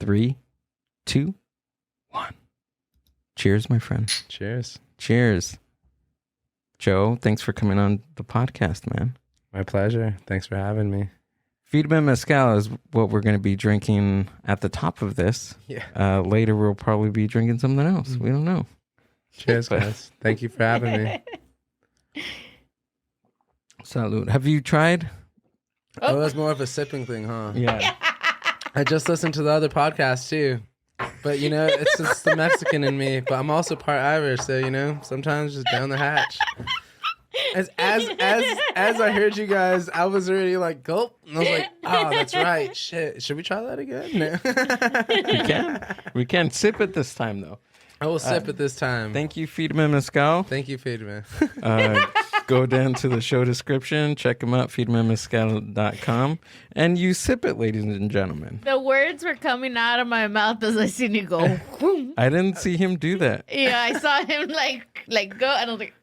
3, 2, 1. Cheers, my friend. Cheers. Cheers. Joe, thanks for coming on the podcast, man. My pleasure. Thanks for having me. Fiedman Mezcal is what we're going to be drinking at the top of this. Yeah. Later, we'll probably be drinking something else. We don't know. Cheers, guys. Thank you for having me. Salud. Have you tried? Oh, it was more of a sipping thing, huh? Yeah. I just listened to the other podcast, too. But, you know, it's just the Mexican in me. But I'm also part Irish, so, you know, sometimes just down the hatch. As I heard you guys, I was already like, gulp. And I was like, oh, that's right. Shit. Should we try that again? No. We can sip it this time, though. I will sip it this time. Thank you, Fiedman Mezcal. Thank you, Friedman. Go down to the show description, check them out, feedmanmezcal.com, and you sip it, ladies and gentlemen. The words were coming out of my mouth as I seen you go. I didn't see him do that. Yeah, I saw him like go, and I was like,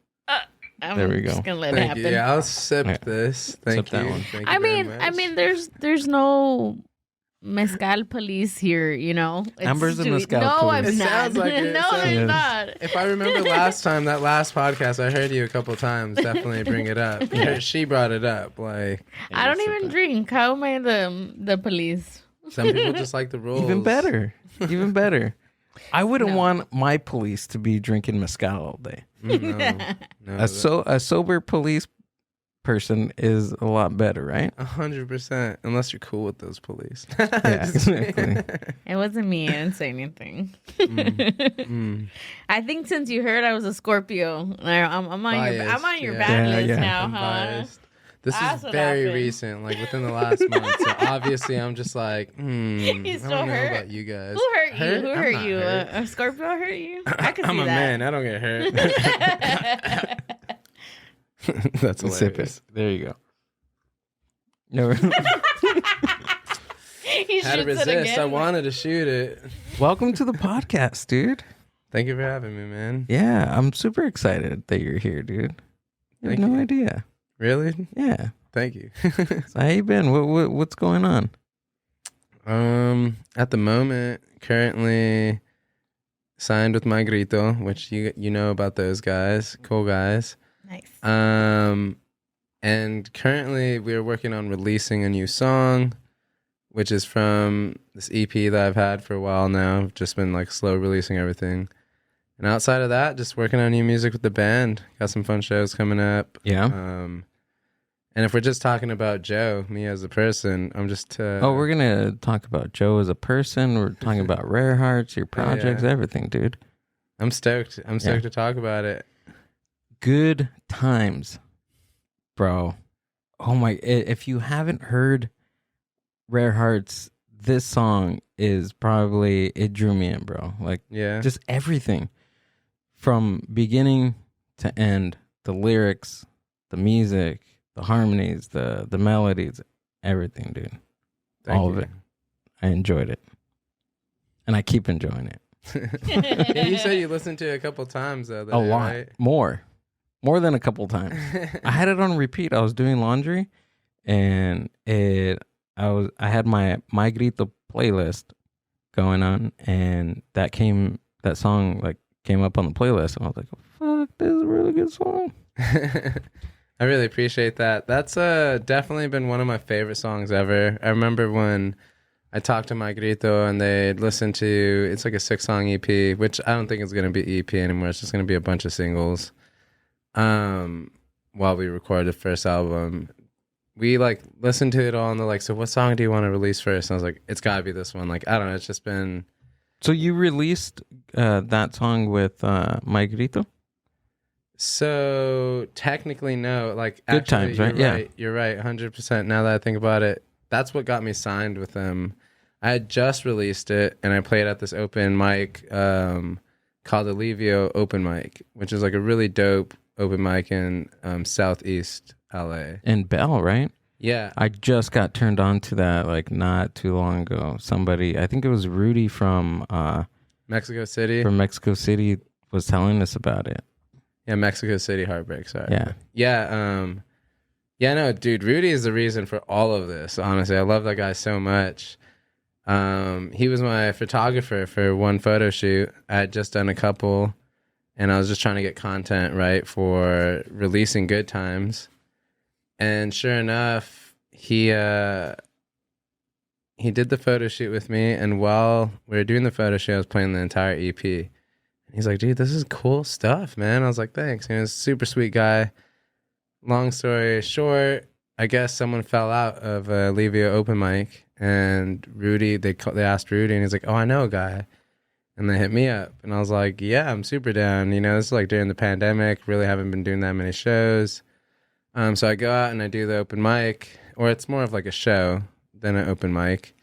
I'm there we go. just gonna let it Thank happen. you. Yeah, I'll sip this. Thank Sip that you. one. Thank you very much. There's no mezcal police here, you know. It's Amber's a mezcal no, police. I'm It not. sounds like it. No, It I'm sounds- not. If I remember that last podcast, I heard you a couple times. Definitely bring it up. She brought it up. Like I don't even drink. How am I the police? some people just like the rules. Even better. Even better. I wouldn't No. want my police to be drinking mezcal all day. No, A sober police person is a lot better, right? 100%. Unless you're cool with those police. Yeah, exactly. It wasn't me. I didn't say anything. Mm. I think since you heard I was a Scorpio, I'm on Biased, your yeah. bad Yeah, list yeah. now, I'm huh? biased. This That's is what very happened. recent, like within the last month. So obviously, I'm just like, I He's don't still know hurt. about you guys. Who hurt you? Who I'm hurt not you? hurt. A Scorpio hurt you? I can see I'm a that. man. I don't get hurt. That's hilarious. Sip it. There you go. No. He Had to shoots it resist. again. I wanted to shoot it. Welcome to the podcast, dude. Thank you for having me, man. Yeah, I'm super excited that you're here, dude. You have Thank no you. idea. Really? Yeah. Thank you. So how you been? What's going on? At the moment, currently signed with My Grito, which you know about those guys, cool guys. Nice. And currently we're working on releasing a new song, which is from this EP that I've had for a while now. I've just been like slow releasing everything. And outside of that, just working on new music with the band. Got some fun shows coming up. Yeah. And if we're just talking about Joe, me as a person, I'm just... We're going to talk about Joe as a person. We're talking about Rare Hearts, your projects, yeah. everything, dude. I'm stoked. I'm stoked to talk about it. Good times, bro. Oh my, if you haven't heard Rare Hearts, this song is probably, it drew me in, bro. Like, Yeah. just everything from beginning to end, the lyrics, the music, the harmonies, the melodies, everything, dude. Thank all you. of it. I enjoyed it. And I keep enjoying it. Yeah, you said you listened to it a couple times, though. A lot. Right? More than a couple times. I had it on repeat. I was doing laundry and I had my Grito playlist going on, and that song like came up on the playlist, and I was like, fuck, this is a really good song. I really appreciate that. That's definitely been one of my favorite songs ever. I remember when I talked to My Grito and they'd listen to, it's like a 6-song EP, which I don't think it's going to be EP anymore. It's just going to be a bunch of singles. While we record the first album, we like listened to it all and they're like, so what song do you want to release first? And I was like, it's got to be this one. Like, I don't know. It's just been... So you released that song with My Grito? So technically, no. Like, Good actually, times, right? You're Yeah. right. You're right. 100%. Now that I think about it, that's what got me signed with them. I had just released it, and I played at this open mic called Alivio Open Mic, which is like a really dope open mic in Southeast LA. In Bell, right? Yeah. I just got turned on to that like not too long ago. Somebody, I think it was Rudy from Mexico City. Mexico City was telling us about it. Yeah, Mexico City Heartbreak. Sorry. Yeah. Yeah. No, dude, Rudy is the reason for all of this. Honestly, I love that guy so much. he was my photographer for one photo shoot. I had just done a couple, and I was just trying to get content right for releasing Good Times. And sure enough, he did the photo shoot with me, and while we were doing the photo shoot, I was playing the entire EP. And he's like, dude, this is cool stuff, man. I was like, thanks. He was a super sweet guy. Long story short, I guess someone fell out of a Levio open mic, and Rudy, they asked Rudy, and he's like, oh, I know a guy. And they hit me up, and I was like, yeah, I'm super down. You know, this is like during the pandemic, really haven't been doing that many shows. So I go out and I do the open mic, or it's more of like a show than an open mic.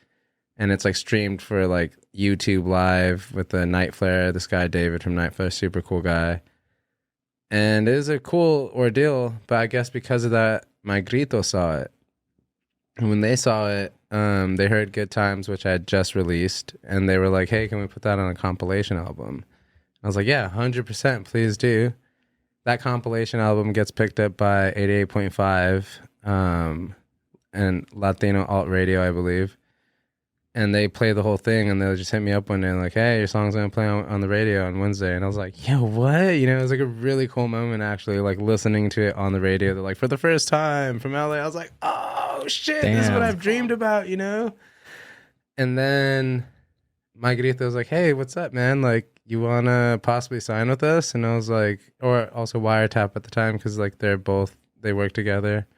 And it's like streamed for like YouTube Live with the Night Flare, this guy David from Night Flare, super cool guy. And it was a cool ordeal, but I guess because of that, My Grito saw it. And when they saw it, they heard Good Times, which I had just released, and they were like, hey, can we put that on a compilation album? I was like, yeah, 100%, please do. That compilation album gets picked up by 88.5 and Latino Alt Radio, I believe. And they play the whole thing, and they'll just hit me up one day and like, hey, your song's going to play on the radio on Wednesday. And I was like, yo, what? You know, it was like a really cool moment, actually, like listening to it on the radio. They're like, for the first time from LA. I was like, oh, shit, This is what I've dreamed about, you know? And then My Grito was like, hey, what's up, man? Like, you want to possibly sign with us? And I was like, or also Wiretap at the time, because like they work together.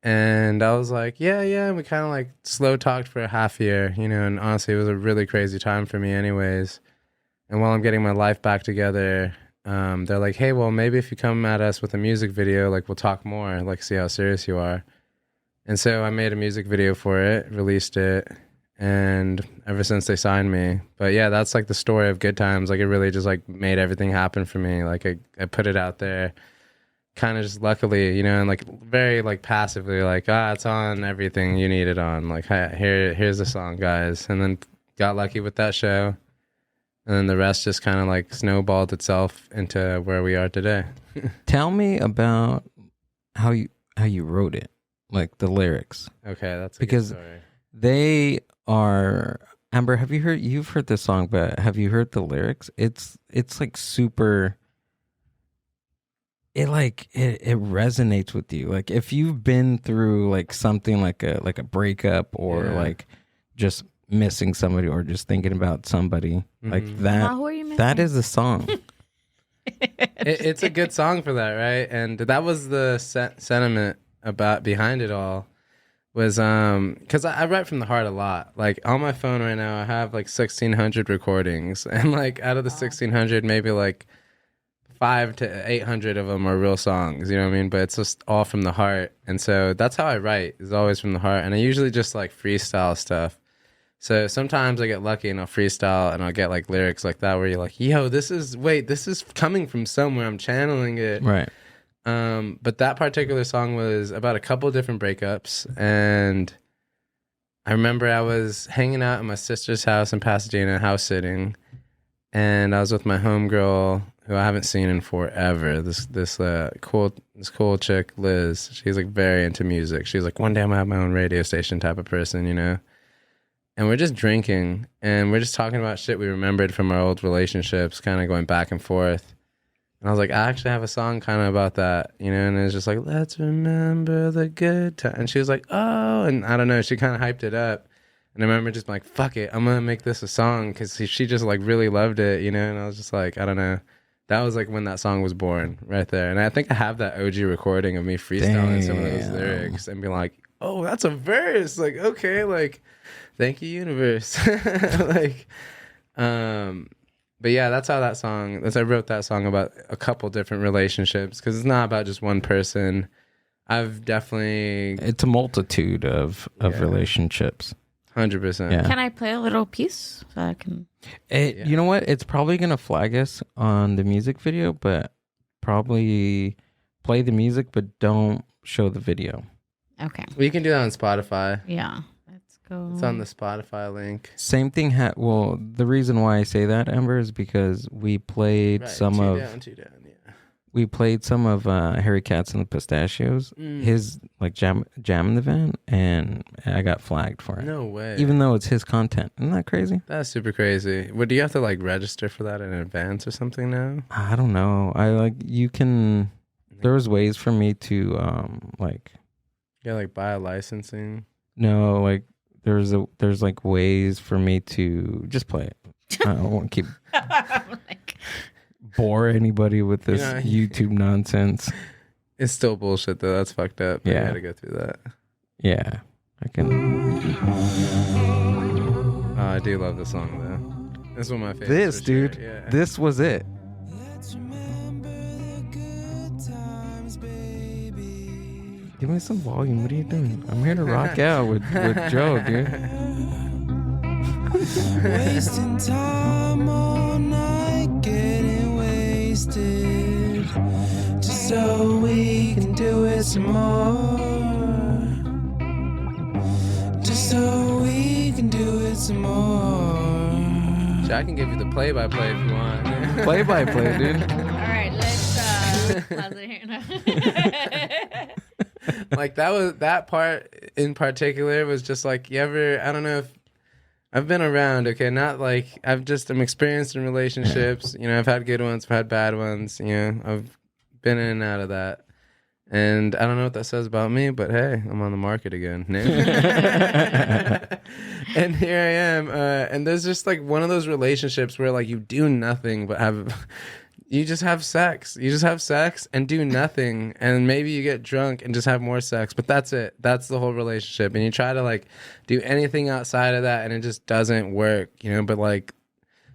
And I was like, yeah. And we kind of like slow talked for a half year, you know, and honestly, it was a really crazy time for me anyways. And while I'm getting my life back together, they're like, hey, well, maybe if you come at us with a music video, like we'll talk more, like see how serious you are. And so I made a music video for it, released it. And ever since they signed me. But yeah, that's like the story of Good Times. Like it really just like made everything happen for me. Like I put it out there kind of just luckily, you know, and like very like passively, like, it's on everything you need it on. Like, hey, here's the song, guys. And then got lucky with that show. And then the rest just kind of like snowballed itself into where we are today. Tell me about how you wrote it, like the lyrics. Okay, that's a because good story. They are, Amber, you've heard this song, but have you heard the lyrics? It's like super, it resonates with you. Like if you've been through like something like a breakup or like just missing somebody or just thinking about somebody like that, who are you missing? that is a song. It's a good song for that, right? And that was the sentiment behind it all. Was because I write from the heart a lot. Like on my phone right now, I have like 1,600 recordings, and like out of the 1,600, maybe like 500 to 800 of them are real songs. You know what I mean? But it's just all from the heart, and so that's how I write. Is always from the heart, and I usually just like freestyle stuff. So sometimes I get lucky and I'll freestyle and I'll get like lyrics like that where you're like, yo, this is coming from somewhere. I'm channeling it, Right. But that particular song was about a couple different breakups, and I remember I was hanging out at my sister's house in Pasadena, house sitting, and I was with my homegirl who I haven't seen in forever. This cool chick, Liz. She's like very into music. She's like, one day I'm gonna have my own radio station type of person, you know. And we're just drinking, and we're just talking about shit we remembered from our old relationships, kind of going back and forth. And I was like, I actually have a song kind of about that, you know, and it was just like, let's remember the good time. And she was like, oh, and I don't know, she kind of hyped it up. And I remember just like, fuck it, I'm going to make this a song because she just like really loved it, you know, and I was just like, I don't know. That was like when that song was born right there. And I think I have that OG recording of me freestyling some of those lyrics and being like, oh, that's a verse. Like, okay, like, thank you, universe. Like, but yeah, that's how I wrote that song about a couple different relationships because it's not about just one person. It's a multitude of relationships. 100%. Yeah. Can I play a little piece so I can? You know what? It's probably going to flag us on the music video, but probably play the music, but don't show the video. Okay. Well, you can do that on Spotify. Yeah. Let's go. It's on the Spotify link. Same thing. The reason why I say that, Amber, is because we played Right, some two of down, yeah. we played some of Harry Cats and the Pistachios. His like jam in the van, and I got flagged for it. No way. Even though it's his content, isn't that crazy? That's super crazy. What do you have to like register for that in advance or something now? I don't know. You can. There was ways for me to like. Yeah, like buy a licensing. No, like there's like ways for me to just play it. I don't want to keep bore anybody with this YouTube nonsense. It's still bullshit though. That's fucked up. Yeah, I had to go through that. Yeah, I can. Oh, I do love this song though. This is one of my favorites. This dude, sure. Yeah. This was it. Give me some volume. What are you doing? I'm here to rock out with Joe, dude. Wasting time all night, getting wasted, just so we can do it some more. Just so we can do it some more. I can give you the play-by-play if you want. Play-by-play, dude. All right, let's pause it here now. Like that part in particular was just like, you ever, I don't know if I've been around, okay, not like I'm experienced in relationships, you know, I've had good ones, I've had bad ones, you know, I've been in and out of that. And I don't know what that says about me, but hey, I'm on the market again. And here I am. And there's just like one of those relationships where like you do nothing but you just have sex. You just have sex and do nothing. And maybe you get drunk and just have more sex. But that's it. That's the whole relationship. And you try to like do anything outside of that and it just doesn't work, you know? But like,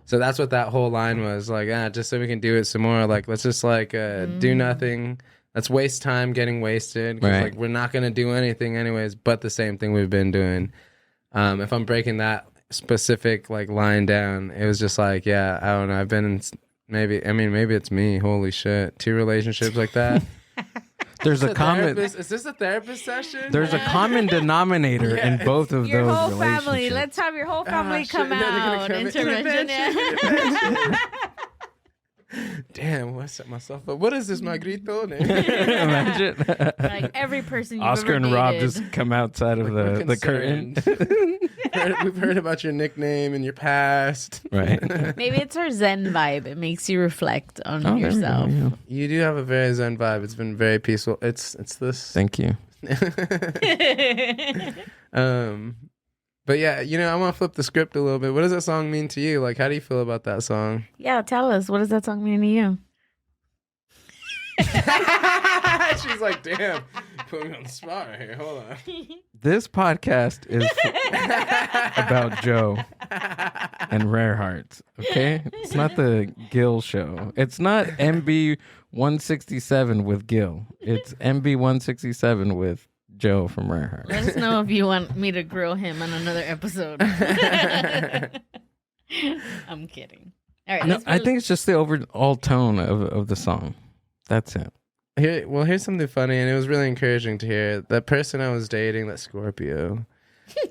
so that's what that whole line was like, just so we can do it some more. Like, let's just like do nothing. Let's waste time getting wasted. Because like we're not going to do anything anyways, but the same thing we've been doing. If I'm breaking that specific like line down, it was just like, yeah, I don't know. I've been in maybe it's me. Holy shit. 2 relationships like that. There's a common. Is this a therapist session? There's a common denominator in both of Your those whole relationships. family. Let's have your whole family come shit. out. Intervention. Intervention. Damn, I set myself up. What is this, My Grito? Imagine. Like every person you've Oscar ever and Rob dated. just come outside of the curtain. We've heard about your nickname and your past. Right. Maybe it's our Zen vibe. It makes you reflect on There we go, yourself. yeah. You do have a very Zen vibe. It's been very peaceful. It's this. Thank you. But yeah, you know, I want to flip the script a little bit. What does that song mean to you? Like, how do you feel about that song? Yeah, tell us. What does that song mean to you? She's like, damn, put me on the spot right here. Hold on. This podcast is about Joe and Rare Hearts. Okay, it's not the Gil show. It's not MB 167 with Gil. It's MB 167 with Joe from Rare Hearts. Let us know if you want me to grill him on another episode. I'm kidding. All right. No, I think it's just the overall tone of the song. That's it. Here's something funny, and it was really encouraging to hear. That person I was dating, that Scorpio,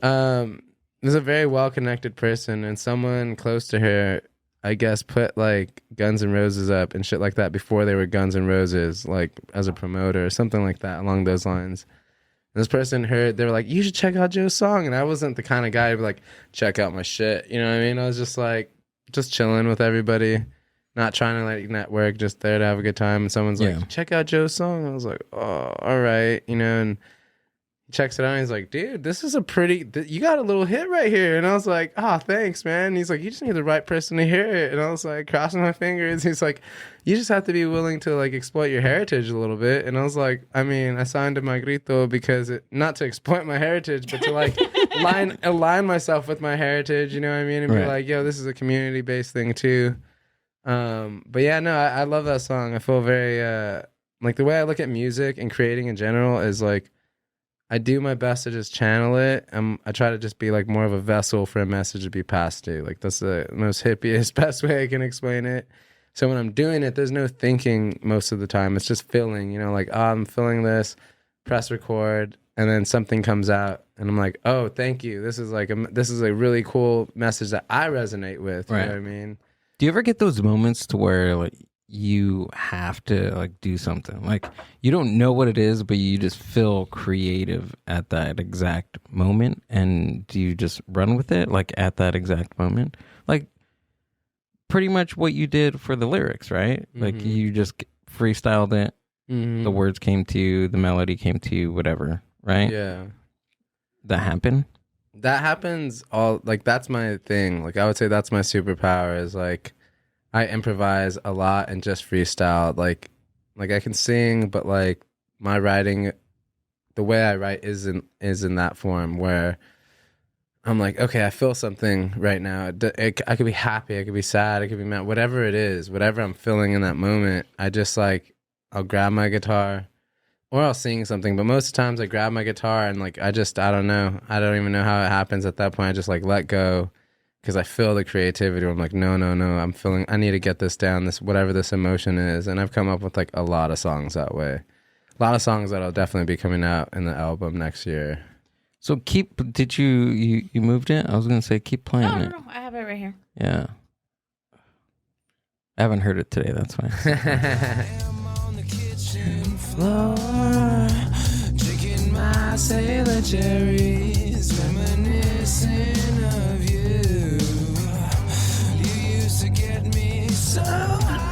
was a very well-connected person, and someone close to her, I guess, put like Guns N' Roses up and shit like that before they were Guns N' Roses, like as a promoter or something like that along those lines. And this person heard, they were like, you should check out Joe's song. And I wasn't the kind of guy to be like, check out my shit. You know what I mean? I was just like, just chilling with everybody, not trying to like network, just there to have a good time. And someone's like, check out Joe's song. I was like, oh, all right. You know, and he checks it out and he's like, dude, this is you got a little hit right here. And I was like, oh, thanks, man. And he's like, you just need the right person to hear it. And I was like, crossing my fingers. He's like, you just have to be willing to like exploit your heritage a little bit. And I was like, I mean, I signed to My Grito because not to exploit my heritage, but to like align myself with my heritage, you know what I mean? And be like, yo, this is a community-based thing too. But yeah, no, I love that song. I feel very, like the way I look at music and creating in general is like, I do my best to just channel it. I try to just be like more of a vessel for a message to be passed to. Like that's the most hippiest, best way I can explain it. So when I'm doing it, there's no thinking most of the time. It's just feeling, you know, like, oh, I'm feeling this, press record, and then something comes out, and I'm like, oh, thank you. This is a really cool message that I resonate with. You know what I mean? Do you ever get those moments to where like you have to like do something. Like you don't know what it is, but you just feel creative at that exact moment, and do you just run with it like at that exact moment? Like pretty much what you did for the lyrics, right? Like you just freestyled it. The words came to you, the melody came to you, whatever, right? Yeah. That happened? That happens all, like, that's my thing. Like, I would say that's my superpower is, like, I improvise a lot and just freestyle. Like I can sing, but, like, my writing, the way I write is in that form where I'm like, okay, I feel something right now. I could be happy, I could be sad, I could be mad, whatever it is, whatever I'm feeling in that moment, I just, like, I'll grab my guitar or I'll sing something. But most of the times I grab my guitar and, like, I don't know. I don't even know how it happens at that point. I just, like, let go because I feel the creativity where I'm like, no, I need to get this down, this whatever this emotion is. And I've come up with, like, a lot of songs that way. A lot of songs that'll definitely be coming out in the album next year. So did you moved it? I was going to say keep playing it. No, I have it right here. Yeah. I haven't heard it today, that's fine. Floor, drinking my sailor cherries, reminiscing of you. You used to get me so high.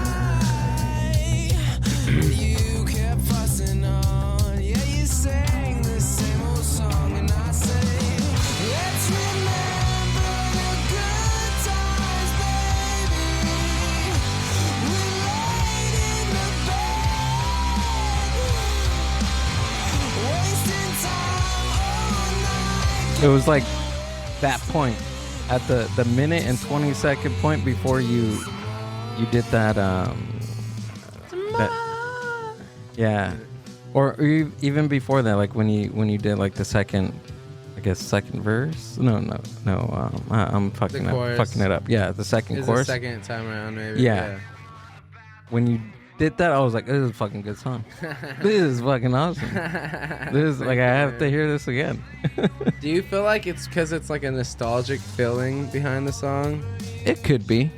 You kept fussing on. Yeah, you sang the same old song, and I say, let's remember the good times, baby. We laid in the bed, wasting time all night. It was like that point at the minute and 20-second point before you did that yeah, or even before that, like when you did like the second, I guess second verse. No, I'm fucking it up. Yeah, the second It's chorus. the second time around, maybe. Yeah. When you did that, I was like, this is a fucking good song. This is fucking awesome. This is like, I have to hear this again. Do you feel like it's because it's like a nostalgic feeling behind the song? It could be.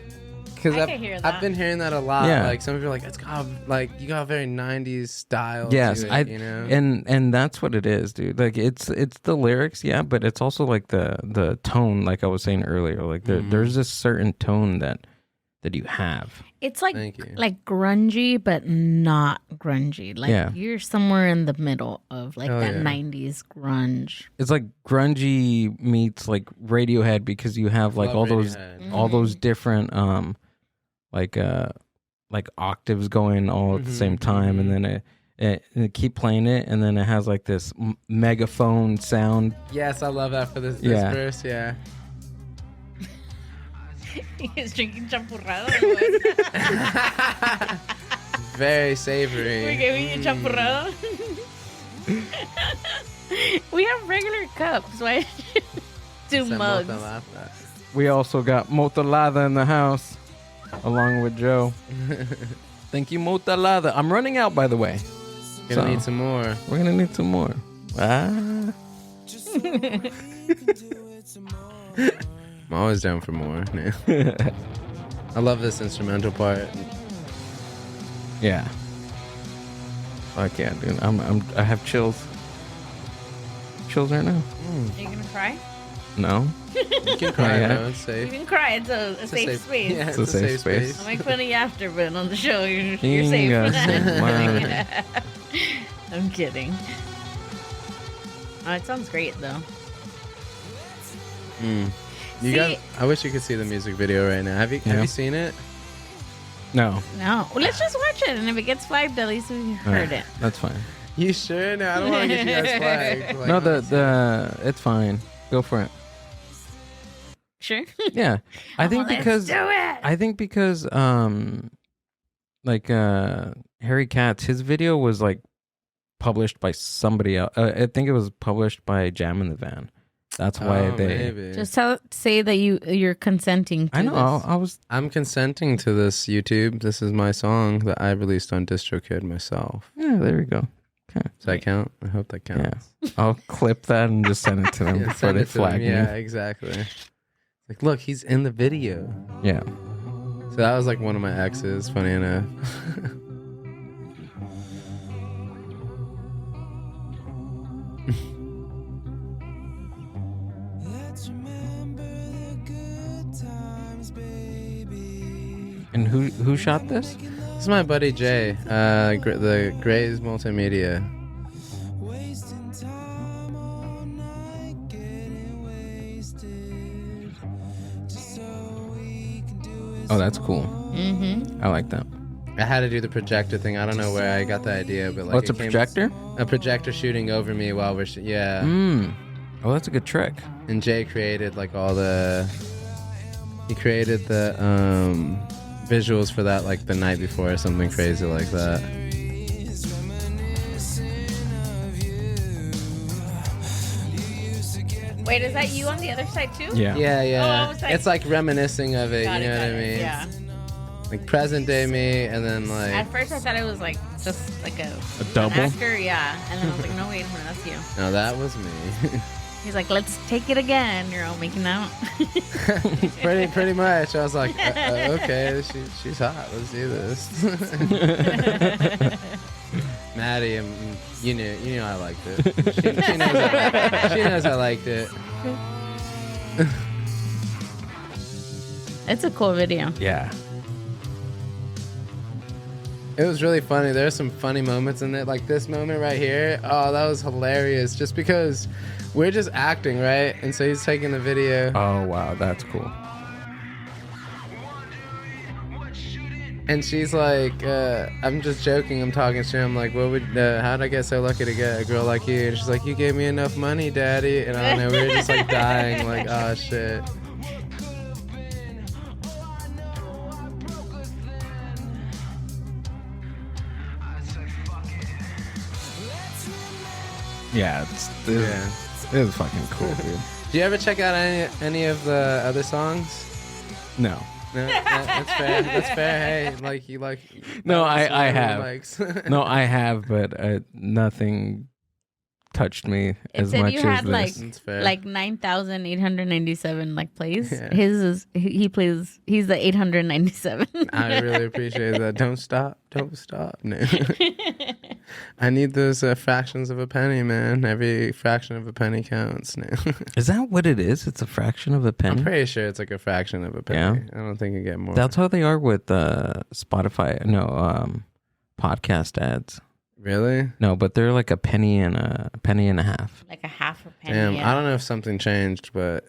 Because I can hear that. I've been hearing that a lot. Yeah. Like some people are like, it's got like you got a very 90s style. Yes, to it, you know. and that's what it is, dude. Like it's the lyrics, yeah, but it's also like the tone, like I was saying earlier. Like there's this certain tone that you have. It's like Thank you. like grungy, but not grungy. Like Yeah. you're somewhere in the middle of like Oh, that yeah. 90s grunge. It's like grungy meets like Radiohead because you have like Love all Radiohead. all those different like octaves going all at the same time, and then it keep playing it, and then it has like this megaphone sound. Yes, I love that for this Yeah. verse. Yeah. He's drinking champurrado. Very savory. We're giving you champurrado. We have regular cups. Why do Some mugs? more than that. We also got Motalada in the house, along with Joe. Thank you, Motalada. I'm running out, by the way. Gonna need some more. We're gonna need some more. Ah. I'm always down for more. I love this instrumental part. Yeah. Fuck yeah, dude. I have chills. Chills right now. Are you gonna cry? No. You can cry, Yeah. though. It's You safe. can cry. It's a It's a safe space. Yeah, It's a safe space. I'll make fun of you after, but on the show, you're Inga safe. I'm kidding. It sounds great, though. See- I wish you could see the music video right now. Have you seen it? No. No. Well, let's just watch it, and if it gets flagged, at least we heard it. That's fine. You sure? No, I don't want to get you guys flagged. Like, No, it's fine. Go for it. Sure. Yeah. I think Let's because do it. I think because like Harry Katz, his video was like published by somebody else. I think it was published by Jam in the Van. That's why oh, they. maybe. Just say that you're consenting to I know. this. I was. I'm consenting to this, YouTube. This is my song that I released on DistroKid myself. Yeah. There we go. Okay. Does that count? I hope that counts. Yeah. I'll clip that and just send it to them Yeah, before send they it to them. flag me. Yeah, exactly. Like, look, he's in the video. Yeah. So that was like one of my exes, funny enough. Let's remember the good times, baby. And who shot this? This is my buddy Jay, the Grays Multimedia. Wasting time all night, getting wasted. Just so we can do it. Oh, that's cool. Mm-hmm. I like that. I had to do the projector thing. I don't know where I got the idea, but like Oh, it's a it came- projector? A projector shooting over me while we're yeah. Oh, that's a good trick. And Jay created like all the. He created the visuals for that like the night before or something crazy like that. Wait, is that you on the other side too? Yeah. Yeah, Oh, yeah. I was like- It's like reminiscing of it. Got You it, know what got I it, mean? Yeah. Like present day me, and then like. At first, I thought it was like just like a double? an actor, yeah. And then I was like, no, wait a minute, that's you. No, that was me. He's like, let's take it again. You're all making out. pretty much. I was like, okay, she's hot. Let's do this. Maddie, you knew I liked it. She knows I liked it. It's a cool video. Yeah. It was really funny. There's some funny moments in it, like this moment right here. Oh, that was hilarious. Just because we're just acting, right? And so he's taking the video. Oh, wow. That's cool. And she's like, I'm just joking. I'm talking to him. Like, how'd I get so lucky to get a girl like you? And she's like, you gave me enough money, daddy. And I don't know, we were just like dying. Like, oh, shit. Yeah. Yeah. It was fucking cool, dude. Do you ever check out any of the other songs? No. No, that's fair. That's fair. Hey, like you like. No, that's I what have. likes. No, I have, but nothing touched me It as said much you as had this. That's fair. like 9,897 like plays. Yeah. His is he plays. He's the 897. I really appreciate that. Don't stop. Don't stop. No. I need those fractions of a penny, man. Every fraction of a penny counts. No. Is that what it is? It's a fraction of a penny? I'm pretty sure it's like a fraction of a penny. I don't think you get more. That's how they are with Spotify. No, podcast ads. Really? No, but they're like a penny and a half. like a half a penny. Damn, yeah. I don't know if something changed, but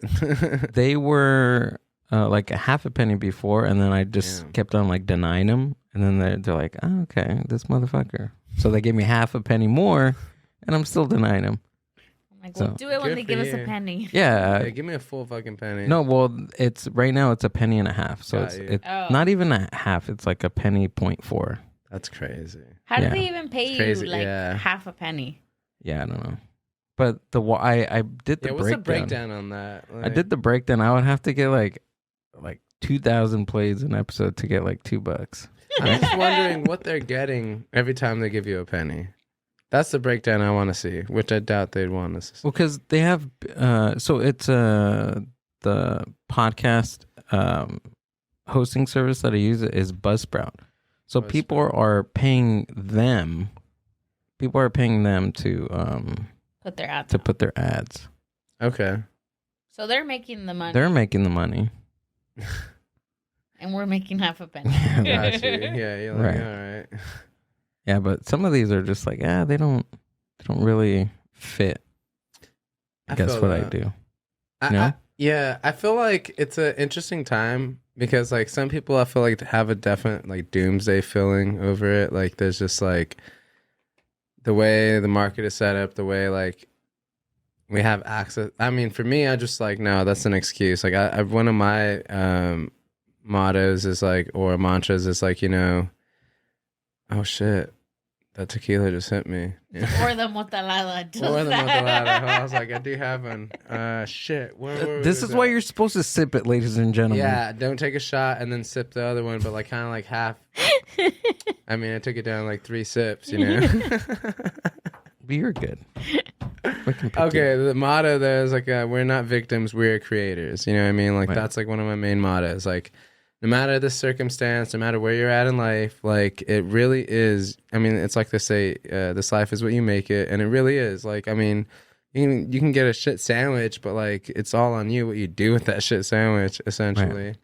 They were like a half a penny before, and then I just Damn. kept on like denying them, and then they're like, oh, okay, this motherfucker. So they gave me half a penny more, and I'm still denying them. I'm like, we'll So- do it when Good they for give us you. a penny. Yeah. hey, give me a full fucking penny. No, well, it's right now. It's a penny and a half, so Got you. it's Oh. not even a half. It's like a penny 0.4. That's crazy. How do Yeah. they even pay It's you crazy, like yeah. half a penny? Yeah, I don't know. But I did the Yeah, what's the breakdown. breakdown on that? I did the breakdown. I would have to get like 2,000 plays an episode to get like $2. I'm just wondering what they're getting every time they give you a penny. That's the breakdown I want to see, which I doubt they'd want to see. Well, because they have, so it's the podcast hosting service that I use is Buzzsprout. So people are paying them. People are paying them to Put their ads. put their ads. Okay. So they're making the money, They're making the money. and we're making half a penny. Got you. Yeah, you're like, Right. all right. Yeah, but some of these are just like, they don't really fit. I guess feel what I that. do. I- No? yeah, I feel like it's an interesting time because like some people I feel like have a definite like doomsday feeling over it. Like there's just like the way the market is set up, the way like we have access. I mean, for me, I just like, no, that's an excuse. Like I one of my mottos is like, or mantras is like, oh shit, that tequila just hit me. Yeah. Or the motalada. just Or the that. motalada. I was like, I do have one. Shit. Where This is why you're supposed to sip it, ladies and gentlemen. Yeah, don't take a shot and then sip the other one, but like kind of like half. I mean, I took it down like 3 sips, But you're good. Okay, the motto there is like, we're not victims, we're creators. You know what I mean? Like Right. that's like one of my main mottos. Like no matter the circumstance, no matter where you're at in life, like it really is. I mean, it's like they say, this life is what you make it. And it really is. Like, I mean, you can get a shit sandwich, but like it's all on you what you do with that shit sandwich, essentially. Right.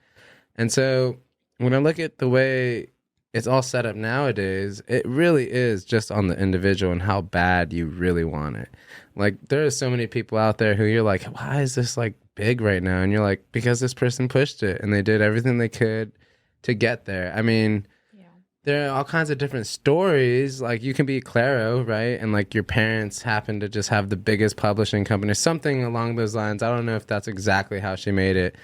And so when I look at the way it's all set up nowadays, it really is just on the individual and how bad you really want it. Like there are so many people out there who you're like, why is this like big right now? And you're like, because this person pushed it and they did everything they could to get there. I mean, there are all kinds of different stories. Like you can be Claro, right? And like your parents happen to just have the biggest publishing company, something along those lines. I don't know if that's exactly how she made it,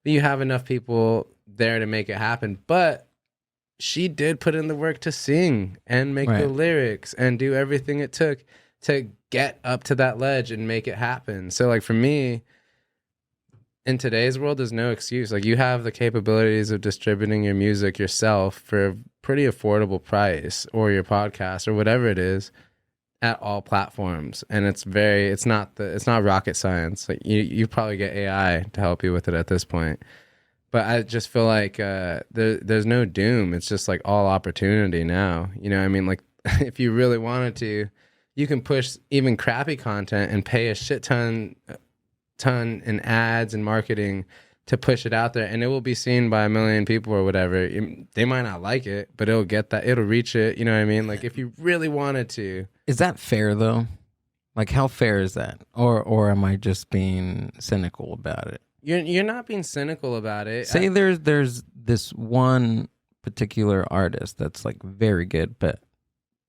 but you have enough people there to make it happen. But she did put in the work to sing and make the lyrics and do everything it took to get up to that ledge and make it happen. So like for me, in today's world, there's no excuse. Like you have the capabilities of distributing your music yourself for a pretty affordable price, or your podcast or whatever it is, at all platforms. And it's not rocket science. Like you probably get AI to help you with it at this point. But I just feel like there's no doom. It's just like all opportunity now. You know what I mean? Like if you really wanted to, you can push even crappy content and pay a shit ton in ads and marketing to push it out there, and it will be seen by 1 million people or whatever. They might not like it, but it'll reach it. You know what I mean? Like if you really wanted to. Is that fair though? Like how fair is that? Or am I just being cynical about it? You're not being cynical about it. Say there's this one particular artist that's like very good, but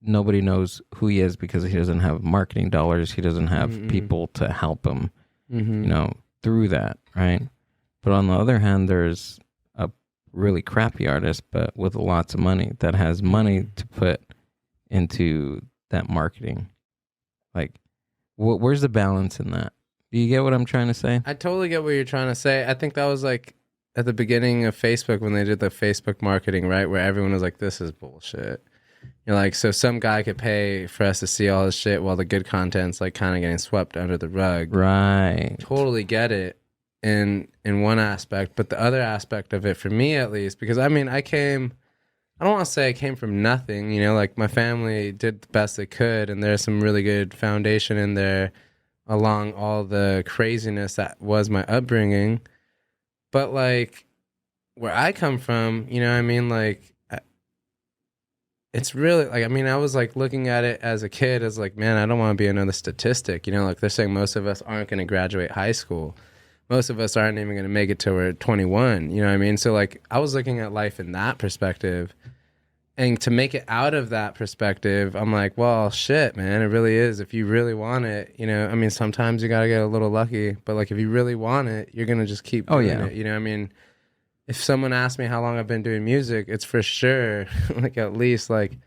nobody knows who he is because he doesn't have marketing dollars. He doesn't have people to help him, you know, through that, right? But on the other hand, there's a really crappy artist, but with lots of money that has money to put into that marketing. Like, where's the balance in that? Do you get what I'm trying to say? I totally get what you're trying to say. I think that was like at the beginning of Facebook when they did the Facebook marketing, right? Where everyone was like, this is bullshit. You're like, so some guy could pay for us to see all this shit while the good content's like kind of getting swept under the rug. Right. Totally get it in one aspect. But the other aspect of it, for me at least, because I mean, I don't want to say I came from nothing, you know, like my family did the best they could, and there's some really good foundation in there along all the craziness that was my upbringing. But like where I come from, you know what I mean? Like it's really like, I mean, I was like looking at it as a kid as like, man, I don't want to be another statistic. You know, like they're saying most of us aren't going to graduate high school. Most of us aren't even going to make it till we're 21. You know what I mean? So like I was looking at life in that perspective. And to make it out of that perspective, I'm like, well, shit, man, it really is. If you really want it, you know, I mean, sometimes you got to get a little lucky. But like if you really want it, you're going to just keep doing it. You know what I mean? If someone asks me how long I've been doing music, it's for sure like at least like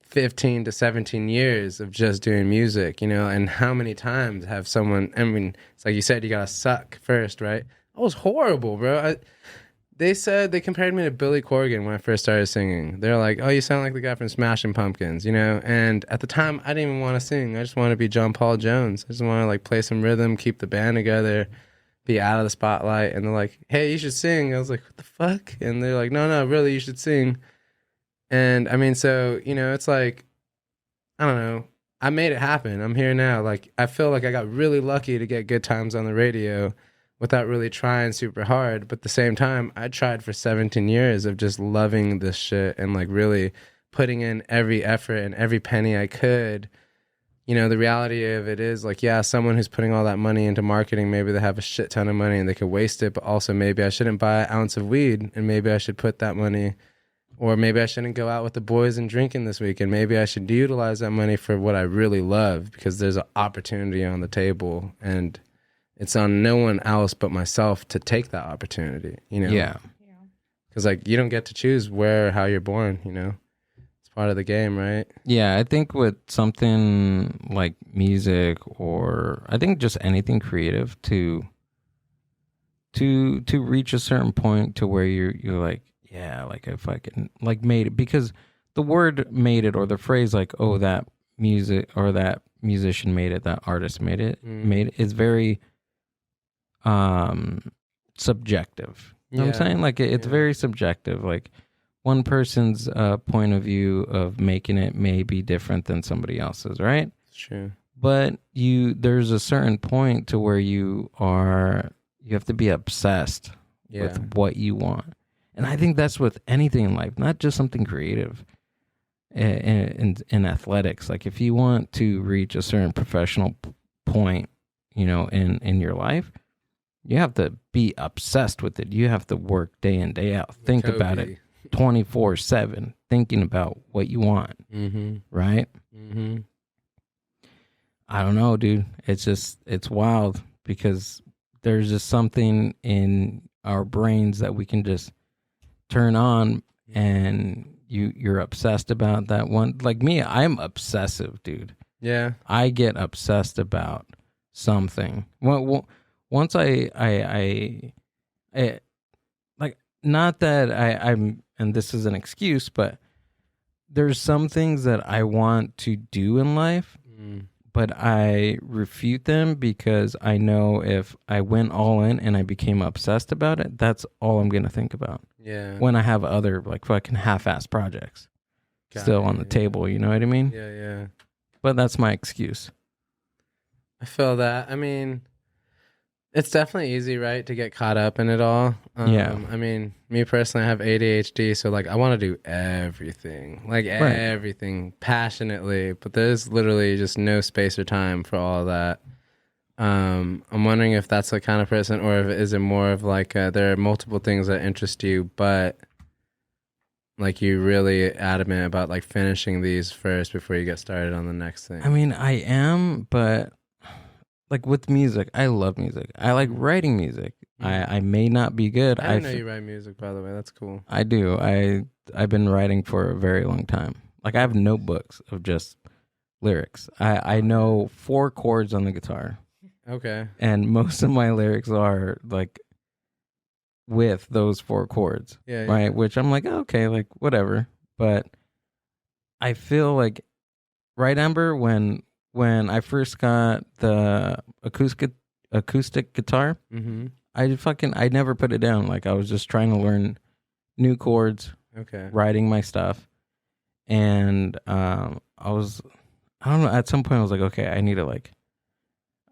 15 to 17 years of just doing music, you know, and how many times have someone, I mean, it's like you said, you got to suck first, right? I was horrible, bro. They said, they compared me to Billy Corgan when I first started singing. They're like, oh, you sound like the guy from Smashing Pumpkins, you know? And at the time, I didn't even want to sing. I just wanted to be John Paul Jones. I just want to like play some rhythm, keep the band together, be out of the spotlight. And they're like, hey, you should sing. I was like, what the fuck? And they're like, no, really, you should sing. And I mean, so, you know, it's like, I don't know. I made it happen. I'm here now. Like, I feel like I got really lucky to get good times on the radio without really trying super hard. But at the same time, I tried for 17 years of just loving this shit and like really putting in every effort and every penny I could. You know, the reality of it is like, yeah, someone who's putting all that money into marketing, maybe they have a shit ton of money and they could waste it, but also maybe I shouldn't buy an ounce of weed, and maybe I should put that money, or maybe I shouldn't go out with the boys and drinking this weekend. Maybe I should utilize that money for what I really love, because there's an opportunity on the table and it's on no one else but myself to take that opportunity, you know? Yeah. Because, like, you don't get to choose where or how you're born, you know? It's part of the game, right? Yeah, I think with something like music, or I think just anything creative, to reach a certain point to where you're like, yeah, like if I can, like, made it. Because the word made it, or the phrase like, oh, that music or that musician made it, that artist made it, is very subjective, You know what I'm saying? Like it's very subjective. Like one person's point of view of making it may be different than somebody else's, right? It's true. But there's a certain point to where you have to be obsessed with what you want. And I think that's with anything in life, not just something creative. In athletics, like if you want to reach a certain professional point, you know, in your life, you have to be obsessed with it. You have to work day in, day out. Think about it 24/7, thinking about what you want. Right? I don't know, dude. It's wild because there's just something in our brains that we can just turn on, and you're obsessed about that one. Like me, I'm obsessive, dude. Yeah. I get obsessed about something. Once I like, not that I'm, and this is an excuse, but there's some things that I want to do in life, but I refute them because I know if I went all in and I became obsessed about it, that's all I'm going to think about. Yeah. When I have other like fucking half-ass projects still on the table, you know what I mean? Yeah, yeah. But that's my excuse. I feel that. I mean, it's definitely easy, right, to get caught up in it all. Yeah. I mean, me personally, I have ADHD, so like I want to do everything, like everything passionately, but there's literally just no space or time for all of that. I'm wondering if that's the kind of person, or if is it more of like there are multiple things that interest you, but like you really adamant about like finishing these first before you get started on the next thing. I mean, I am, but like with music, I love music. I like writing music. I may not be good. I didn't know you write music, by the way. That's cool. I do. I've been writing for a very long time. Like I have notebooks of just lyrics. I know 4 chords on the guitar. Okay. And most of my lyrics are like with those 4 chords. Yeah. Right? Which I'm like, okay, like whatever. But I feel like, right, Amber, when I first got the acoustic guitar, I never put it down. Like I was just trying to learn new chords, writing my stuff. And I don't know, at some point I was like, okay, I need to like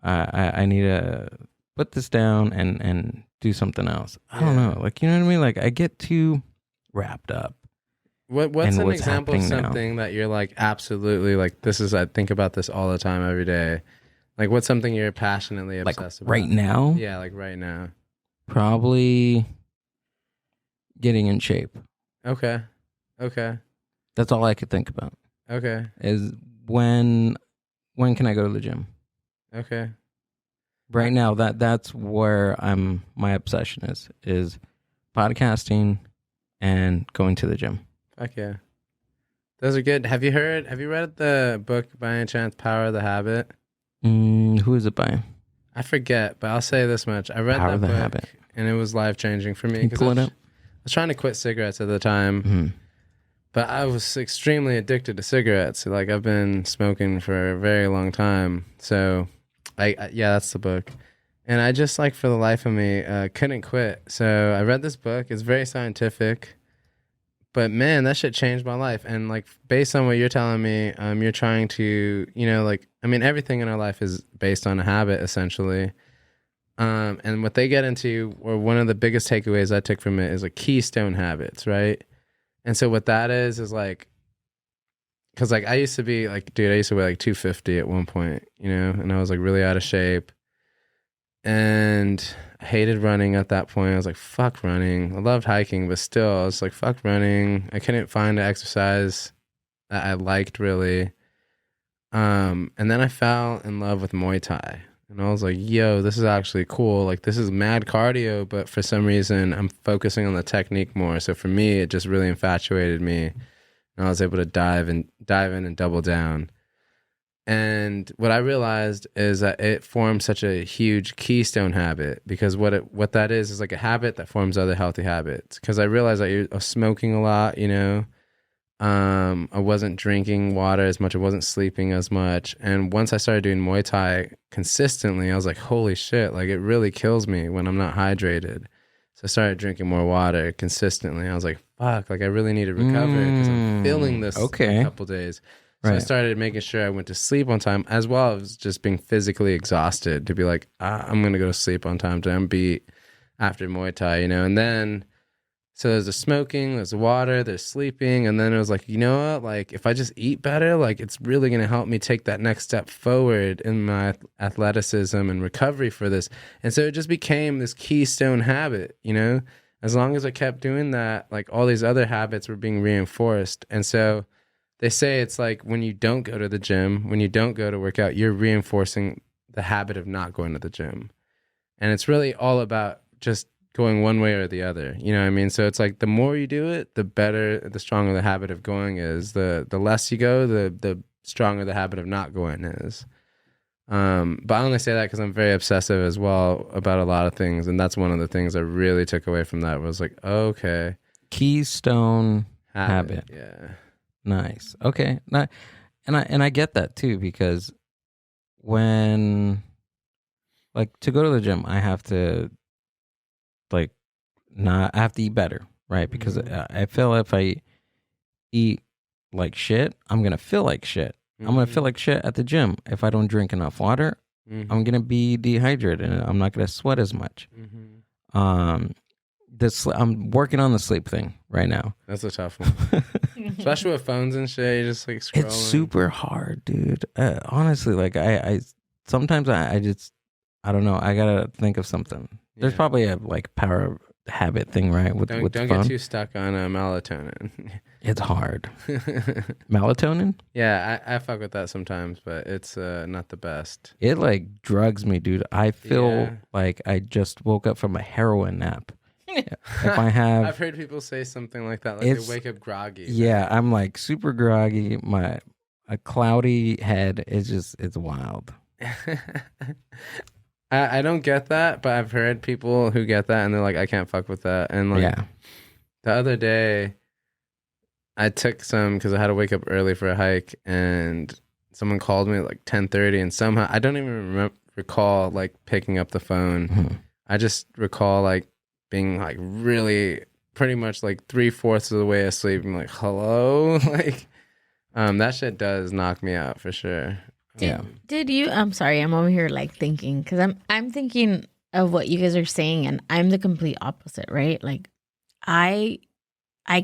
I need to put this down and do something else. I don't know. Like, you know what I mean? Like I get too wrapped up. What's an example of something that you're like, absolutely, like this is, I think about this all the time, every day. Like what's something you're passionately obsessed about? Right now? Yeah, like right now. Probably getting in shape. Okay. That's all I could think about. Okay. Is when can I go to the gym? Okay. Right now, that's where my obsession is podcasting and going to the gym. Fuck yeah. Those are good. Have you read the book by any chance, Power of the Habit? Who is it by? I forget, but I'll say this much. I read that book Habit. And it was life-changing for me. Can you pull it up? I was trying to quit cigarettes at the time, but I was extremely addicted to cigarettes. Like I've been smoking for a very long time. So yeah, that's the book. And I just like, for the life of me, couldn't quit. So I read this book. It's very scientific. But man, that shit changed my life. And like, based on what you're telling me, you're trying to, you know, like, I mean, everything in our life is based on a habit, essentially. And what they get into, or one of the biggest takeaways I took from it, is like keystone habits, right? And so what that is like, because like I used to be like, dude, I used to weigh like 250 at one point, you know, and I was like really out of shape. And I hated running at that point. I was like, fuck running. I loved hiking, but still, I was like, fuck running. I couldn't find an exercise that I liked, really. And then I fell in love with Muay Thai. And I was like, yo, this is actually cool. Like, this is mad cardio, but for some reason, I'm focusing on the technique more. So for me, it just really infatuated me. And I was able to dive in and double down. And what I realized is that it forms such a huge keystone habit, because what that is like a habit that forms other healthy habits. Because I realized that I was smoking a lot, you know. I wasn't drinking water as much. I wasn't sleeping as much. And once I started doing Muay Thai consistently, I was like, holy shit, like it really kills me when I'm not hydrated. So I started drinking more water consistently. I was like, fuck, like I really need to recover because I'm feeling this okay. in a couple days. So I started making sure I went to sleep on time, as well as just being physically exhausted to be like, I'm going to go to sleep on time. I'm beat after Muay Thai, you know? And then, so there's the smoking, there's the water, there's sleeping. And then it was like, you know what? Like, if I just eat better, like, it's really going to help me take that next step forward in my athleticism and recovery for this. And so it just became this keystone habit, you know? As long as I kept doing that, like, all these other habits were being reinforced. And so they say it's like when you don't go to the gym, when you don't go to work out, you're reinforcing the habit of not going to the gym. And it's really all about just going one way or the other. You know what I mean? So it's like the more you do it, the better, the stronger the habit of going is. The less you go, the stronger the habit of not going is. But I only say that because I'm very obsessive as well about a lot of things. And that's one of the things I really took away from that was like, okay. Keystone habit. Yeah. Nice. Okay. And I get that too, because when, like, to go to the gym, I have to, like, I have to eat better, right? Because I feel if I eat like shit, I'm going to feel like shit. I'm going to feel like shit at the gym. If I don't drink enough water, I'm going to be dehydrated and I'm not going to sweat as much. I'm working on the sleep thing right now. That's a tough one. Especially with phones and shit, you just like scrolling. It's super hard, dude. Honestly, like I sometimes I just, I don't know. I gotta think of something. There's probably a like power habit thing, right? Don't get too stuck on melatonin. It's hard. Melatonin? Yeah, I fuck with that sometimes, but it's not the best. It like drugs me, dude. I feel like I just woke up from a heroin nap. If I have, I've heard people say something like that, like they wake up groggy. Yeah, I'm like super groggy. A cloudy head is just, it's wild. I don't get that, but I've heard people who get that and they're like, I can't fuck with that. And like the other day, I took some because I had to wake up early for a hike, and someone called me at like 10:30, and somehow I don't even recall like picking up the phone. I just recall like being like really pretty much like 3/4 of the way asleep. I'm like, hello? Like, that shit does knock me out for sure. Did you, I'm sorry, I'm over here like thinking, because I'm thinking of what you guys are saying, and I'm the complete opposite, right? Like I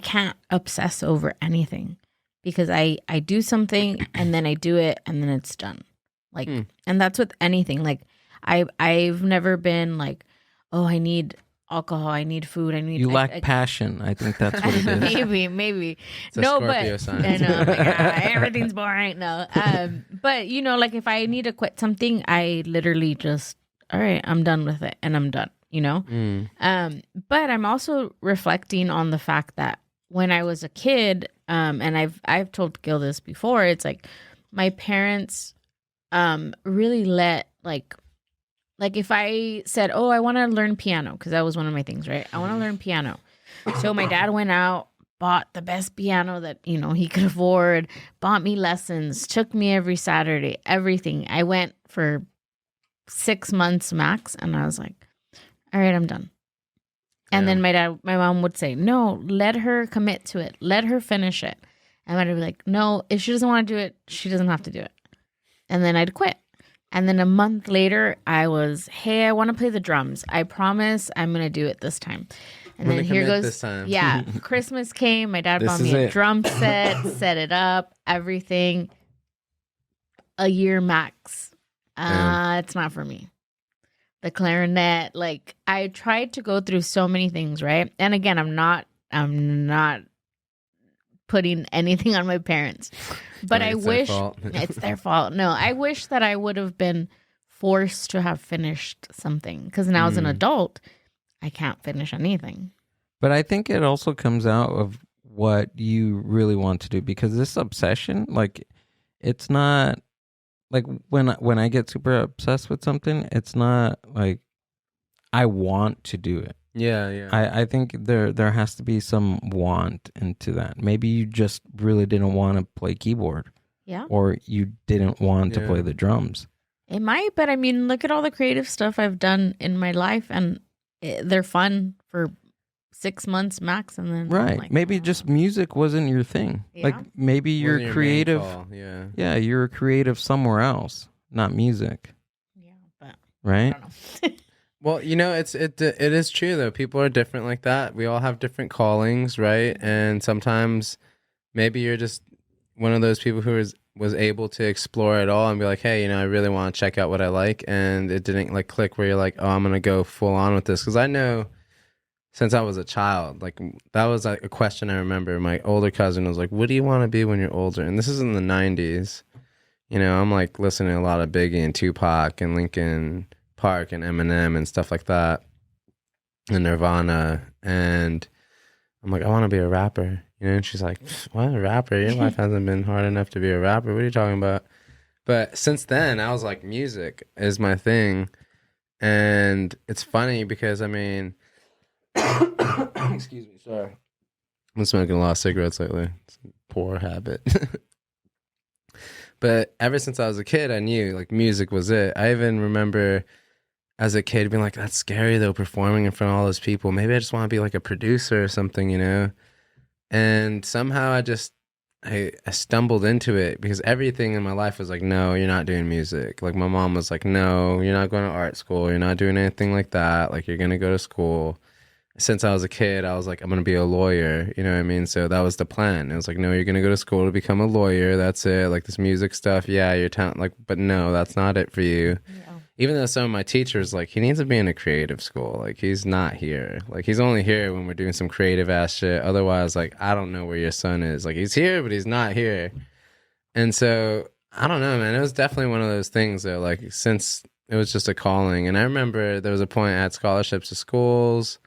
can't obsess over anything, because I do something and then I do it and then it's done. Like, and that's with anything. Like I've never been like, oh, I need alcohol, I need food, I need. You lack passion. I think that's what it is. maybe. It's a Scorpio sign. I know, like, everything's boring. No, but you know, like if I need to quit something, I literally just, all right, I'm done with it, and I'm done. You know, but I'm also reflecting on the fact that when I was a kid, and I've told Gil this before, it's like my parents, really let like if I said, oh, I want to learn piano, because that was one of my things, right? I want to learn piano. So my dad went out, bought the best piano that, you know, he could afford, bought me lessons, took me every Saturday, everything. I went for 6 months max, and I was like, all right, I'm done. And then my mom would say, no, let her commit to it. Let her finish it. And I'd be like, no, if she doesn't want to do it, she doesn't have to do it. And then I'd quit. And then a month later, I was, hey, I want to play the drums. I promise I'm going to do it this time. And then here goes, this time. Yeah, Christmas came. My dad bought me a drum set it up, everything. A year max. It's not for me. The clarinet, like I tried to go through so many things, right? And again, I'm not putting anything on my parents, but I wish it's their fault. No, I wish that I would have been forced to have finished something, because now as an adult, I can't finish anything. But I think it also comes out of what you really want to do, because this obsession, like, it's not like when I get super obsessed with something, it's not like I want to do it. Yeah. I think there has to be some want into that. Maybe you just really didn't want to play keyboard. Yeah. Or you didn't want to play the drums. It might, but I mean, look at all the creative stuff I've done in my life, and they're fun for 6 months max, and then Right. I'm like, Maybe oh. just music wasn't your thing. Yeah. Like maybe you're Wasn't your main creative. call, yeah. Yeah, you're creative somewhere else, not music. Yeah, but I Right? don't know. Well, you know, it is true though. People are different like that. We all have different callings, right? And sometimes maybe you're just one of those people who was able to explore it all and be like, hey, you know, I really want to check out what I like, and it didn't like click where you're like, oh, I'm gonna go full on with this, because I know since I was a child, like that was like a question I remember. My older cousin was like, what do you want to be when you're older? And this is in the 90s. You know, I'm like listening to a lot of Biggie and Tupac and Linkin Park and Eminem and stuff like that, and Nirvana, and I'm like, I want to be a rapper, you know. And she's like, what, a rapper? Your life hasn't been hard enough to be a rapper. What are you talking about? But since then, I was like, music is my thing. And it's funny because, I mean, excuse me, sorry, I've been smoking a lot of cigarettes lately. It's a poor habit. But ever since I was a kid, I knew like music was it. I even remember as a kid being like, that's scary though, performing in front of all those people. Maybe I just want to be like a producer or something, you know? And somehow I stumbled into it because everything in my life was like, no, you're not doing music. Like my mom was like, no, you're not going to art school. You're not doing anything like that. Like you're going to go to school. Since I was a kid, I was like, I'm going to be a lawyer. You know what I mean? So that was the plan. It was like, no, you're going to go to school to become a lawyer. That's it. Like this music stuff. Yeah, you're talent. Like, but no, that's not it for you. Yeah. Even though some of my teachers, like, he needs to be in a creative school. Like, he's not here. Like, he's only here when we're doing some creative ass shit. Otherwise, like, I don't know where your son is. Like, he's here, but he's not here. And so, I don't know, man. It was definitely one of those things that, like, since it was just a calling. And I remember there was a point I had scholarships to schools.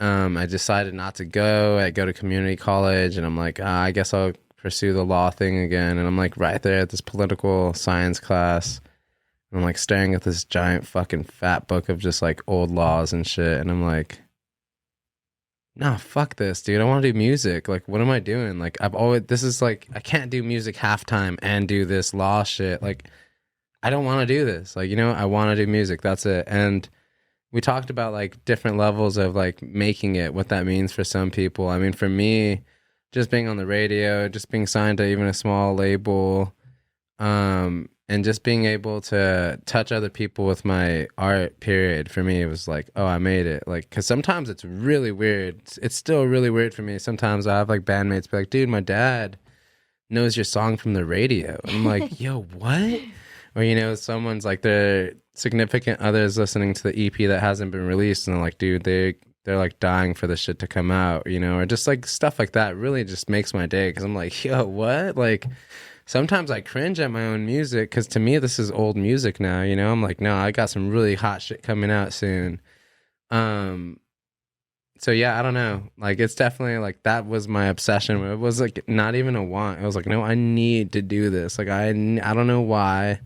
I decided not to go. I go to community college, and I'm like, I guess I'll pursue the law thing again. And I'm, like, right there at this political science class. I'm like staring at this giant fucking fat book of just like old laws and shit. And I'm like, nah, fuck this, dude. I want to do music. Like, what am I doing? Like, this is like, I can't do music halftime and do this law shit. Like, I don't want to do this. Like, you know, I want to do music. That's it. And we talked about like different levels of like making it, what that means for some people. I mean, for me, just being on the radio, just being signed to even a small label, and just being able to touch other people with my art, period, for me, it was like, oh, I made it. Like, because sometimes it's really weird. It's still really weird for me. Sometimes I have like bandmates be like, dude, my dad knows your song from the radio. And I'm like, yo, what? Or, you know, someone's like, their significant others listening to the EP that hasn't been released, and they're like, dude, they're like dying for the shit to come out, you know, or just like stuff like that really just makes my day. Because I'm like, yo, what? Like, sometimes I cringe at my own music because to me this is old music now, you know. I'm like, no, I got some really hot shit coming out soon. So yeah, I don't know. Like, it's definitely like that was my obsession. It was like not even a want. It was like, no, I need to do this. Like I don't know why,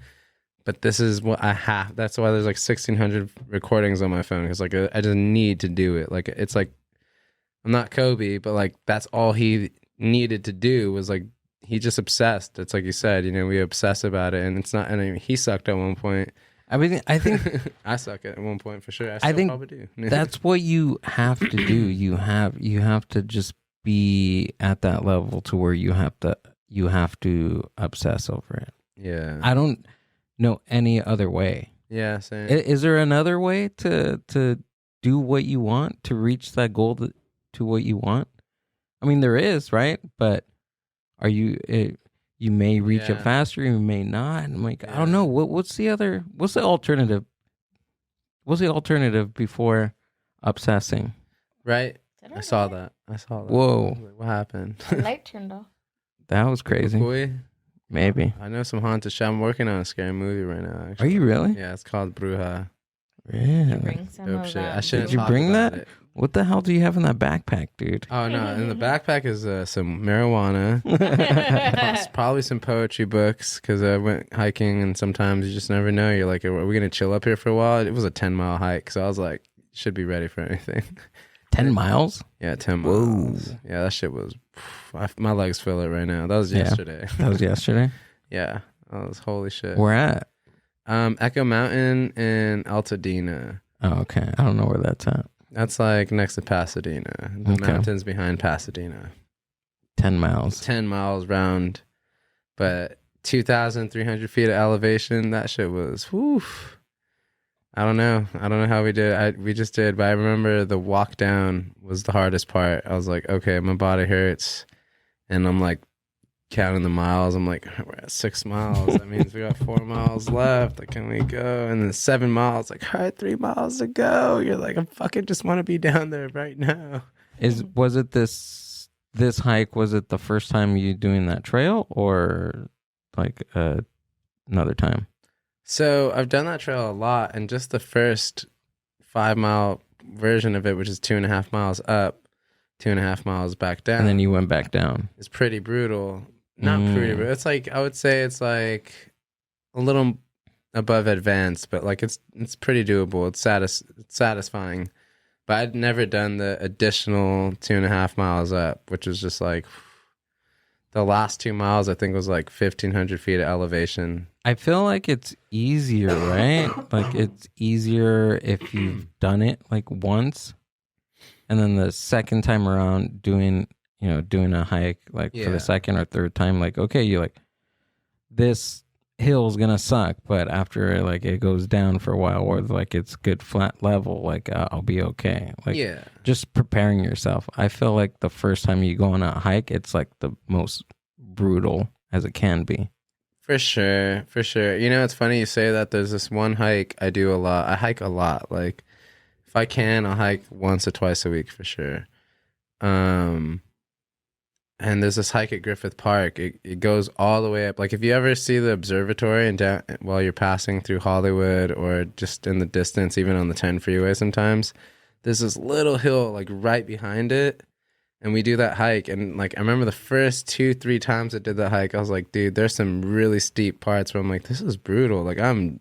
but this is what I have. That's why there's like 1,600 recordings on my phone, because like I just need to do it. Like it's like I'm not Kobe, but like that's all he needed to do was like. He just obsessed. It's like you said, you know, we obsess about it, and it's not. And I mean, he sucked at one point. I mean, I think I suck at one point for sure. I think probably do. That's what you have to do. You have to just be at that level to where you have to obsess over it. Yeah. I don't know any other way. Yeah, same. Is there another way to do what you want, to reach that goal to what you want? I mean, there is, right? But are you you may reach it faster, you may not. I'm like, I don't know. What's the alternative? What's the alternative before obsessing? Right. I saw that. Whoa. Like, what happened? The light turned off. That was crazy. Cucuy? Maybe. I know some haunted shit. I'm working on a scary movie right now, actually. Are you really? Yeah, it's called Bruja. Really? Bring some Dope of shit. that. I shouldn't Did you talk bring about that? it. What the hell do you have in that backpack, dude? Oh no! In the backpack is some marijuana, probably some poetry books, because I went hiking, and sometimes you just never know. You're like, are we gonna chill up here for a while? It was a 10-mile hike, so I was like, should be ready for anything. 10 miles? Yeah, 10 miles. Whoa. Yeah, that shit was. My legs feel it right now. That was yesterday. That was yesterday? Yeah, that was holy shit. Where at? Echo Mountain in Altadena. Oh, okay. I don't know where that's at. That's like next to Pasadena. The Okay. mountains behind Pasadena. 10 miles. 10 miles round, but 2,300 feet of elevation. That shit was, whew. I don't know how we did. We just did, but I remember the walk down was the hardest part. I was like, okay, my body hurts, and I'm like counting the miles. I'm like, we're at 6 miles. That means we got 4 miles left. Like, can we go? And then 7 miles. Like, all right, 3 miles to go. You're like, I fucking just want to be down there right now. Was it this hike? Was it the first time you doing that trail, or like another time? So I've done that trail a lot, and just the first 5 mile version of it, which is 2.5 miles up, 2.5 miles back down. And then you went back down. It's pretty brutal. Not pretty brutal. It's like, I would say it's like a little above advanced, but like it's pretty doable. It's satisfying. But I'd never done the additional 2.5 miles up, which was just like the last 2 miles, I think was like 1,500 feet of elevation. I feel like it's easier, right? Like it's easier if you've done it like once, and then the second time around doing a hike like for the second or third time, like, okay, you're like, this hill's gonna suck, but after like it goes down for a while, or like it's good flat level, like I'll be okay. Like, just preparing yourself. I feel like the first time you go on a hike, it's like the most brutal as it can be. For sure. You know, it's funny you say that. There's this one hike I do a lot. I hike a lot. Like, if I can, I'll hike once or twice a week for sure. And there's this hike at Griffith Park. It goes all the way up. Like, if you ever see the observatory and down while you're passing through Hollywood, or just in the distance, even on the 10 freeway sometimes, there's this little hill like right behind it. And we do that hike, and like I remember the first 2-3 times I did that hike, I was like, dude, there's some really steep parts where I'm like, this is brutal. Like, I'm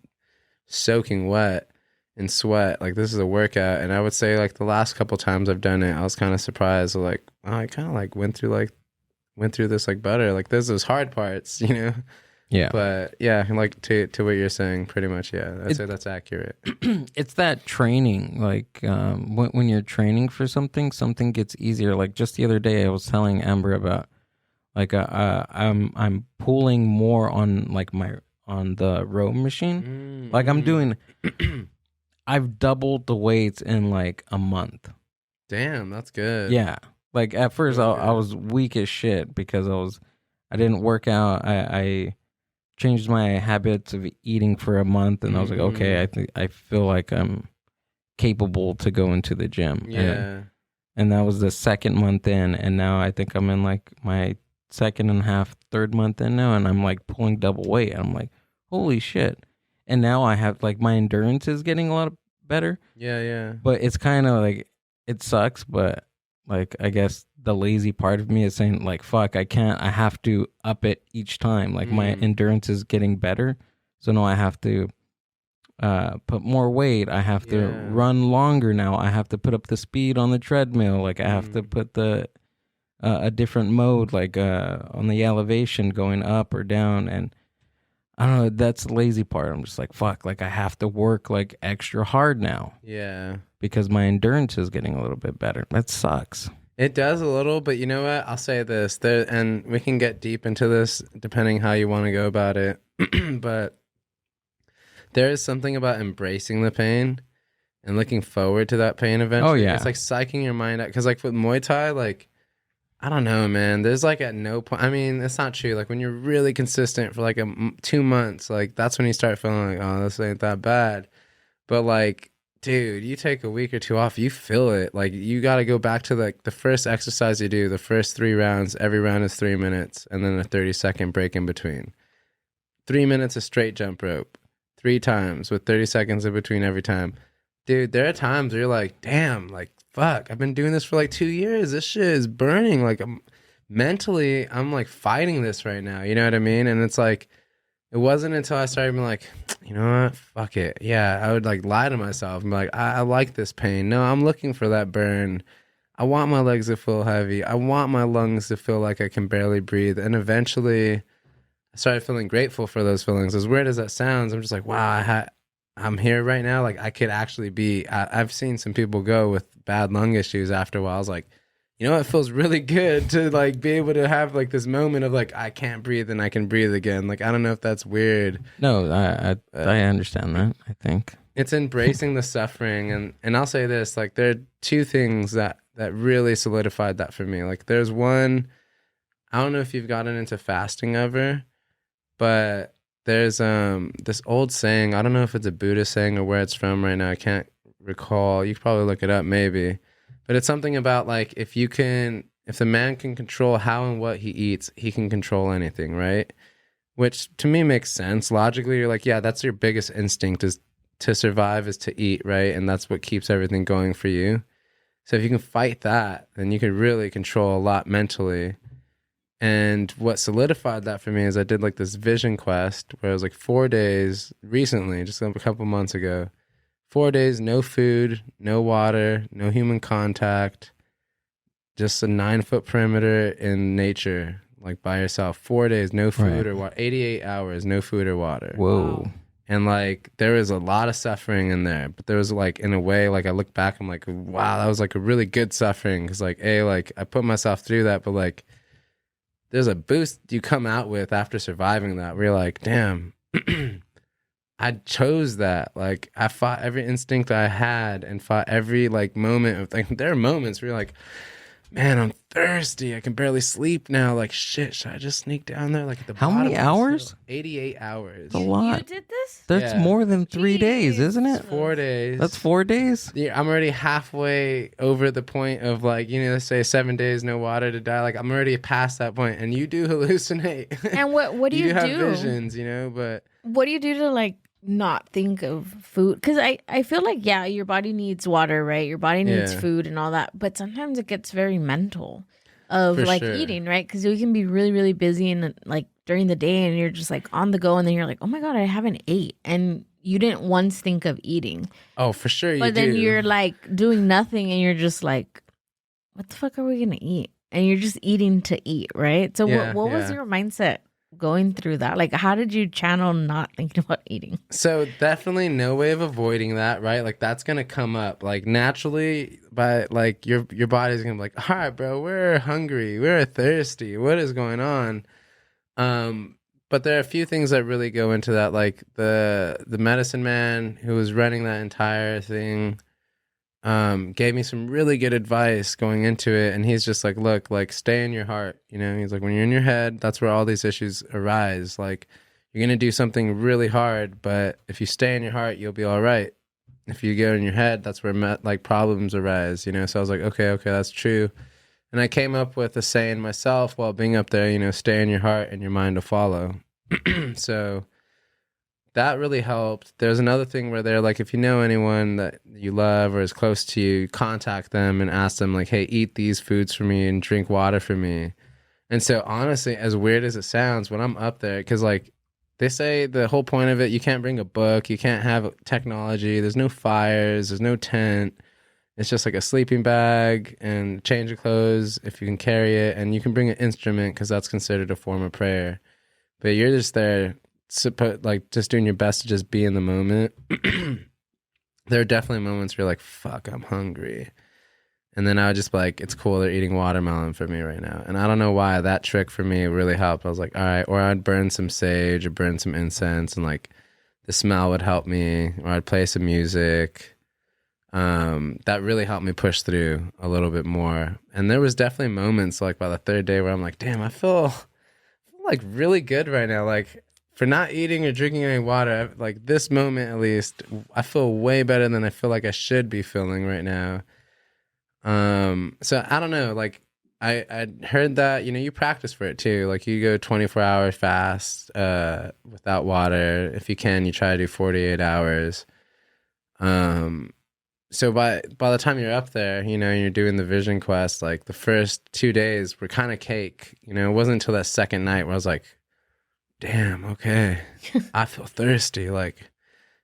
soaking wet in sweat. Like, this is a workout. And I would say like the last couple times I've done it, I was kind of surprised. Like, oh, I kind of like went through this like butter. Like, there's those hard parts, you know? Yeah. But yeah, like to what you're saying, pretty much, yeah. I'd say that's accurate. It's that training. Like when you're training for something gets easier. Like just the other day, I was telling Amber about like I'm pulling more on like on the row machine. Like I'm doing. I've doubled the weights in like a month. Damn, that's good. Yeah. Like at first, I was weak as shit because I didn't work out. I changed my habits of eating for a month, and I was like, okay, I feel like I'm capable to go into the gym. Yeah. And that was the second month in, and now I think I'm in like my second and a half, third month in now, and I'm like pulling double weight. I'm like, holy shit. And now I have like my endurance is getting a lot better. Yeah. But it's kind of like, it sucks, but like, I guess the lazy part of me is saying like, fuck, I have to up it each time. Like my endurance is getting better. So now I have to put more weight. I have to run longer now. I have to put up the speed on the treadmill. Like I have to put a different mode, like on the elevation going up or down. And I don't know, that's the lazy part. I'm just like, fuck, like I have to work like extra hard now. Yeah. Because my endurance is getting a little bit better. That sucks. It does a little, but you know what? I'll say this, and we can get deep into this depending how you want to go about it. But there is something about embracing the pain and looking forward to that pain eventually. Oh, yeah. It's like psyching your mind out. Because like with Muay Thai, like, I don't know, man. There's like at no point, I mean, it's not true. Like when you're really consistent for like 2 months, like that's when you start feeling like, oh, this ain't that bad. But like, dude, you take a week or 2 off, you feel it. Like you got to go back to like the first exercise you do, the first 3 rounds. Every round is 3 minutes, and then a 30-second break in between. 3 minutes of straight jump rope, 3 times with 30 seconds in between every time. Dude, there are times where you're like, damn, like fuck, I've been doing this for like 2 years. This shit is burning. Like mentally, I'm like fighting this right now. You know what I mean? And it's like, it wasn't until I started being like, you know what? Fuck it. Yeah, I would like lie to myself and be like, I like this pain. No, I'm looking for that burn. I want my legs to feel heavy. I want my lungs to feel like I can barely breathe. And eventually I started feeling grateful for those feelings. As weird as that sounds, I'm just like, wow, I'm here right now. Like I could actually be, I've seen some people go with bad lung issues after a while. I was like, you know, it feels really good to like be able to have like this moment of like, I can't breathe and I can breathe again. Like, I don't know if that's weird. No, I understand that. I think It's embracing the suffering. And I'll say this, like there are two things that really solidified that for me. Like there's one, I don't know if you've gotten into fasting ever, but there's this old saying, I don't know if it's a Buddhist saying or where it's from right now. I can't recall. You could probably look it up maybe. But it's something about like if the man can control how and what he eats, he can control anything, right? Which to me makes sense. Logically, you're like, yeah, that's your biggest instinct is to survive, is to eat, right? And that's what keeps everything going for you. So if you can fight that, then you can really control a lot mentally. And what solidified that for me is I did like this vision quest where it was like 4 days recently, just a couple months ago. 4 days, no food, no water, no human contact, just a 9-foot perimeter in nature, like by yourself. 4 days, no food or water. 88 hours, no food or water. Whoa. Wow. And like there was a lot of suffering in there, but there was like in a way, like I look back, I'm like, wow, that was like a really good suffering because like like I put myself through that, but like there's a boost you come out with after surviving that where you're like, damn. I chose that. Like I fought every instinct I had and fought every like moment of like there are moments where you're like, man, I'm thirsty. I can barely sleep now. Like shit, should I just sneak down there? Like at the How bottom many of the hours? hill? 88 hours. It's a lot. You did this? That's Yeah. more than 3 days, Jeez. isn't it? 4 days. That's 4 days. Yeah, I'm already halfway over the point of like, you know, let's say 7 days no water to die. Like I'm already past that point, and you do hallucinate. And what do you have do? visions, you know, but What do you do to like not think of food? Because I feel like, yeah, your body needs water, right? Your body needs Yeah. food and all that. But sometimes it gets very mental of For like sure. eating, right? Because we can be really, really busy and like during the day and you're just like on the go. And then you're like, oh my God, I haven't ate. And you didn't once think of eating. oh, for sure you But then do. you're like doing nothing and you're just like, what the fuck are we going to eat? And you're just eating to eat, right? So Yeah, what was yeah. your mindset going through that? Like, how did you channel not thinking about eating? So definitely no way of avoiding that, right? Like that's gonna come up like naturally by like your body's gonna be like, all right, bro, we're hungry, we're thirsty, what is going on? But there are a few things that really go into that, like the medicine man who was running that entire thing gave me some really good advice going into it, and he's just like, look, like stay in your heart, you know. He's like, when you're in your head, that's where all these issues arise. Like you're gonna do something really hard, but if you stay in your heart, you'll be all right. If you go in your head, that's where like problems arise, you know. So I was like, okay, that's true. And I came up with a saying myself while being up there, you know, stay in your heart and your mind will follow. So that really helped. There's another thing where they're like, if you know anyone that you love or is close to you, contact them and ask them like, hey, eat these foods for me and drink water for me. And so honestly, as weird as it sounds, when I'm up there, because like they say the whole point of it, you can't bring a book, you can't have technology, there's no fires, there's no tent. It's just like a sleeping bag and change of clothes if you can carry it, and you can bring an instrument because that's considered a form of prayer. But you're just there, like just doing your best to just be in the moment. There are definitely moments where you're like, fuck, I'm hungry. And then I would just be like, it's cool, they're eating watermelon for me right now. And I don't know why that trick for me really helped. I was like, all right, or I'd burn some sage or burn some incense and like the smell would help me, or I'd play some music. That really helped me push through a little bit more. And there was definitely moments like by the third day where I'm like, damn, I feel like really good right now. Like for not eating or drinking any water, like this moment at least, I feel way better than I feel like I should be feeling right now. So I don't know, like I heard that, you know, you practice for it too. Like you go 24 hours fast, without water. If you can, you try to do 48 hours. So by the time you're up there, you know, and you're doing the vision quest, like the first 2 days were kind of cake. You know, it wasn't until that second night where I was like, damn, okay, I feel thirsty. Like,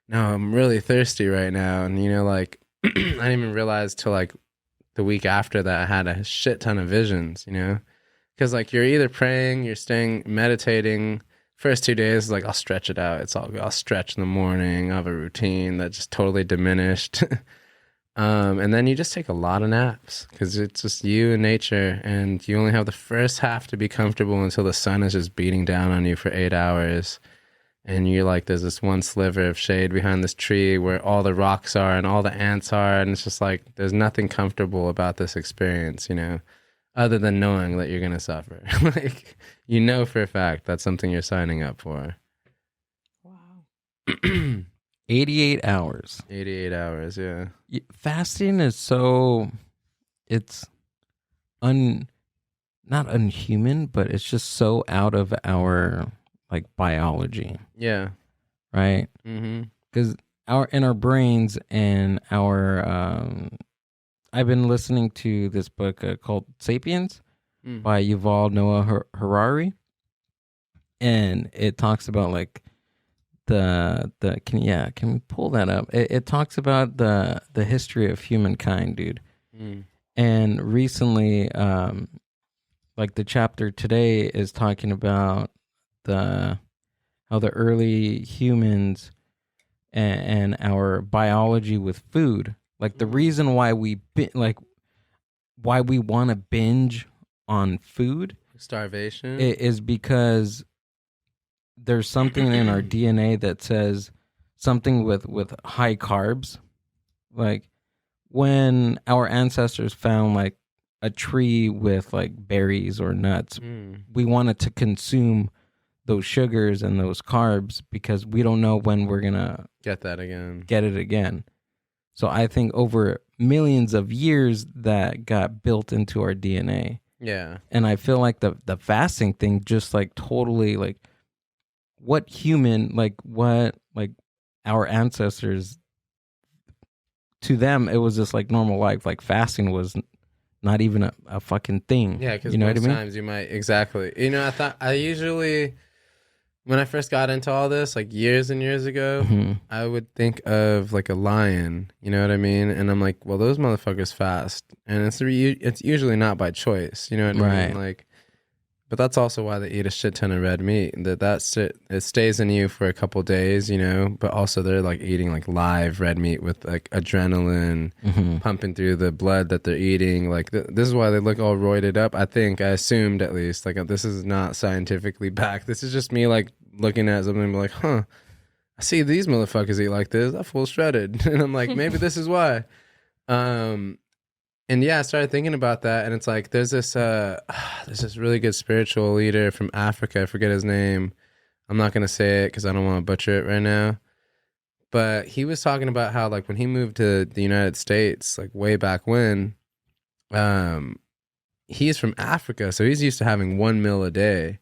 no, I'm really thirsty right now. And, you know, like, I didn't even realize till like the week after that I had a shit ton of visions, you know, because like you're either praying, you're meditating first 2 days, like I'll stretch it out. I'll stretch in the morning. I have a routine that just totally diminished. And then you just take a lot of naps because it's just you and nature, and you only have the first half to be comfortable until the sun is just beating down on you for 8 hours. And you're like, there's this one sliver of shade behind this tree where all the rocks are and all the ants are. And it's just like, there's nothing comfortable about this experience, you know, other than knowing that you're going to suffer. Like, you know, for a fact, that's something you're signing up for. Wow. 88 hours. 88 hours, yeah. Fasting is so, it's not unhuman, but it's just so out of our like biology, Yeah. right? Mm-hmm. Because in our brains and our I've been listening to this book called Sapiens by Yuval Noah Harari, and it talks about like can we pull that up? It talks about the history of humankind, dude. And recently, like the chapter today is talking about how the early humans and our biology with food, like the reason why we want to binge on food, Starvation. is because there's something in our DNA that says something with high carbs. Like when our ancestors found like a tree with like berries or nuts, we wanted to consume those sugars and those carbs because we don't know when we're gonna get it again. So I think over millions of years that got built into our DNA. Yeah. And I feel like the fasting thing just like totally like what our ancestors, to them it was just like normal life. Like fasting was not even a fucking thing. Yeah, because you know what I mean? times you might, exactly. You know, I usually, when I first got into all this, like years and years ago, I would think of like a lion, you know what I mean? And I'm like, well, those motherfuckers fast. And it's usually not by choice, you know what I mean? Like, but that's also why they eat a shit ton of red meat. It stays in you for a couple days, you know, but also they're like eating like live red meat with like adrenaline pumping through the blood that they're eating. Like this is why they look all roided up. I assumed at least, like this is not scientifically backed. This is just me like looking at something and be like, huh, I see these motherfuckers eat like this. That fool's shredded. And I'm like, maybe this is why. And yeah, I started thinking about that, and it's like there's this really good spiritual leader from Africa. I forget his name. I'm not gonna say it because I don't want to butcher it right now. But he was talking about how like when he moved to the United States, like way back when, he's from Africa, so he's used to having 1 meal a day,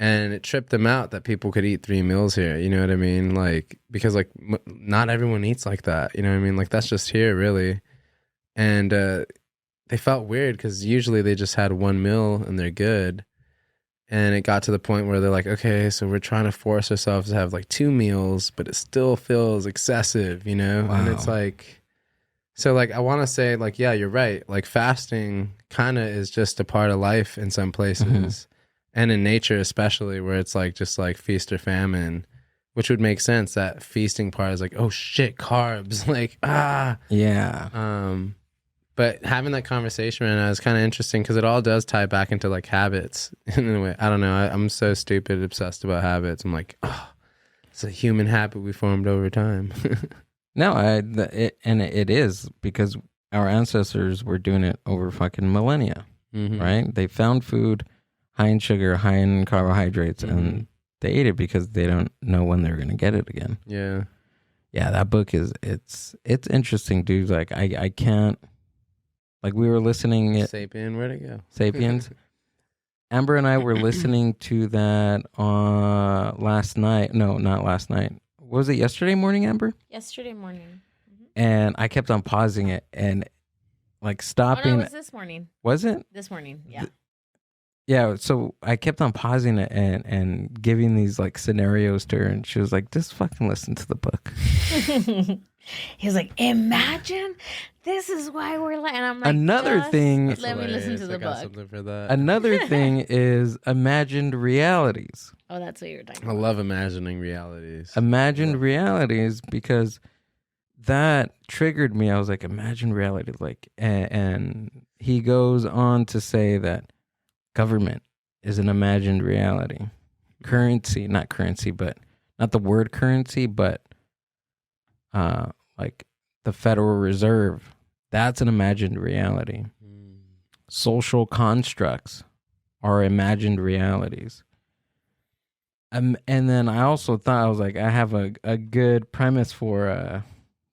and it tripped him out that people could eat 3 meals here. You know what I mean? Like because like not everyone eats like that. You know what I mean? Like that's just here, really. And they felt weird because usually they just had 1 meal and they're good. And it got to the point where they're like, okay, so we're trying to force ourselves to have like 2 meals, but it still feels excessive, you know? Wow. And it's like, so like, I want to say like, yeah, you're right. Like fasting kind of is just a part of life in some places and in nature, especially where it's like, just like feast or famine, which would make sense. That feasting part is like, oh shit, carbs, like, yeah. But having that conversation right now is kind of interesting because it all does tie back into like habits in a way. I don't know. I'm so stupid obsessed about habits. I'm like, oh, it's a human habit we formed over time. No, it is because our ancestors were doing it over fucking millennia, right? They found food high in sugar, high in carbohydrates, and they ate it because they don't know when they're going to get it again. Yeah. Yeah, that book it's interesting, dude. Like I can't. Like we were listening. Sapien, where'd it go? Sapiens. Amber and I were listening to that last night. No, not last night. Was it yesterday morning, Amber? Yesterday morning. And I kept on pausing it and like stopping. Oh, no, it was this morning. Was it? This morning, yeah. Yeah, so I kept on pausing it and giving these like scenarios to her, and she was like, just fucking listen to the book. He's like, imagine this is why we're like, and I'm like, Another just thing- let me listen to I the got book. something for that. Another thing is imagined realities. Oh, that's what you're talking I about. love imagining realities. Imagined realities, because that triggered me. I was like, imagined reality. Like, and he goes on to say that government is an imagined reality. Currency, not currency, but not the word currency, but like the Federal Reserve. That's an imagined reality. Social constructs are imagined realities. And then I also thought, I was like, I have a good premise for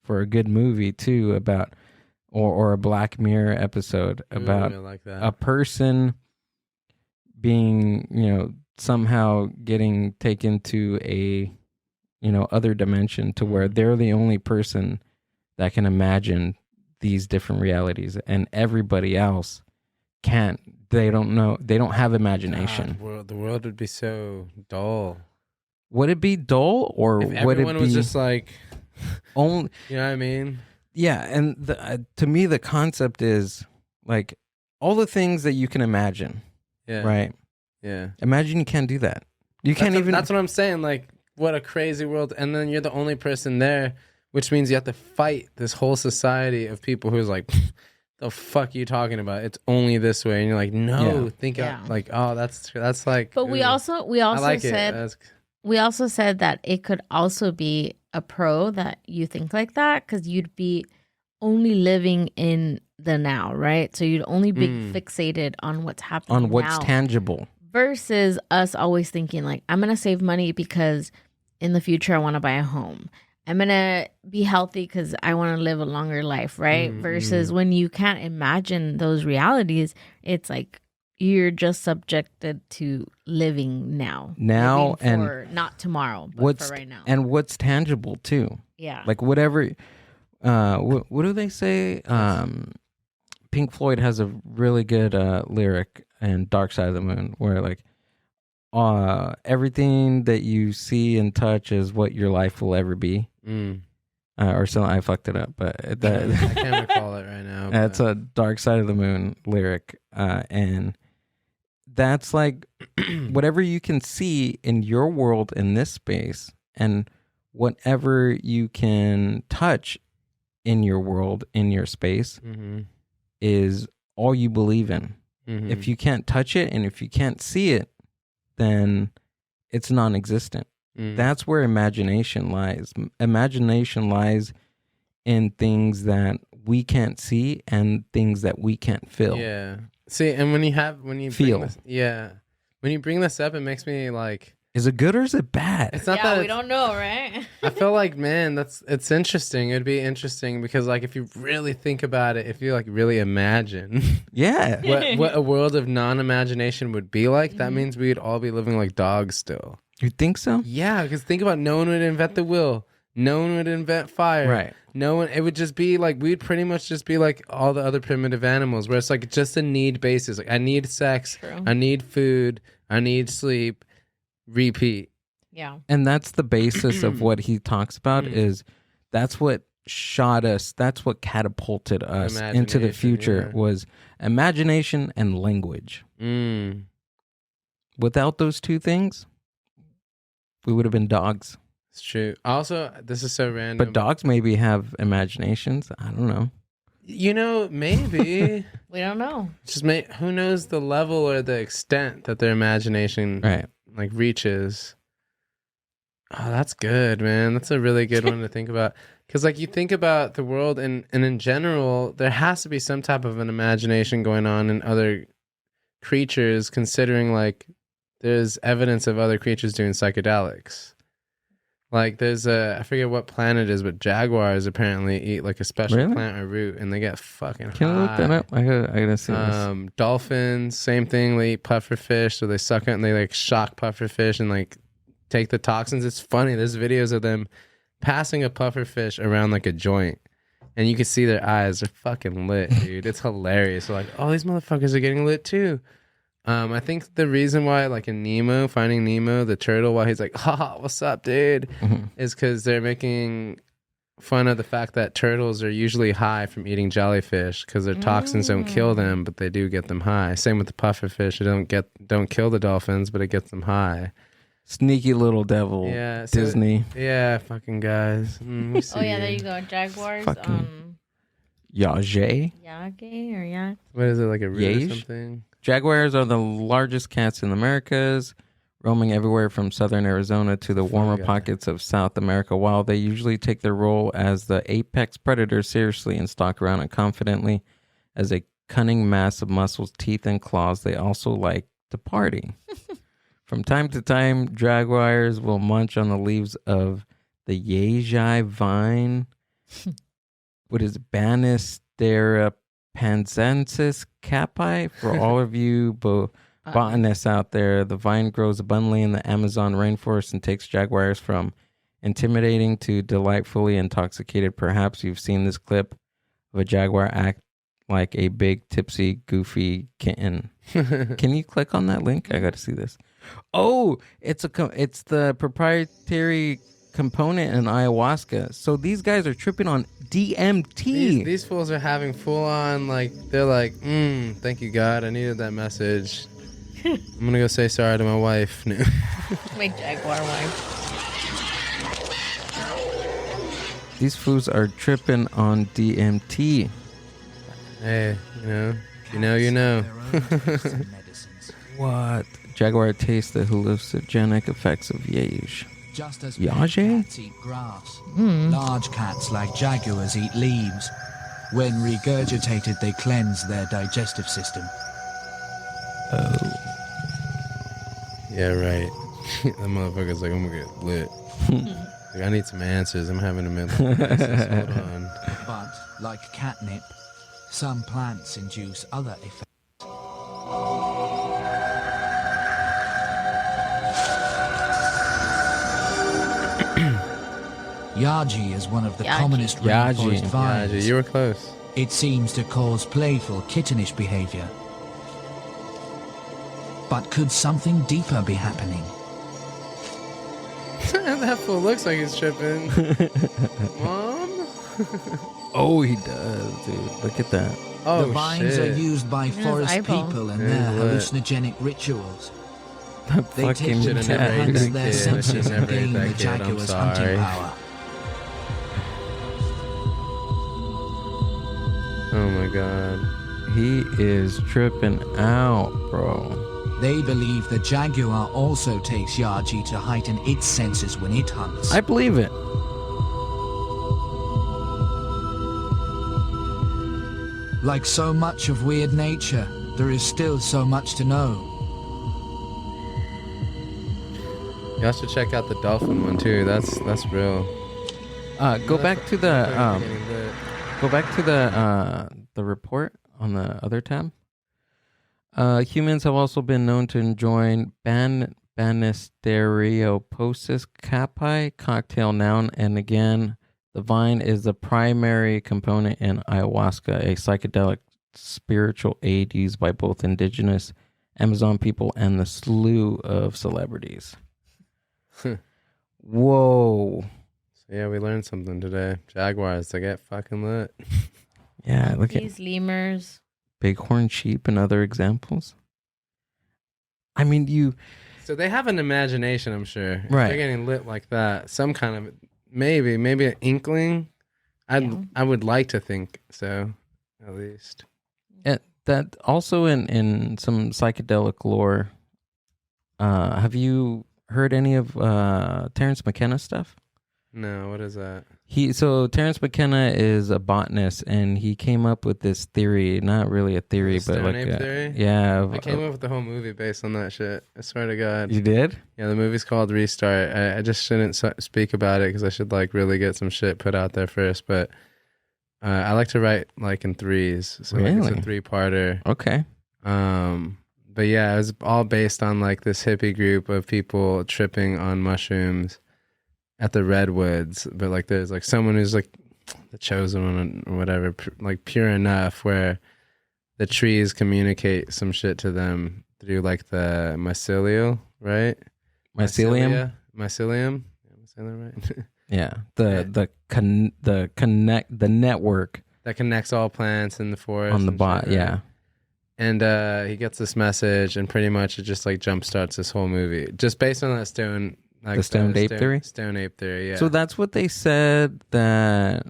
a good movie too, about or a Black Mirror episode about Ooh, I like that. a person being, somehow getting taken to a, other dimension to where they're the only person that can imagine these different realities, and everybody else can't. They don't know. They don't have imagination. God, the world would be so dull. Would it be dull, or If would it everyone be was just like, only? you know what I mean? Yeah, and to me, the concept is like all the things that you can imagine, Yeah. right? Yeah. Imagine you can't do that. You can't even. That's what I'm saying. Like, what a crazy world. And then you're the only person there, which means you have to fight this whole society of people who's like, the fuck you talking about? It's only this way. And you're like, no, Yeah. think Yeah. out. Like, oh, that's like. But we ooh. also I like said it. we also said that it could also be a pro that you think like that, because you'd be only living in the now, right? So you'd only be fixated on what's happening on what's now, tangible. versus us always thinking like, I'm gonna save money because in the future I want to buy a home. I'm gonna be healthy because I want to live a longer life, right? Versus when you can't imagine those realities, it's like you're just subjected to living now, Now, living and for not tomorrow, but what's for right now. and what's tangible too. Yeah, Like whatever. What do they say? Pink Floyd has a really good lyric in Dark Side of the Moon, where like everything that you see and touch is what your life will ever be. Or something. I fucked it up, but I can't recall it right now. that's but- a Dark Side of the Moon lyric, and that's like whatever you can see in your world in this space, and whatever you can touch in your world in your space is all you believe in. If you can't touch it and if you can't see it, then it's non-existent. That's where imagination lies. Imagination lies in things that we can't see and things that we can't feel. Yeah. See, and when you Feel. bring this, when you bring this up, it makes me like, Is it good or is it bad? it's not yeah, that we don't know, right? I feel like, man, it's interesting. It'd be interesting because, like, if you really think about it, if you like really imagine Yeah. what a world of non-imagination would be like, that means we'd all be living like dogs still. You think so? Yeah, because think about, no one would invent the wheel, no one would invent fire, Right. No one. It would just be like, we'd pretty much just be like all the other primitive animals, where it's like just a need basis. Like, I need sex, True. I need food, I need sleep, repeat. Yeah. And that's the basis of what he talks about is that's what shot us, that's what catapulted us into the Imagination, future yeah. was imagination and language. Without those two things, we would have been dogs. It's true. Also, this is so random. But dogs maybe have imaginations. I don't know. You know, maybe. We don't know. Just who knows the level or the extent that their imagination Right. like reaches. Oh, that's good, man. That's a really good one to think about. Because like you think about the world and in general, there has to be some type of an imagination going on in other creatures, considering like there's evidence of other creatures doing psychedelics. Like there's I forget what plant it is, but jaguars apparently eat like a special Really? plant or root and they get fucking Can I look that high. up? I gotta see this. Dolphins, same thing. They eat pufferfish, so they suck it and they like shock pufferfish and like take the toxins. It's funny. There's videos of them passing a pufferfish around like a joint, and you can see their eyes are fucking lit, dude. It's hilarious. They're like, oh, these motherfuckers are getting lit too. I think the reason why, like in Nemo, Finding Nemo, the turtle, while he's like, haha, what's up, dude, is because they're making fun of the fact that turtles are usually high from eating jellyfish because their toxins don't kill them, but they do get them high. Same with the pufferfish. It don't kill the dolphins, but it gets them high. Sneaky little devil. Yeah, so- Disney. Yeah, fucking guys. We see Oh yeah, there you. you go. Jaguars. Fucking- Yage. Yage or yak. What is it, like a root or Yage? something? Jaguars are the largest cats in the Americas, roaming everywhere from southern Arizona to the warmer guy. pockets of South America. While they usually take their role as the apex predator seriously and stalk around and confidently as a cunning mass of muscles, teeth, and claws, they also like to party. From time to time, jaguars will munch on the leaves of the Yagi vine. What is it? Banistera panzensis capi? For all of you botanists out there, the vine grows abundantly in the Amazon rainforest and takes jaguars from intimidating to delightfully intoxicated. Perhaps you've seen this clip of a jaguar act like a big, tipsy, goofy kitten. Can you click on that link? I got to see this. Oh, it's the proprietary component in ayahuasca. So these guys are tripping on DMT. These fools are having full on, like, they're like, thank you, God. I needed that message. I'm going to go say sorry to my wife. My jaguar wife. These fools are tripping on DMT. Hey, you know. What? Jaguar tastes the hallucinogenic effects of Yage. Just as Yage? cats eat grass, large cats like jaguars eat leaves. When regurgitated, they cleanse their digestive system. Oh. Yeah, right. That motherfucker's like, I'm going to get lit. Like, I need some answers. I'm having a midlife crisis. Hold on. But, like catnip, some plants induce other effects. Yaji is one of the Yaji. commonest Yaji. rainforest Yeah, vines. you were close. It seems to cause playful, kittenish behavior. But could something deeper be happening? That fool looks like he's tripping. Mom? Oh, he does, dude. Look at that. Oh, The vines shit. are used by his forest eyeball. people in Yeah, their lit. hallucinogenic rituals. They Fucking take them Should've to never ate enhance that their kid. I senses should've and never ate gain that the kid. I'm jaguar's sorry. hunting power. Oh my god. He is tripping out, bro. They believe the jaguar also takes Yaji to heighten its senses when it hunts. I believe it. Like so much of weird nature, there is still so much to know. You also should check out the dolphin one too. That's real. Go back to the Getting lit. go back to the report on the other tab. Humans have also been known to enjoy Banisteriopsis capi, cocktail noun, and again, the vine is the primary component in ayahuasca, a psychedelic spiritual aid used by both indigenous Amazon people and the slew of celebrities. Whoa. So yeah, we learned something today. Jaguars, they get fucking lit. Yeah, look at These lemurs. bighorn sheep and other examples. I mean, So they have an imagination, I'm sure. If Right. they're getting lit like that. Some kind of maybe an inkling. I would like to think so, at least. that also in some psychedelic lore. Have you heard any of Terrence McKenna stuff? No, what is that? Terrence McKenna is a botanist, and he came up with this theory. Not really a theory, The but Stone like Ape theory? yeah. I came up with the whole movie based on that shit. I swear to God. You did? Yeah, the movie's called Restart. I just shouldn't speak about it because I should like really get some shit put out there first. But I like to write like in threes, so like Really? it's a three-parter. Okay. But yeah, it was all based on like this hippie group of people tripping on mushrooms at the redwoods. But like there's like someone who's like the chosen one or whatever, like pure enough where the trees communicate some shit to them through like the mycelial, right? Mycelium? Mycelium? Am I saying that right? Yeah. The the network that connects all plants in the forest on the and bot. shit, right? Yeah. And he gets this message, and pretty much it just like jumpstarts this whole movie, just based on that stone, like The stoned ape theory? Stone ape theory. Yeah. So that's what they said that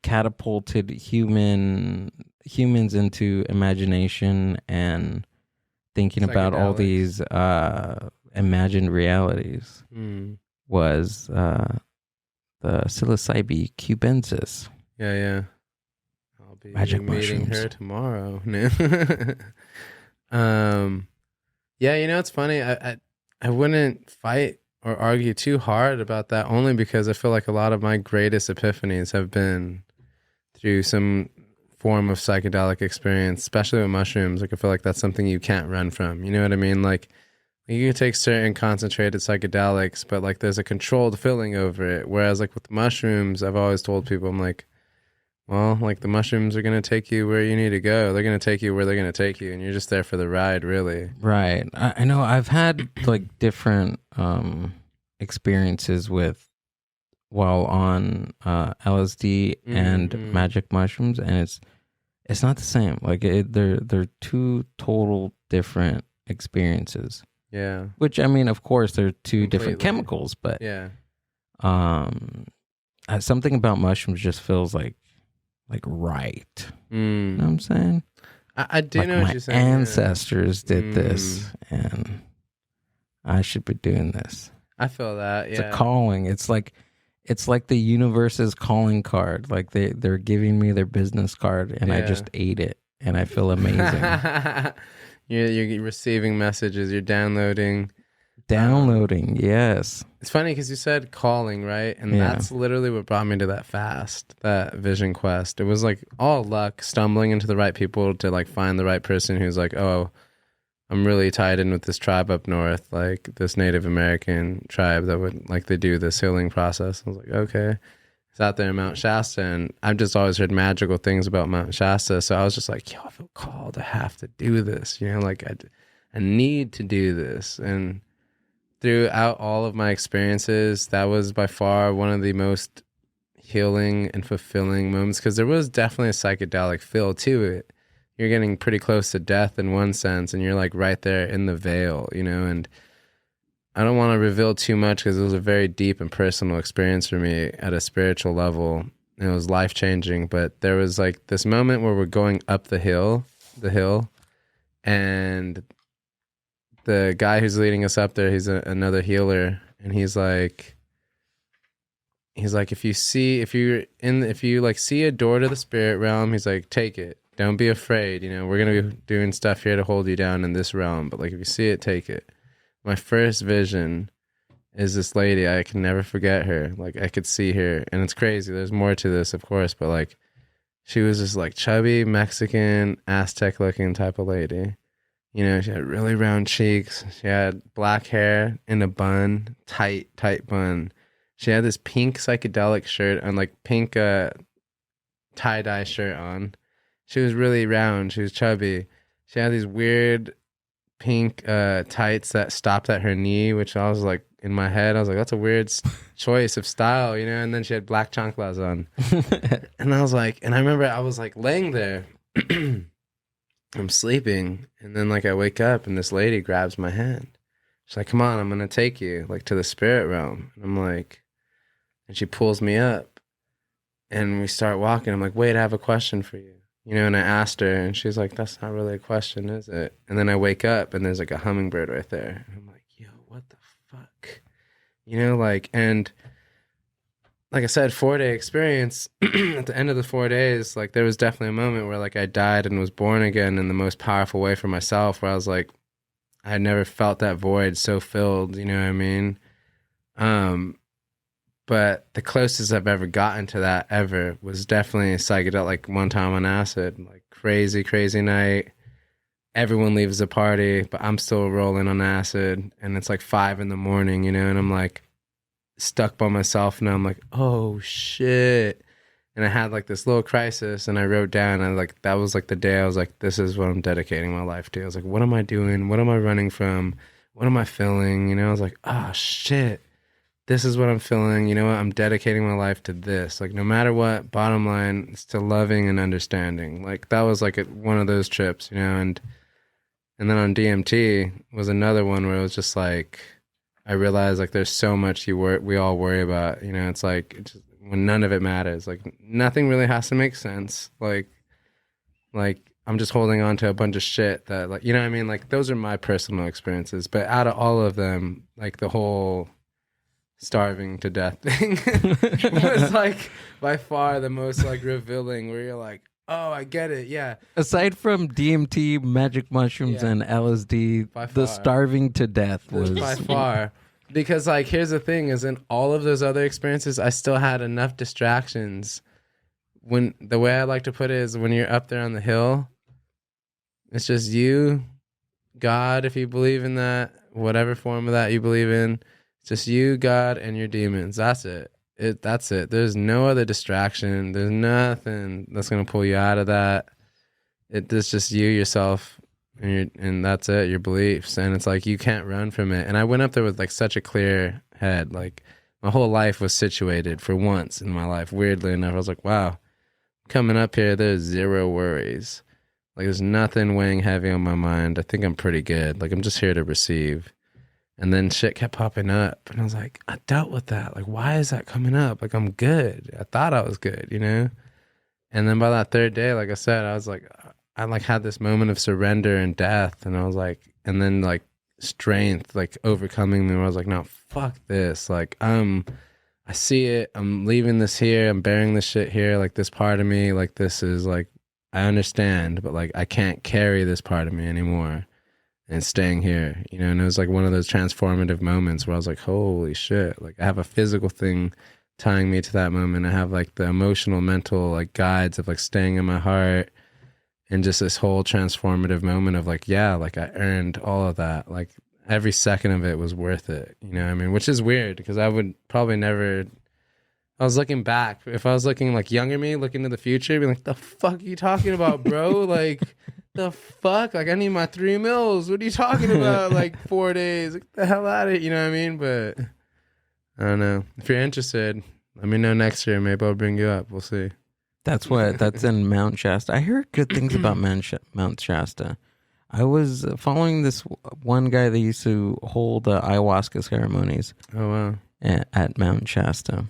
catapulted humans into imagination and thinking about all Psychedelics. these imagined realities Mm. was the psilocybe cubensis. Yeah. I'll be Magic meeting mushrooms. her tomorrow. Yeah, you know, it's funny. I wouldn't fight or argue too hard about that, only because I feel like a lot of my greatest epiphanies have been through some form of psychedelic experience, especially with mushrooms. Like, I feel like that's something you can't run from. You know what I mean? Like, you can take certain concentrated psychedelics, but like there's a controlled feeling over it. Whereas like with mushrooms, I've always told people, I'm like, well, like the mushrooms are going to take you where you need to go. They're going to take you where they're going to take you. And you're just there for the ride, really. Right. I know I've had like different experiences while on LSD and Mhm. magic mushrooms, and it's not the same. Like they're two total different experiences. Yeah. Which, I mean, of course, they're two different Completely. chemicals, but Yeah. something about mushrooms just feels like right. You know what I'm saying? I do Like know what my you're saying. yeah. ancestors did this, and I should be doing this. I feel that. It's Yeah. a calling. It's like the universe's calling card. Like they're giving me their business card, and I Yeah. just ate it, and I feel amazing. You're receiving messages. You're downloading. Downloading, yes. It's funny because you said calling, right? And Yeah. that's literally what brought me to that fast, that vision quest. It was like all luck, stumbling into the right people to like find the right person who's like, oh, I'm really tied in with this tribe up north, like this Native American tribe that would like they do this healing process. I was like, okay. It's out there in Mount Shasta, and I've just always heard magical things about Mount Shasta. So I was just like, yo, I feel called. I have to do this. You know, like I need to do this. And throughout all of my experiences, that was by far one of the most healing and fulfilling moments, because there was definitely a psychedelic feel to it. You're getting pretty close to death in one sense, and you're like right there in the veil, you know. And I don't want to reveal too much because it was a very deep and personal experience for me at a spiritual level. It was life changing, but there was like this moment where we're going up the hill, and the guy who's leading us up there, he's another healer, and he's like, if you see a door to the spirit realm, he's like, take it. Don't be afraid. You know, we're going to be doing stuff here to hold you down in this realm. But like, if you see it, take it. My first vision is this lady. I can never forget her. Like, I could see her, and it's crazy. There's more to this, of course, but like, she was this like chubby Mexican Aztec looking type of lady. You know, she had really round cheeks. She had black hair in a bun, tight bun. She had this pink psychedelic shirt on, like pink tie-dye shirt on. She was really round. She was chubby. She had these weird pink tights that stopped at her knee, which I was like, in my head, I was like, that's a weird choice of style, you know? And then she had black chanclas on. And I was like, and I remember I was like laying there. I'm sleeping. And then like I wake up and this lady grabs my hand. She's like, come on, I'm going to take you like to the spirit realm. And I'm like, and she pulls me up and we start walking. I'm like, wait, I have a question for you. You know, and I asked her, and she's like, that's not really a question, is it? And then I wake up, and there's like a hummingbird right there. And I'm like, yo, what the fuck? You know, like, and like I said, 4-day experience. At the end of the 4 days, like, there was definitely a moment where like I died and was born again in the most powerful way for myself, where I was like, I had never felt that void so filled, you know what I mean? But the closest I've ever gotten to that ever was definitely psychedelic. Like one time on acid, like crazy night. Everyone leaves the party, but I'm still rolling on acid, and it's like 5 a.m, you know, and I'm like stuck by myself, and I'm like, oh shit. And I had like this little crisis, and I wrote down, and like that was like the day I was like, this is what I'm dedicating my life to. I was like, what am I doing? What am I running from? What am I feeling? You know, I was like, oh shit. this is what I'm feeling. You know what? I'm dedicating my life to this. Like, no matter what, bottom line, it's to loving and understanding. Like, that was like one of those trips, you know? And then on DMT was another one where it was just like, I realized like there's so much we all worry about, you know? It's like, when none of it matters. Like, nothing really has to make sense. Like I'm just holding on to a bunch of shit that, like, you know what I mean? Like, those are my personal experiences. But out of all of them, like, the whole starving to death thing was like by far the most like revealing, where you're like, oh, I get it. Yeah. Aside from DMT, magic mushrooms, Yeah. and LSD, By the far. starving to death was By far. Because like, here's the thing, is in all of those other experiences, I still had enough distractions. When the way I like to put it is, when you're up there on the hill, it's just you, God, if you believe in that, whatever form of that you believe in. It's just you, God, and your demons. That's it. That's it. There's no other distraction. There's nothing that's gonna pull you out of that. It's just you, yourself, and that's it. Your beliefs, and it's like you can't run from it. And I went up there with like such a clear head. Like, my whole life was situated for once in my life. Weirdly enough, I was like, wow, coming up here, there's zero worries. Like, there's nothing weighing heavy on my mind. I think I'm pretty good. Like, I'm just here to receive. And then shit kept popping up. And I was like, I dealt with that. Like, why is that coming up? Like, I'm good. I thought I was good, you know? And then by that third day, like I said, I was like, I like had this moment of surrender and death. And I was like, and then like strength, like overcoming me. Where I was like, no, fuck this. Like, I see it. I'm leaving this here. I'm bearing this shit here. Like, this part of me, like, this is like, I understand, but like, I can't carry this part of me anymore. And staying here, you know, and it was like one of those transformative moments where I was like, holy shit, like, I have a physical thing tying me to that moment. I have like the emotional, mental, like, guides of like staying in my heart, and just this whole transformative moment of like, yeah, like, I earned all of that. Like, every second of it was worth it, you know what I mean? Which is weird, because I would probably never, I was looking back, if I was looking like younger me, looking to the future, be like, the fuck are you talking about, bro? Like, the fuck? Like, I need my 3 meals. What are you talking about? Like, 4 days. Like, the hell out of it. You know what I mean? But I don't know. If you're interested, let me know next year. Maybe I'll bring you up. We'll see. that's in Mount Shasta. I heard good things about Mount Shasta. I was following this one guy that used to hold ayahuasca ceremonies Oh, wow. at Mount Shasta.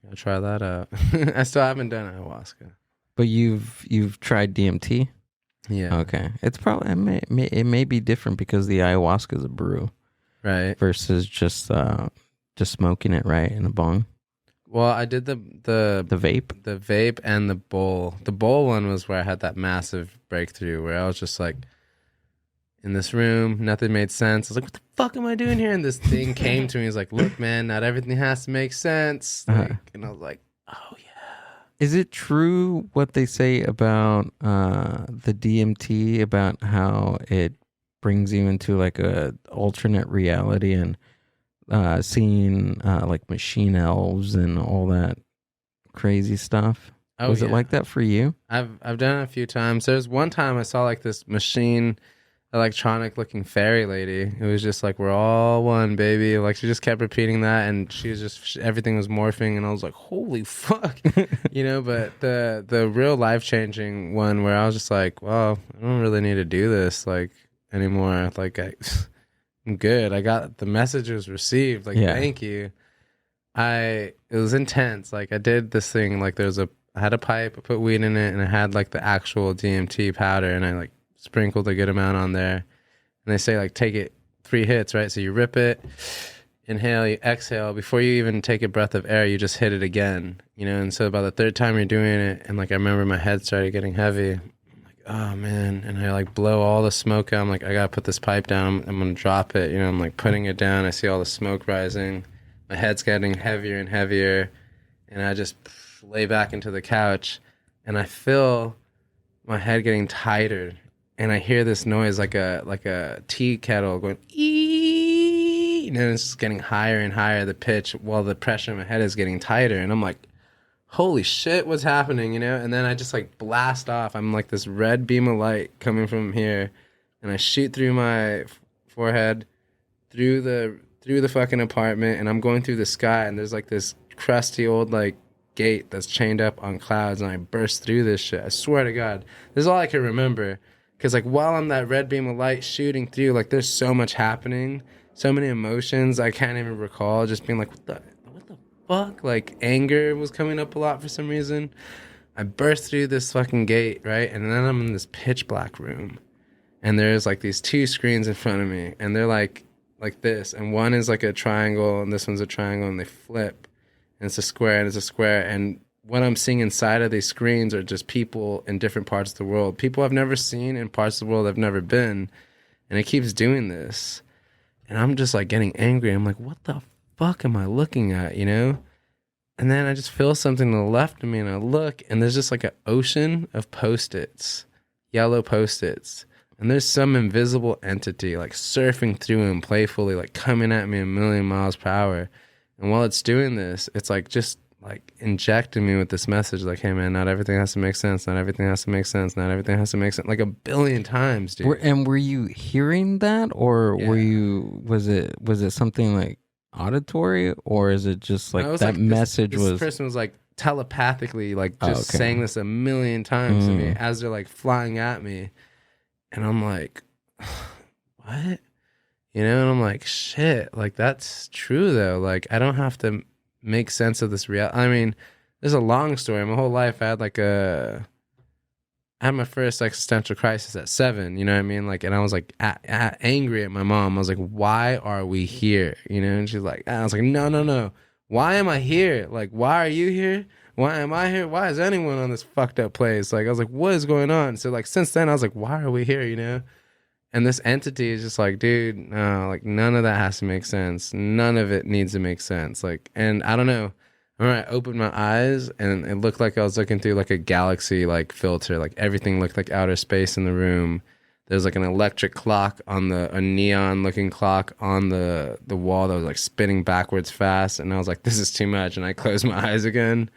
I'll try that out. I still haven't done ayahuasca. But you've tried DMT? Yeah. Okay. It's probably it may be different because the ayahuasca is a brew Right. versus just smoking it right in a bong. Well, I did the vape. The vape and the bowl. The bowl one was where I had that massive breakthrough, where I was just like, in this room, nothing made sense. I was like, what the fuck am I doing here? And this thing came to me. He's like, look, man, not everything has to make sense. Like, and I was like, oh, yeah. Is it true what they say about the DMT, about how it brings you into like a alternate reality and seeing like machine elves and all that crazy stuff? Oh, Was it yeah. like that for you? I've done it a few times. There's one time I saw like this machine, electronic looking fairy lady. It was just like, we're all one, baby. Like, she just kept repeating that, and she was just, everything was morphing, and I was like, holy fuck. You know, but the real life-changing one where I was just like, well, I don't really need to do this like anymore. Like, I'm good. I got the message was received. Like, Yeah. thank you. It was intense. Like, I did this thing, like, I had a pipe, I put weed in it, and I had like the actual DMT powder, and I like sprinkled a good amount on there. And they say like, take it 3 hits, right? So you rip it, inhale, you exhale. Before you even take a breath of air, you just hit it again, you know? And so by the 3rd time you're doing it, and like, I remember my head started getting heavy. I'm like, oh man. And I like blow all the smoke out. I'm like, I gotta put this pipe down. I'm gonna drop it. You know, I'm like putting it down. I see all the smoke rising. My head's getting heavier and heavier. And I just lay back into the couch, and I feel my head getting tighter. And I hear this noise like a tea kettle going, ee, and then it's just getting higher and higher, the pitch, while the pressure in my head is getting tighter. And I'm like, holy shit, what's happening, you know? And then I just like blast off. I'm like this red beam of light coming from here, and I shoot through my forehead, through through the fucking apartment, and I'm going through the sky, and there's like this crusty old like gate that's chained up on clouds, and I burst through this shit. I swear to God, this is all I can remember. Because like while I'm that red beam of light shooting through, like there's so much happening, so many emotions I can't even recall. Just being like, what the fuck? Like anger was coming up a lot for some reason. I burst through this fucking gate, right? And then I'm in this pitch black room. And there's like these 2 screens in front of me. And they're like this. And one is like a triangle and this one's a triangle, and they flip. And it's a square and it's a square. And what I'm seeing inside of these screens are just people in different parts of the world. People I've never seen in parts of the world I've never been. And it keeps doing this. And I'm just like getting angry. I'm like, what the fuck am I looking at, you know? And then I just feel something to the left of me, and I look, and there's just like an ocean of Post-its, yellow Post-its. And there's some invisible entity like surfing through them playfully, like coming at me a million miles per hour. And while it's doing this, it's like just like injecting me with this message like, hey man, not everything has to make sense. Not everything has to make sense. Not everything has to make sense. Like a billion times, dude. Were you hearing that, or Yeah. were you? Was it something like auditory, or is it just like No, it was that like message this was? person was like telepathically like just okay. saying this a million times to me as they're like flying at me, and I'm like, what, you know? And I'm like, shit, like that's true though. Like I don't have to make sense of this reality. I mean, there's a long story. My whole life I had my first existential crisis at 7, you know what I mean? Like, and I was like angry at my mom. I was like, why are we here? You know? And she's like, I was like, no. Why am I here? Like, why are you here? Why am I here? Why is anyone on this fucked up place? Like, I was like, what is going on? So like, since then I was like, why are we here? You know? And this entity is just like, dude, no, like none of that has to make sense. None of it needs to make sense. Like, and I don't know. I remember I opened my eyes and it looked like I was looking through like a galaxy like filter. Like everything looked like outer space in the room. There's like an electric clock on a neon looking clock on the wall that was like spinning backwards fast. And I was like, this is too much. And I closed my eyes again.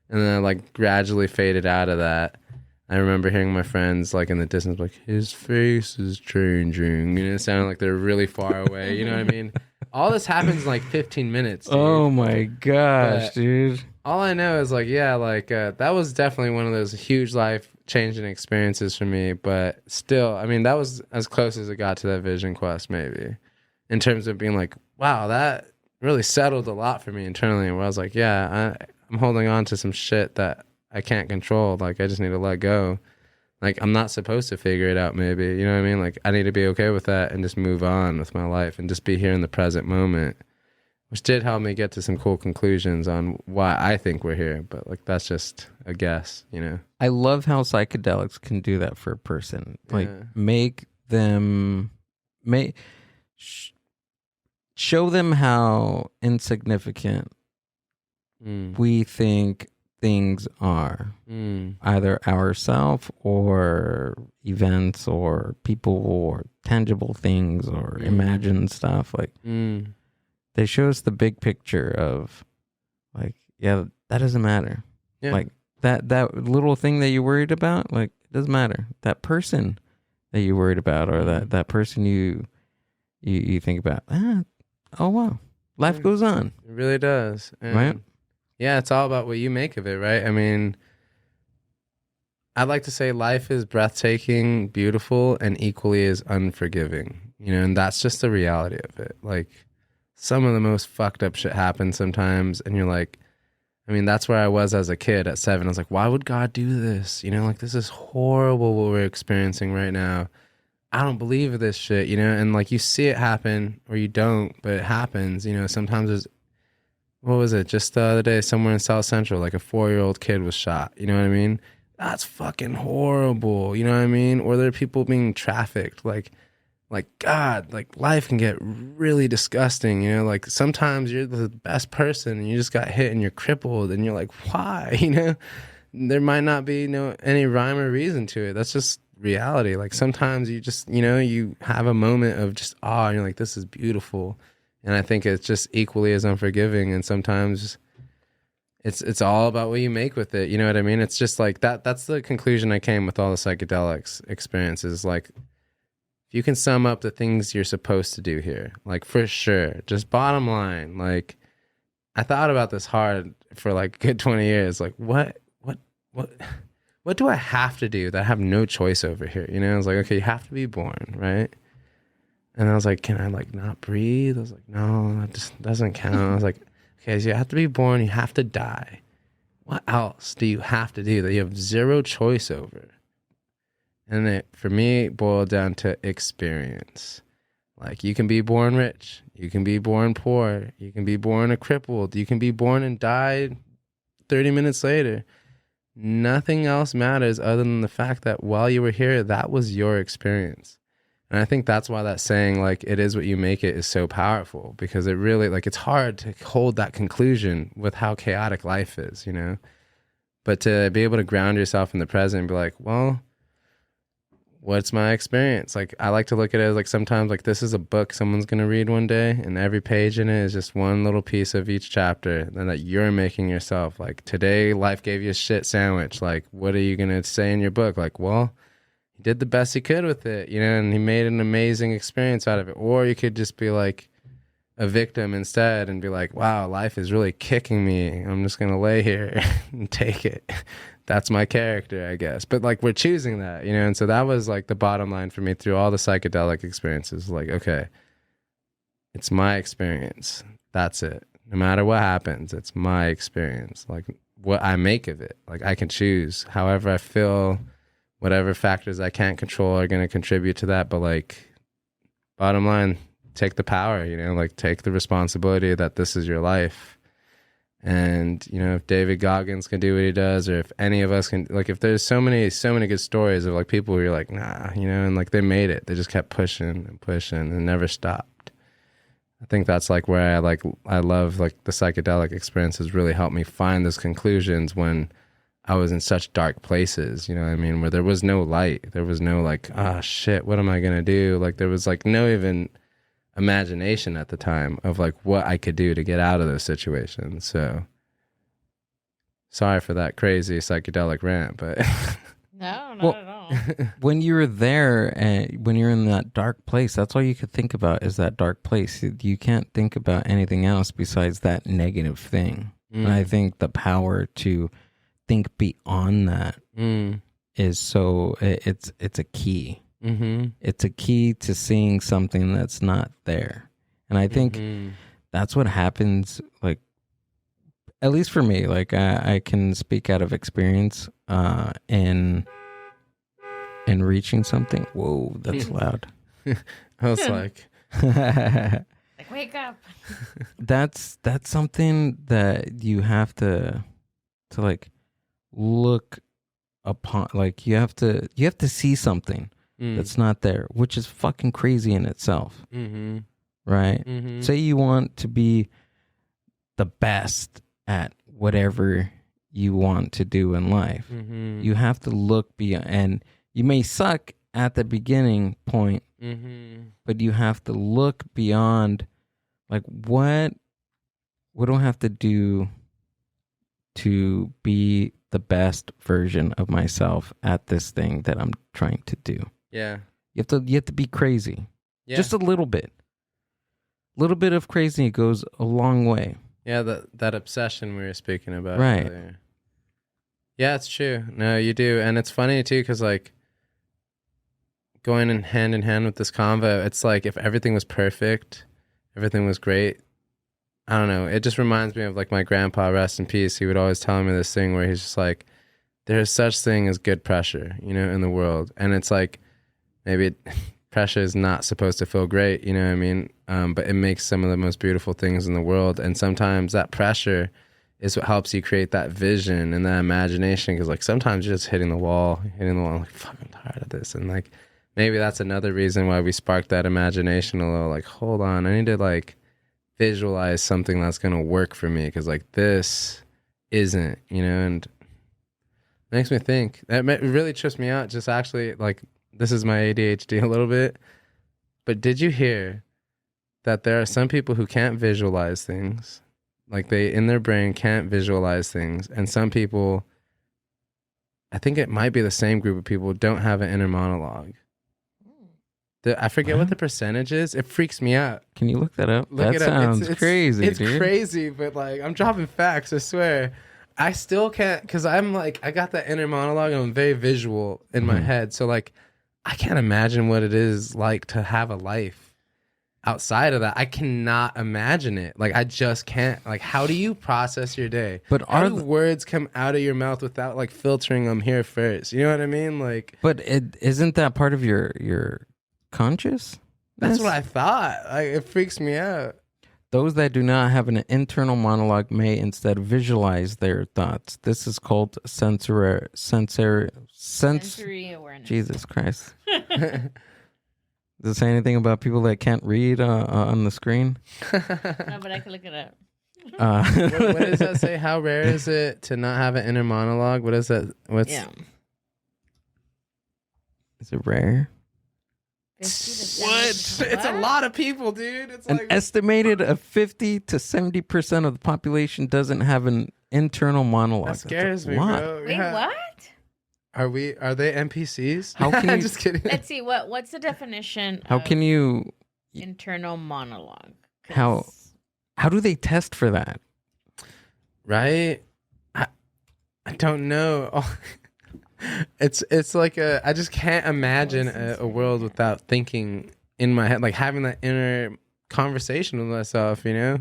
And then I like gradually faded out of that. I remember hearing my friends like in the distance, like, his face is changing. You know, it sounded like they're really far away. You know what I mean? All this happens in like 15 minutes. Dude. Oh my gosh, But dude. all I know is like, yeah, like that was definitely one of those huge life changing experiences for me. But still, I mean, that was as close as it got to that vision quest, maybe, in terms of being like, wow, that really settled a lot for me internally. Where I was like, yeah, I'm holding on to some shit that I can't control. Like, I just need to let go. Like, I'm not supposed to figure it out, maybe. You know what I mean? Like, I need to be okay with that and just move on with my life and just be here in the present moment, which did help me get to some cool conclusions on why I think we're here. But, like, that's just a guess, you know? I love how psychedelics can do that for a person. Like, Yeah. make them... show them how insignificant we think things are, either ourselves or events or people or tangible things or imagined stuff. Like they show us the big picture of like, yeah, that doesn't matter. Yeah. Like that little thing that you worried about, like it doesn't matter. That person that you worried about or that person you think about, oh wow, life goes on. It really does. And Right? yeah, it's all about what you make of it, right? I mean, I'd like to say life is breathtaking, beautiful, and equally as unforgiving. You know, and that's just the reality of it. Like, some of the most fucked up shit happens sometimes, and you're like, I mean, that's where I was as a kid at 7. I was like, why would God do this? You know, like, this is horrible what we're experiencing right now. I don't believe this shit, you know? And, like, you see it happen, or you don't, but it happens. You know, sometimes there's, what was it? Just the other day, somewhere in South Central, like a 4-year-old kid was shot. You know what I mean? That's fucking horrible. You know what I mean? Or there are people being trafficked. Like God, like life can get really disgusting. You know, like sometimes you're the best person and you just got hit and you're crippled and you're like, why? You know, there might not be any rhyme or reason to it. That's just reality. Like sometimes you just, you know, you have a moment of just awe and you're like, this is beautiful. And I think it's just equally as unforgiving. And sometimes it's all about what you make with it. You know what I mean? It's just like that. That's the conclusion I came with all the psychedelics experiences. Like if you can sum up the things you're supposed to do here, like for sure, just bottom line, like I thought about this hard for like a good 20 years. Like what do I have to do that I have no choice over here? You know, I was like, okay, you have to be born, right? And I was like, can I like not breathe? I was like, no, that just doesn't count. I was like, okay, so you have to be born, you have to die. What else do you have to do that you have zero choice over? And it, for me, boiled down to experience. Like, you can be born rich. You can be born poor. You can be born a crippled. You can be born and die 30 minutes later. Nothing else matters other than the fact that while you were here, that was your experience. And I think that's why that saying, like, it is what you make it, is so powerful. Because it really, like, it's hard to hold that conclusion with how chaotic life is, you know? But to be able to ground yourself in the present and be like, well, what's my experience? Like, I like to look at it as like sometimes like this is a book someone's going to read one day, and every page in it is just one little piece of each chapter and that you're making yourself. Like, today life gave you a shit sandwich. Like, what are you going to say in your book? Like, well, he did the best he could with it, you know, and he made an amazing experience out of it. Or you could just be like a victim instead and be like, wow, life is really kicking me. I'm just going to lay here and take it. That's my character, I guess. But like, we're choosing that, you know? And so that was like the bottom line for me through all the psychedelic experiences. Like, okay, it's my experience. That's it. No matter what happens, it's my experience. Like, what I make of it. Like, I can choose however I feel, whatever factors I can't control are going to contribute to that. But like, bottom line, take the power, you know, like take the responsibility that this is your life. And, you know, if David Goggins can do what he does, or if any of us can, like, if there's so many good stories of like people who you're like, nah, you know, and like they made it, they just kept pushing and pushing and never stopped. I think that's like where I love like the psychedelic experiences really helped me find those conclusions when I was in such dark places, you know what I mean? Where there was no light, there was no like, ah, shit, what am I going to do? Like, there was like no even imagination at the time of like what I could do to get out of those situations. So sorry for that crazy psychedelic rant, but No, not at all. when you were there and when you're in that dark place, that's all you could think about is that dark place. You can't think about anything else besides that negative thing. And I think the power to think beyond that is so it's a key. Mm-hmm. It's a key to seeing something that's not there. And I think that's what happens, like, at least for me, like I can speak out of experience in reaching something. Whoa, that's loud. I was like, Like, wake up. That's something that you have to like look upon. Like, you have to see something that's not there, which is fucking crazy in itself. Right? Say you want to be the best at whatever you want to do in life. You have to look beyond, and you may suck at the beginning point, but you have to look beyond, like, what do I have to do to be the best version of myself at this thing that I'm trying to do. Yeah. You have to be crazy. Yeah. Just a little bit. A little bit of crazy goes a long way. Yeah, that obsession we were speaking about Right. earlier. Yeah, it's true. No, you do. And it's funny too, because like going in hand with this convo, it's like if everything was perfect, everything was great. I don't know. It just reminds me of like my grandpa, rest in peace. He would always tell me this thing where he's just like, there's such thing as good pressure, you know, in the world. And it's like, maybe pressure is not supposed to feel great, you know what I mean? But it makes some of the most beautiful things in the world. And sometimes that pressure is what helps you create that vision and that imagination. Because like sometimes you're just hitting the wall, like, fuck, I'm tired of this. And like, maybe that's another reason why we sparked that imagination a little. Like, hold on, I need to like visualize something that's going to work for me. Because like this isn't, you know, and makes me think. It really trips me out. Just actually, like, this is my ADHD a little bit. But did you hear that there are some people who can't visualize things? Like, they, in their brain, can't visualize things. And some people, I think it might be the same group of people, don't have an inner monologue. I forget what the percentage is. It freaks me out. Can you look that up? Look That it up. sounds crazy, It's dude. crazy, but like I'm dropping facts. I swear. I still can't because I'm like I got that inner monologue and I'm very visual in my head. So like I can't imagine what it is like to have a life outside of that. I cannot imagine it. Like I just can't. Like how do you process your day? But how are do words come out of your mouth without like filtering them here first? You know what I mean? Like isn't that part of your conscious? that's what I thought. Like it freaks me out. Those that do not have an internal monologue may instead visualize their thoughts. This is called sensory awareness. Jesus Christ. Does it say anything about people that can't read on the screen? No, but I can look it up. What does that say? How rare is it to not have an inner monologue? What is that? Yeah. Is it rare? What? It's a lot of people, dude. It's An like estimated of 50 to 70% of the population doesn't have an internal monologue. that scares me, lot. bro. Wait, Yeah. what? Are they NPCs? How can you- Just kidding. Let's see. What's the definition How of can you internal monologue? 'Cause how do they test for that? Right? I don't know. Oh, it's like I just can't imagine a world without thinking in my head, like having that inner conversation with myself, you know?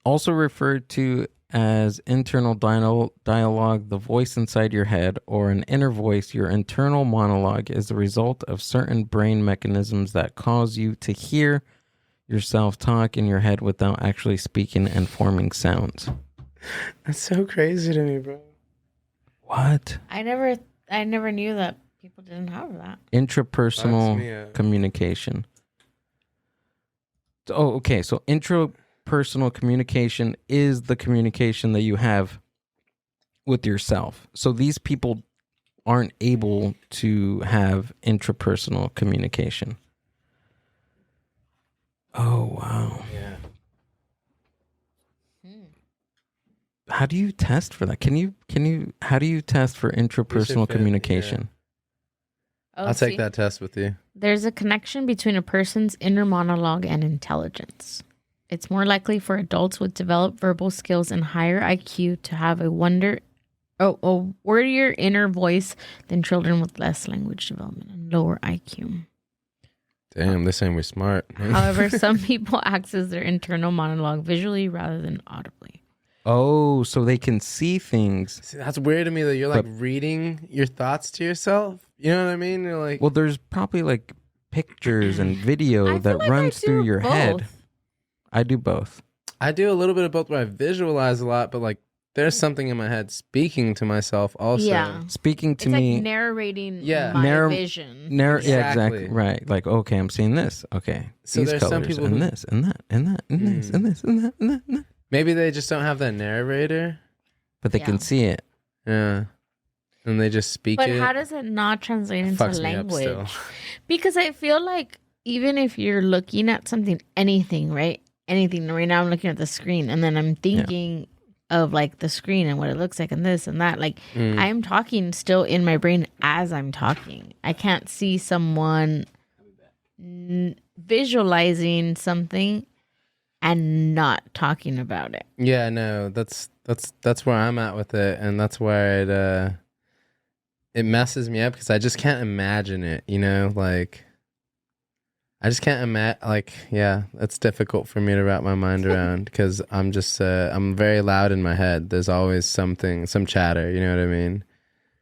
Also referred to as internal dialogue, the voice inside your head, or an inner voice. Your internal monologue is the result of certain brain mechanisms that cause you to hear yourself talk in your head without actually speaking and forming sounds. That's so crazy to me, bro. What? I never knew that people didn't have that. Bugs me Intrapersonal out. communication. Oh, okay. So intrapersonal communication is the communication that you have with yourself. So these people aren't able to have intrapersonal communication. Oh, wow. Yeah. How do you test for that? How do you test for intrapersonal communication? Oh, I'll take see? that test with you. There's a connection between a person's inner monologue and intelligence. It's more likely for adults with developed verbal skills and higher IQ to have a wordier inner voice than children with less language development and lower IQ. Damn, this ain't we smart. However, some people access their internal monologue visually rather than audibly. Oh, so they can see things. See, that's weird to me that you're like reading your thoughts to yourself. You know what I mean? You're like, Well, there's probably like pictures and video I that feel like runs I through do your head. both. I do both. I do a little bit of both where I visualize a lot, but like there's something in my head speaking to myself also. Yeah. Speaking to It's me, like narrating Yeah. my vision. Yeah, Exactly. exactly. Right. Like, okay, I'm seeing this. Okay. So These there's some colors people and who- this and that and that and this and this and that and that and that. Maybe they just don't have that narrator. But they Yeah. can see it. Yeah. And they just speak But it. how does it not translate into Fucks me up still. language? Because I feel like even if you're looking at something, anything, right? Anything. Right now I'm looking at the screen and then I'm thinking of like the screen and what it looks like and this and that. Like I'm talking still in my brain as I'm talking. I can't see someone visualizing something and not talking about it. Yeah, no, that's where I'm at with it, and that's where it messes me up because I just can't imagine it. You know, like I just can't imagine. Like, yeah, it's difficult for me to wrap my mind around because I'm just I'm very loud in my head. There's always something, some chatter. You know what I mean?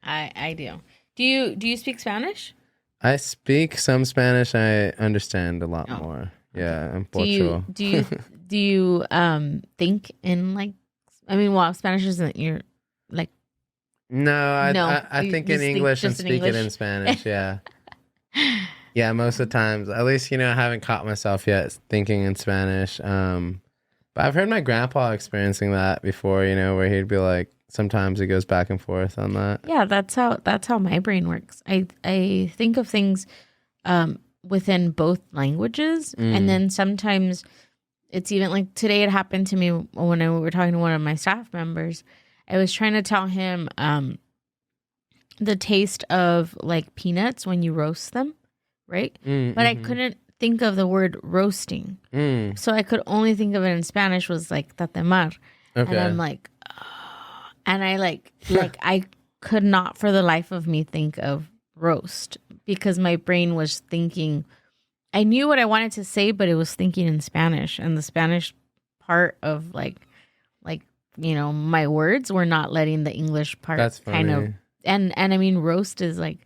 I do. Do you speak Spanish? I speak some Spanish. I understand a lot more. Yeah, I'm Portugal. Do you think in like, I mean, well, Spanish isn't your like. No, No, I you think in just think English and just in speak it English? in Spanish. Yeah. Yeah, most of the times. At least, you know, I haven't caught myself yet thinking in Spanish. But I've heard my grandpa experiencing that before, you know, where he'd be like, sometimes he goes back and forth on that. Yeah, that's how my brain works. I think of things within both languages, and then sometimes it's even like today. It happened to me when we were talking to one of my staff members. I was trying to tell him the taste of like peanuts when you roast them, right? Mm, But I couldn't think of the word roasting. So I could only think of it in Spanish was like tatemar. Okay. And I'm like, oh. And I like I could not for the life of me think of roast because my brain was thinking, I knew what I wanted to say, but it was thinking in Spanish, and the Spanish part of like my words were not letting the English part That's kind of. funny. And I mean, roast is like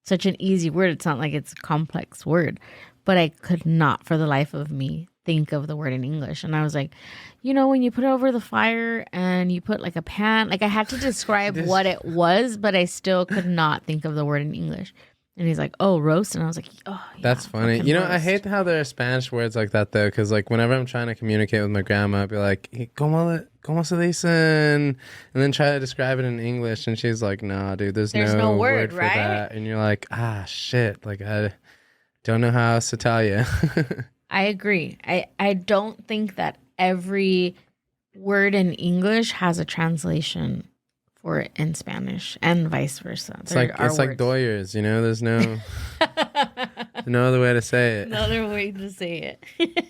such an easy word. It's not like it's a complex word, but I could not for the life of me think of the word in English. And I was like, when you put it over the fire and you put like a pan, like I had to describe what it was, but I still could not think of the word in English. And he's like, oh, roast. And I was like, oh, yeah, That's funny. fucking I roast. hate how there are Spanish words like that, though, because, like, whenever I'm trying to communicate with my grandma, I'd be like, hey, ¿cómo se dicen? And then try to describe it in English, and she's like, nah, dude, there's no word for right? that. And you're like, shit. Like, I don't know how else to tell you. I agree. I don't think that every word in English has a translation for it in Spanish and vice versa. It's like Doyers, there's no other way to say it. Another way to say it.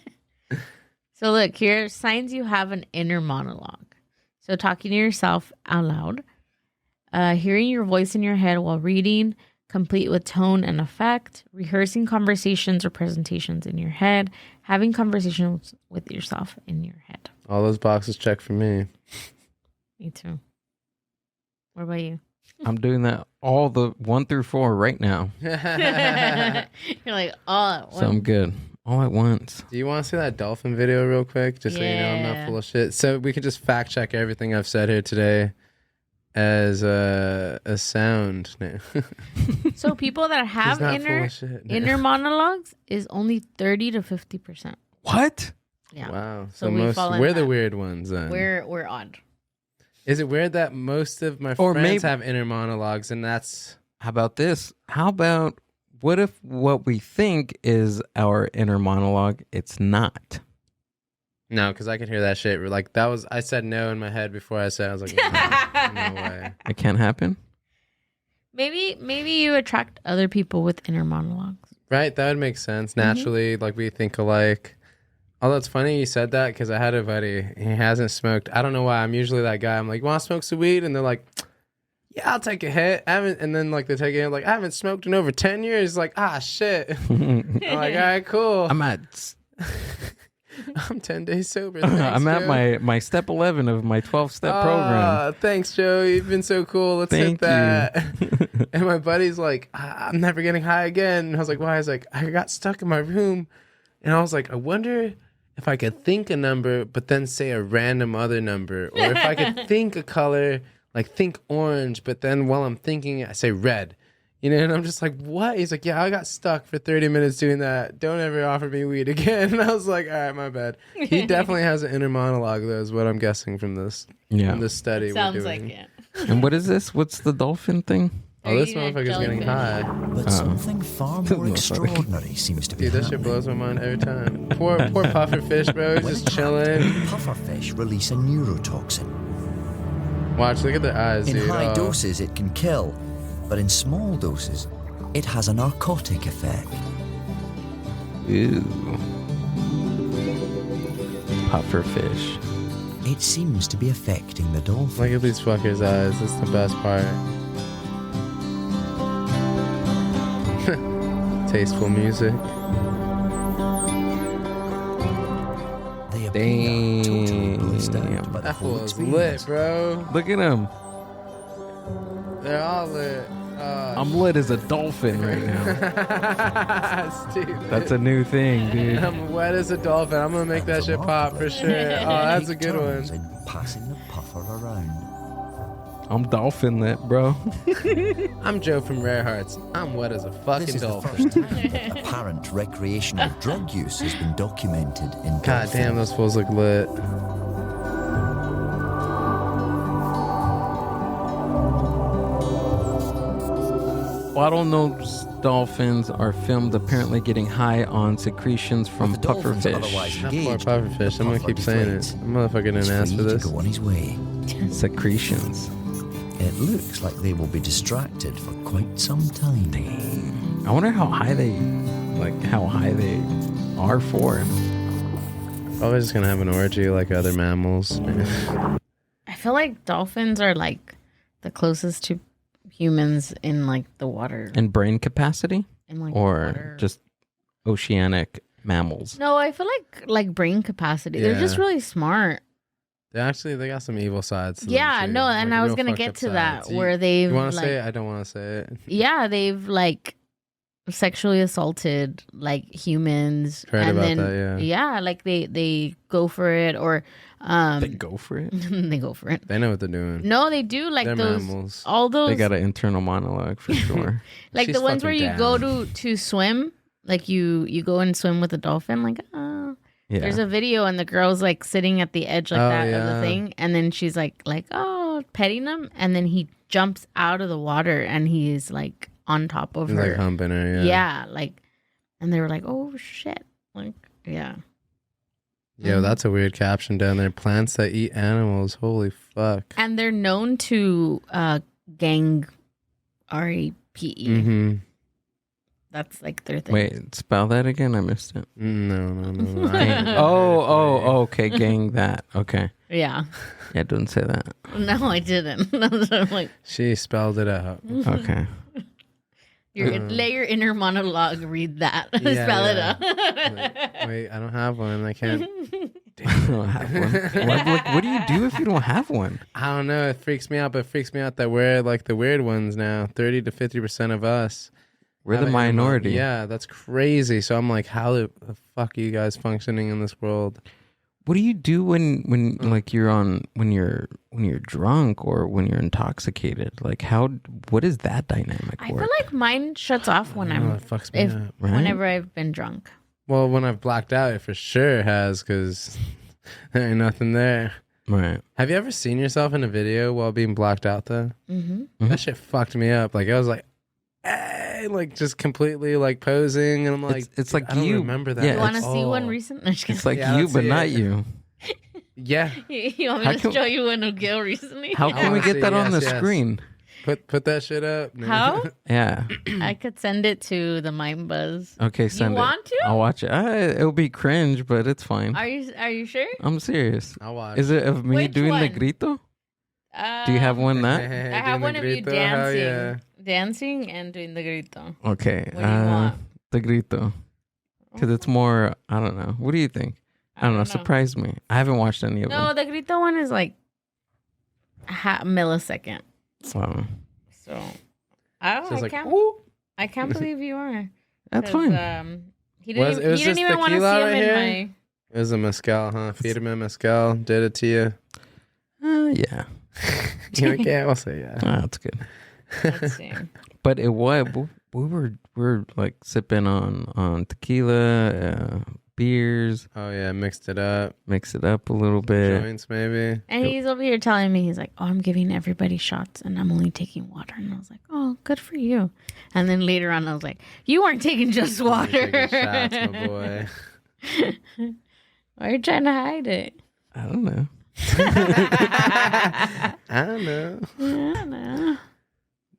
So look, here, signs you have an inner monologue. So talking to yourself out loud, hearing your voice in your head while reading, complete with tone and effect, rehearsing conversations or presentations in your head, having conversations with yourself in your head. All those boxes checked for me. Me too. What about you? I'm doing that all the 1 through 4 right now. You're like, all at once. So I'm good. All at once. Do you want to see that dolphin video real quick? Just so you know I'm not full of shit. So we could just fact check everything I've said here today as a sound. No. So people that have not full of shit. No. inner monologues is only 30 to 50%. What? Yeah. Wow. So So we fall in we're the that. weird ones then. We're odd. Is it weird that most of my Or friends maybe- have inner monologues and that's... How about this? How about what if what we think is our inner monologue, it's not? No, because I could hear that shit. Like, that was... I said no in my head before I said... I was like, no way. It can't happen? Maybe you attract other people with inner monologues. Right? That would make sense. Naturally, like, we think alike. Although it's funny you said that because I had a buddy. He hasn't smoked. I don't know why. I'm usually that guy. I'm like, want to smoke some weed? And they're like, yeah, I'll take a hit. I haven't, and then like they take a hit. Like, I haven't smoked in over 10 years. Like, shit. I'm like, all right, cool. I'm at I'm 10 days sober. Thanks, I'm at Joe. my step 11 of my 12-step program. Thanks, Joe. You've been so cool. Let's hit Thank that. And my buddy's like, I'm never getting high again. And I was like, why? I was like, I got stuck in my room. And I was like, I wonder if I could think a number, but then say a random other number. Or if I could think a color, like think orange, but then while I'm thinking it, I say red. And I'm just like, what? He's like, yeah, I got stuck for 30 minutes doing that. Don't ever offer me weed again. And I was like, all right, my bad. He definitely has an inner monologue, though, is what I'm guessing from this, from this study Sounds we're like doing. it. And what is this? What's the dolphin thing? Oh, this motherfucker's getting high. But something far more extraordinary seems to be Dude, that shit happening. blows my mind every time. Poor pufferfish, bro. He's When just tapped, chilling. pufferfish release a neurotoxin. Watch, look at their eyes, In dude. high Oh. doses, it can kill, but in small doses, it has a narcotic effect. Ooh. Pufferfish. It seems to be affecting the dolphin. Look at these fuckers' eyes. That's the best part. Tasteful music. They appear totally Damn. blissed out by the That whole fool's experience. lit, bro. Look at him. They're all lit. I'm lit as a dolphin right now. Stupid. That's a new thing, dude. I'm wet as a dolphin. I'm gonna make that shit pop for sure. Oh, that's a good Turns one. in passing the puffer around. I'm dolphin lit, bro. I'm Joe from Rare Hearts. I'm wet as a This fucking is the dolphin. first time that apparent recreational drug use has been documented in God damn, those fools look lit. Bottlenose dolphins are filmed apparently getting high on secretions from With the dolphins otherwise pufferfish. That poor engaged, pufferfish. the I'm gonna puffer keep saying it. deflates. That motherfucker didn't He's ask free for to this. go on his way. Secretions. It looks like they will be distracted for quite some time. I wonder how high they like how high they are for it. Always just gonna have an orgy like other mammals. I feel like dolphins are like the closest to humans in like the water. And brain capacity, In like or water. just oceanic mammals. No, I feel like brain capacity. They're just Yeah. really smart. They got some evil sides. To them, Yeah, too. no, and Like, I was real gonna fucked get up to that sides. where they've You want to like, say it? I don't want to say it. yeah, they've like sexually assaulted like humans. Heard and about then, that, yeah. like they go for it, or They go for it. they go for it. They know what they're doing. No, they do like They're those mammals. all those They got an internal monologue for sure. like She's the ones where fucking you go down. to swim, like you go and swim with a dolphin, like Yeah. there's a video and the girl's like sitting at the edge like Oh, that of yeah. the thing, and then she's like oh, petting him, and then he jumps out of the water and he's like on top of He's her. like humping her. Yeah. Yeah, like, and they were like, oh shit, like, yeah. Yo, that's a weird caption down there. Plants that eat animals. Holy fuck. And they're known to gang RAPE. Mm-hmm. That's like their thing. Wait, spell that again. I missed it. No. Gang. Oh, okay. Gang that. Okay. Yeah. Yeah, don't say that. No, I didn't. I'm like, She spelled it out. Okay. let your inner monologue read that. Yeah, Spell it yeah. out. Wait, I don't have one. I can't. I don't have one. What do you do if you don't have one? I don't know. It freaks me out, but it freaks me out that we're like the weird ones now. 30 to 50% of us. We're have the it in our mind. minority. Yeah, that's crazy. So I'm like, how the fuck are you guys functioning in this world? What do you do when like when you're drunk or when you're intoxicated? Like what is that dynamic I work? feel like mine shuts off when Oh, I'm it fucks me up. Right? whenever I've been drunk. Well, when I've blacked out, it for sure has, because there ain't nothing there. Right. Have you ever seen yourself in a video while being blacked out, though? Mm-hmm. That shit fucked me up. Like, I was like, hey, like just completely like posing. And I'm like, It's like I don't you remember that. yeah, You want to Oh. see one recent? No, just It's kidding. like Yeah, you, let's but see not it. you. Yeah. You want How me to can- show you one of Gil recently? How I can we wanna get see, that on the yes. screen? Put that shit up. How? Yeah. I could send it to the Mind Buzz. Okay, send it. want to? I'll watch it. It'll be cringe, but it's fine. Are you sure? I'm serious. I'll watch. Is it of me Which doing the one? grito? Do you have one that? I have one of you dancing and doing the grito. Okay. What do you want? The grito. Because it's more, I don't know. What do you think? I don't know. Surprise me. I haven't watched any of No, them. the grito one is like a millisecond. Wow. So I So it's like, can't. "Ooh." I can't believe you are. That's 'Cause, fine. He Was- didn't. it was He didn't just even want to see tequila him right in here? my. It was a mezcal, huh? Feed him a mezcal. Did it to you. Yeah. You can't. I'll say yeah. That's good. Let's see. But it was, we were like sipping on tequila, beers, Oh yeah, mixed it up. mix it up a little bit. Joints maybe. And he's over here telling me, he's like, oh, I'm giving everybody shots and I'm only taking water. And I was like, oh, good for you. And then later on, I was like, you weren't taking just water. Taking shots, my boy. Why are you trying to hide it? I don't know. I don't know. I don't know.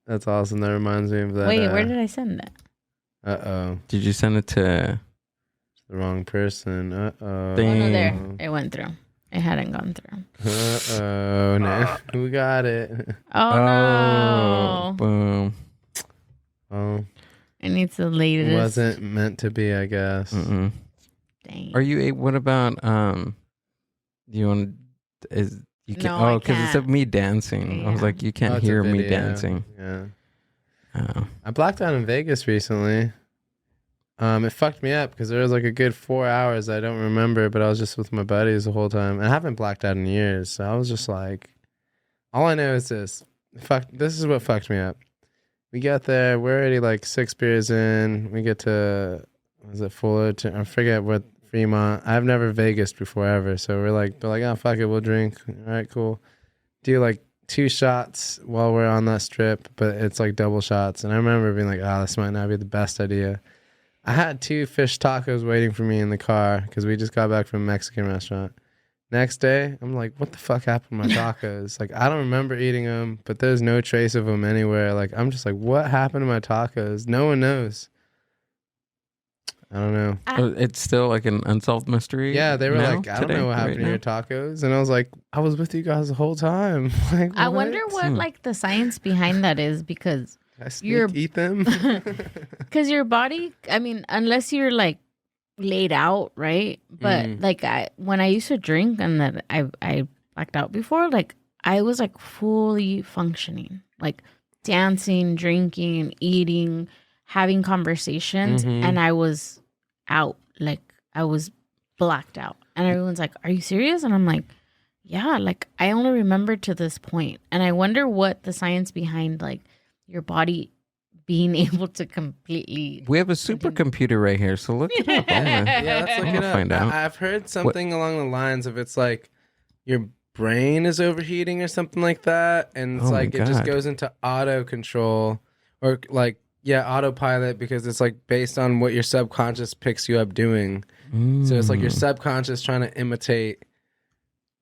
That's awesome. That reminds me of that. Wait, where did I send it? Uh-oh. Did you send it to? The wrong person. Uh-oh. Dang. Oh, no, there. It went through. It hadn't gone through. Uh-oh. No. Who got it? Oh, no. Boom. Oh. It needs the latest. Wasn't meant to be, I guess. Mm-mm. Dang. Are you? What about? Do you want? Is you can? No, Oh, I because it can't. said me dancing. I was Yeah. like, you can't Oh, it's a hear me video. dancing. Yeah. Oh. I blacked out in Vegas recently. It fucked me up because there was like a good 4 hours I don't remember, but I was just with my buddies the whole time. And I haven't blacked out in years, so I was just like, all I know is this. This is what fucked me up. We get there, we're already like 6 beers in. We get to, was it Fullerton? I forget what, Fremont. I've never Vegased before ever, so they're like, oh fuck it, we'll drink. All right, cool. Do like 2 shots while we're on that strip, but it's like double shots. And I remember being like, this might not be the best idea. I had 2 fish tacos waiting for me in the car because we just got back from a Mexican restaurant. Next day, I'm like, what the fuck happened to my tacos? Like, I don't remember eating them, but there's no trace of them anywhere. Like, I'm just like, what happened to my tacos? No one knows. I don't know. It's still like an unsolved mystery. Yeah, they were now, like, I don't today, know what happened right to your tacos. And I was like, I was with you guys the whole time. Like, I what? wonder what like the science behind that is, because I sneak eat them? because your body, I mean, unless you're like laid out, right? But like when I used to drink and that I blacked out before, like I was like fully functioning, like dancing, drinking, eating, having conversations, and I was out, like I was blacked out. And everyone's like, "Are you serious?" And I'm like, "Yeah, like I only remember to this point." And I wonder what the science behind like your body being able to completely. We have a supercomputer right here, so look it up. Yeah, let's look it up. Find out. I've heard something along the lines of it's like your brain is overheating or something like that, and it's Oh my like it just God. goes into auto control or like autopilot, because it's like based on what your subconscious picks you up doing. So it's like your subconscious trying to imitate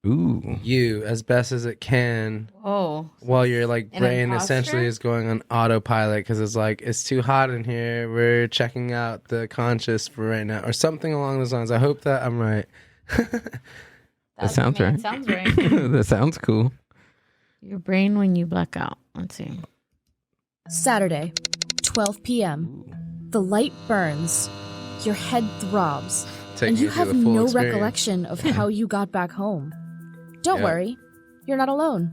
Ooh. you as best as it can, Oh, while your like An brain imposter? essentially is going on autopilot, because it's like, it's too hot in here, we're checking out the conscious for right now, or something along those lines. I hope that I'm right. That sounds right. Sounds right. That sounds cool. Your brain when you black out. Let's see. Saturday, 12 p.m. The light burns, your head throbs, Taking and you through have the full no experience. recollection of how you got back home. Don't Yeah. worry, you're not alone.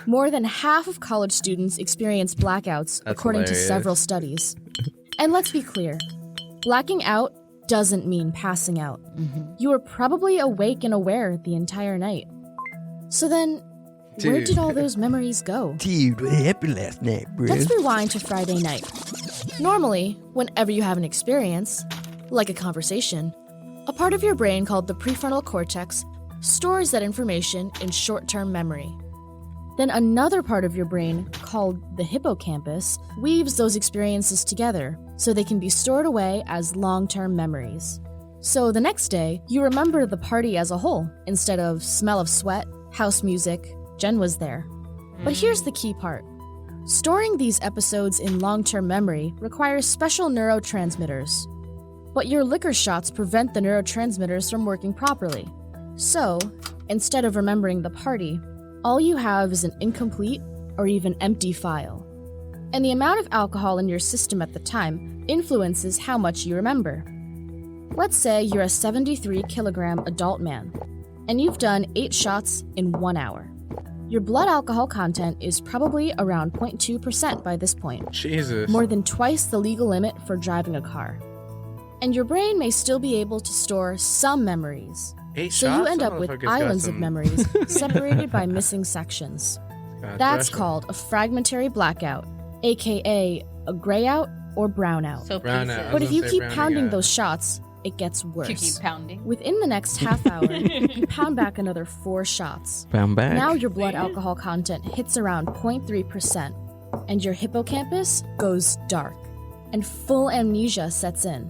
More than half of college students experience blackouts, That's according to hilarious. several studies. And let's be clear, blacking out doesn't mean passing out. You were probably awake and aware the entire night. So then, where Dude. did all those memories go? Dude, what happened last night, bro? Let's rewind to Friday night. Normally, whenever you have an experience, like a conversation, a part of your brain called the prefrontal cortex stores that information in short-term memory. Then another part of your brain, called the hippocampus, weaves those experiences together so they can be stored away as long-term memories. So the next day, you remember the party as a whole, instead of smell of sweat, house music, Jen was there. But here's the key part. Storing these episodes in long-term memory requires special neurotransmitters. But your liquor shots prevent the neurotransmitters from working properly. So, instead of remembering the party, all you have is an incomplete or even empty file. And the amount of alcohol in your system at the time influences how much you remember. Let's say you're a 73-kilogram adult man, and you've done 8 shots in 1 hour. Your blood alcohol content is probably around 0.2% by this point, Jesus. more than twice the legal limit for driving a car. And your brain may still be able to store some memories, 8 so shots? you end That up with motherfucker's got islands of some- memories separated by missing sections. got That's threshold. called a fragmentary blackout, aka a grayout or brownout. So Brown pieces. out. But if you say keep browning pounding out. those shots, it gets To worse. keep pounding. Within the next half hour, you pound back another 4 shots. Found back. Now your blood alcohol content hits around 0.3%, and your hippocampus goes dark, and full amnesia sets in.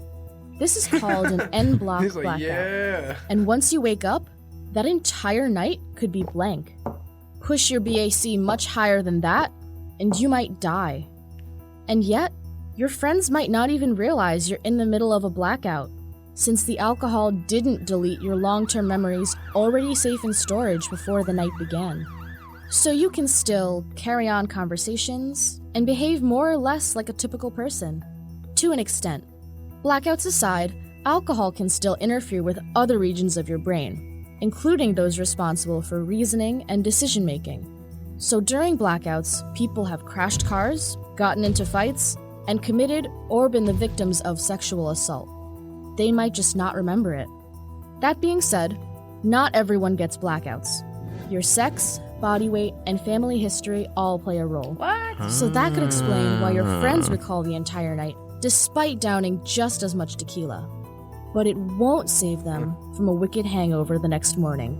This is called an en-bloc He's like, blackout. yeah. And once you wake up, that entire night could be blank. Push your BAC much higher than that, and you might die. And yet, your friends might not even realize you're in the middle of a blackout, since the alcohol didn't delete your long-term memories already safe in storage before the night began. So you can still carry on conversations and behave more or less like a typical person. To an extent. Blackouts aside, alcohol can still interfere with other regions of your brain, including those responsible for reasoning and decision-making. So during blackouts, people have crashed cars, gotten into fights, and committed or been the victims of sexual assault. They might just not remember it. That being said, not everyone gets blackouts. Your sex, body weight, and family history all play a role. What? So that could explain why your friends recall the entire night, despite downing just as much tequila. But it won't save them from a wicked hangover the next morning.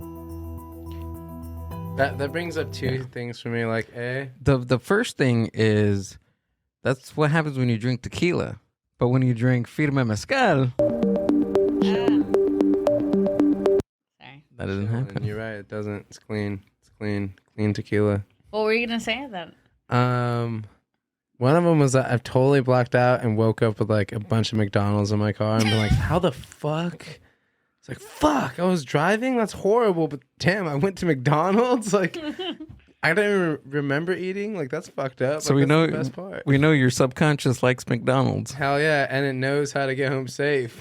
That brings up two things for me. Like, The first thing is that's what happens when you drink tequila. But when you drink firme mezcal, Sorry. that doesn't and happen. you're right, it doesn't. It's clean. It's clean tequila. What were you gonna say? That One of them was that I've totally blacked out and woke up with like a bunch of McDonald's in my car and been like, how the fuck? It's like, fuck, I was driving? That's horrible, but damn, I went to McDonald's? Like, I don't even remember eating. Like, that's fucked up. So like, we that's know the best part. we know your subconscious likes McDonald's. Hell yeah, and it knows how to get home safe.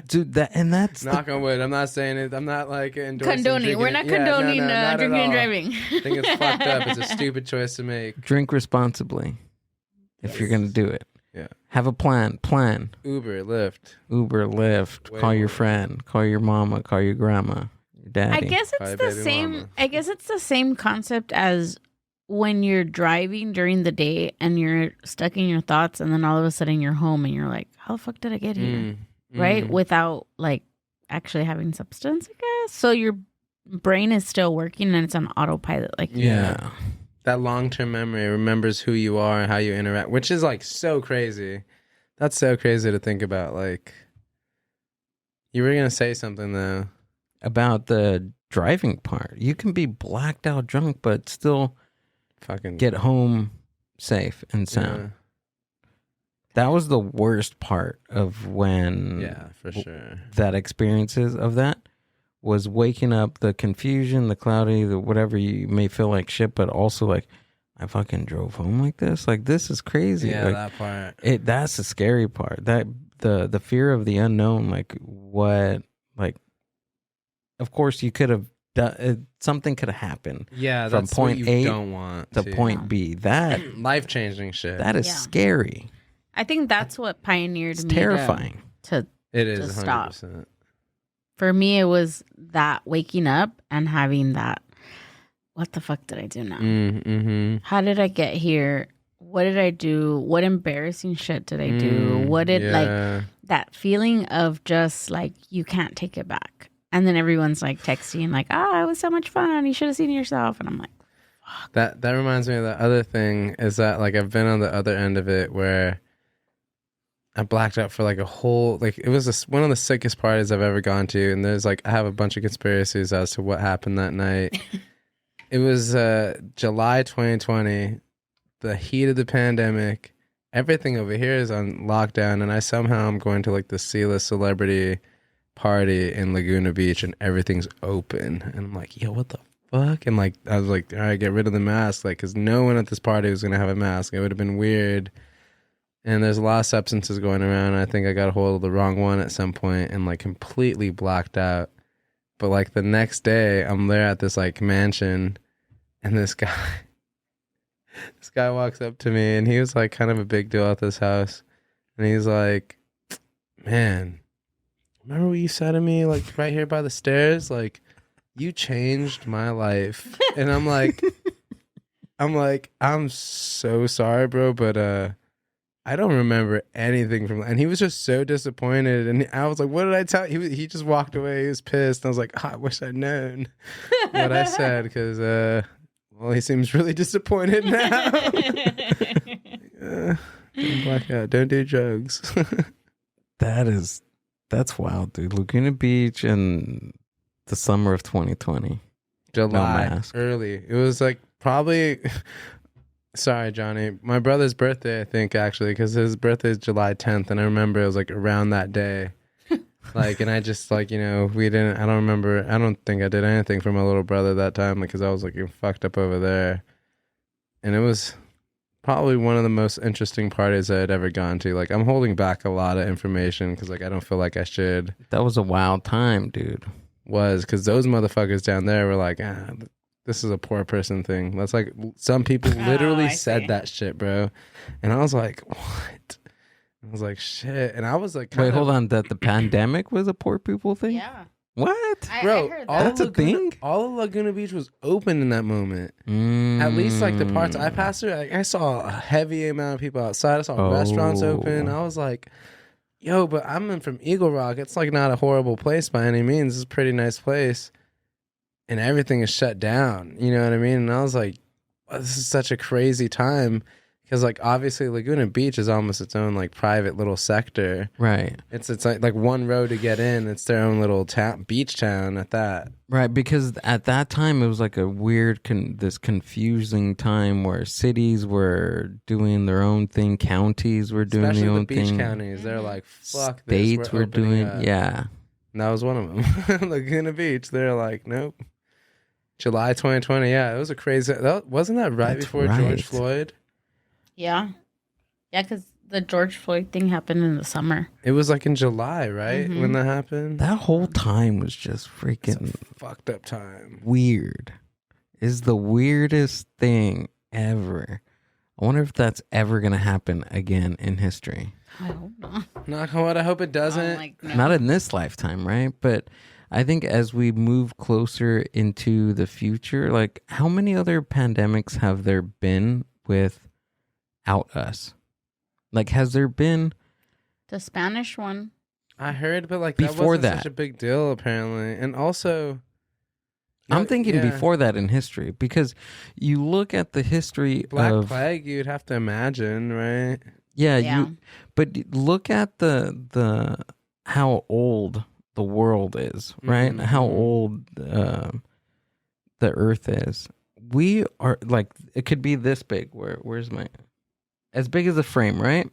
Dude, that's Knock on wood. I'm not saying it. I'm not like endorsing Condoning. We're not condoning not at drinking and all. driving. I think it's fucked up. It's a stupid choice to make. drink responsibly if you're going to do it. Yeah. Have a plan. Uber, Lyft. Uber, Lyft, Way call your more. friend, call your mama, call your grandma, your daddy. I guess Hi, it's the baby same. mama. I guess it's the same concept as when you're driving during the day and you're stuck in your thoughts, and then all of a sudden you're home and you're like, "How the fuck did I get here?" Right? Without like actually having substance, I guess. So your brain is still working and it's on autopilot. Like, Yeah. That long-term memory remembers who you are and how you interact, which is like so crazy. That's so crazy to think about. Like, you were gonna say something though. About the driving part. You can be blacked out drunk, but still Fucking get home safe and sound. Yeah, That was the worst part of when yeah, for sure. that experiences of that was waking up, the confusion, the cloudy, the whatever, you may feel like shit, but also like, I fucking drove home like this. Like, this is crazy. Yeah, Like, that part. that's the scary part. That the fear of the unknown. Like, what? Like, of course, you could have done something. Could have happened Yeah, from that's point what you A don't want to point B. That life-changing shit. that is Yeah. scary. I think that's what pioneered It's me. terrifying. To It is Just stop. 100%. for me, it was that waking up and having that. What the fuck did I do now? Mm-hmm. How did I get here? What did I do? What embarrassing shit did I do? What did like that feeling of just like you can't take it back? And then everyone's like texting like, it was so much fun. You should have seen yourself. And I'm like, That reminds me of the other thing is that like I've been on the other end of it where I blacked out for like a whole, like it was one of the sickest parties I've ever gone to. And there's like, I have a bunch of conspiracies as to what happened that night. It was July 2020, the heat of the pandemic. Everything over here is on lockdown. And I somehow am going to like the C-list celebrity party in Laguna Beach and everything's open. And I'm like, yo, what the fuck? And like, I was like, all right, get rid of the mask. Like, cause no one at this party was going to have a mask. It would have been weird. And there's a lot of substances going around. I think I got a hold of the wrong one at some point and like completely blacked out. But like the next day I'm there at this like mansion and this guy walks up to me and he was like kind of a big deal at this house. And he's like, man, remember what you said to me like right here by the stairs? Like, you changed my life. And I'm like, I'm so sorry, bro, but I don't remember anything from that. And he was just so disappointed. And I was like, what did I tell you? He just walked away. He was pissed. And I was like, I wish I'd known what I said because, well, he seems really disappointed now. Don't black out. Don't do drugs. That's wild, dude. Laguna Beach in the summer of 2020. July, mask. early. It was like probably... Sorry, Johnny. My brother's birthday, I think, actually, because his birthday is July 10th, and I remember it was like around that day. Like, and I just like, I don't think I did anything for my little brother that time because I was like fucked up over there. And it was probably one of the most interesting parties I had ever gone to. Like, I'm holding back a lot of information because like I don't feel like I should. That was a wild time, dude. Because those motherfuckers down there were like, this is a poor person thing. That's like some people literally said that shit, bro. And I was like, what? I was like, shit. And I was like, Wait, hold on. That the pandemic was a poor people thing? yeah. What? bro, I heard all that. That's of a thing? All of Laguna Beach was open in that moment. At least like the parts I passed through, I saw a heavy amount of people outside. I saw restaurants open. I was like, yo, but I'm from Eagle Rock. It's like not a horrible place by any means. It's a pretty nice place. And everything is shut down. You know what I mean? And I was like, this is such a crazy time Because like obviously Laguna Beach is almost its own like private little sector. Right. It's like one road to get in. It's their own little town, beach town at that. Right, because at that time it was like a weird, this confusing time where cities were doing their own thing, counties were doing Especially their the own beach thing, counties. They're like, fuck states this. were doing, yeah. And that was one of them. Laguna Beach. They're like, nope. July 2020. Yeah, it was a crazy. Wasn't that right That's before right. George Floyd? Yeah. Yeah, because the George Floyd thing happened in the summer. It was like in July, right? Mm-hmm. When that happened. That whole time was just freaking Fucked up time. weird. Is the weirdest thing ever. I wonder if that's ever going to happen again in history. I hope not. Knock on wood. I hope it doesn't. Like, no. Not in this lifetime, right? But I think as we move closer into the future, like how many other pandemics have there been without us? Like, has there been The Spanish one. I heard, but like Before that wasn't that. such a big deal apparently. And also, I'm thinking yeah. before that in history, because you look at the history Black of Plague, you'd have to imagine, right? Yeah. but look at the how old the world is, right? Mhm. How old the earth is. We are like, it could be this big. Where's my, as big as a frame, right?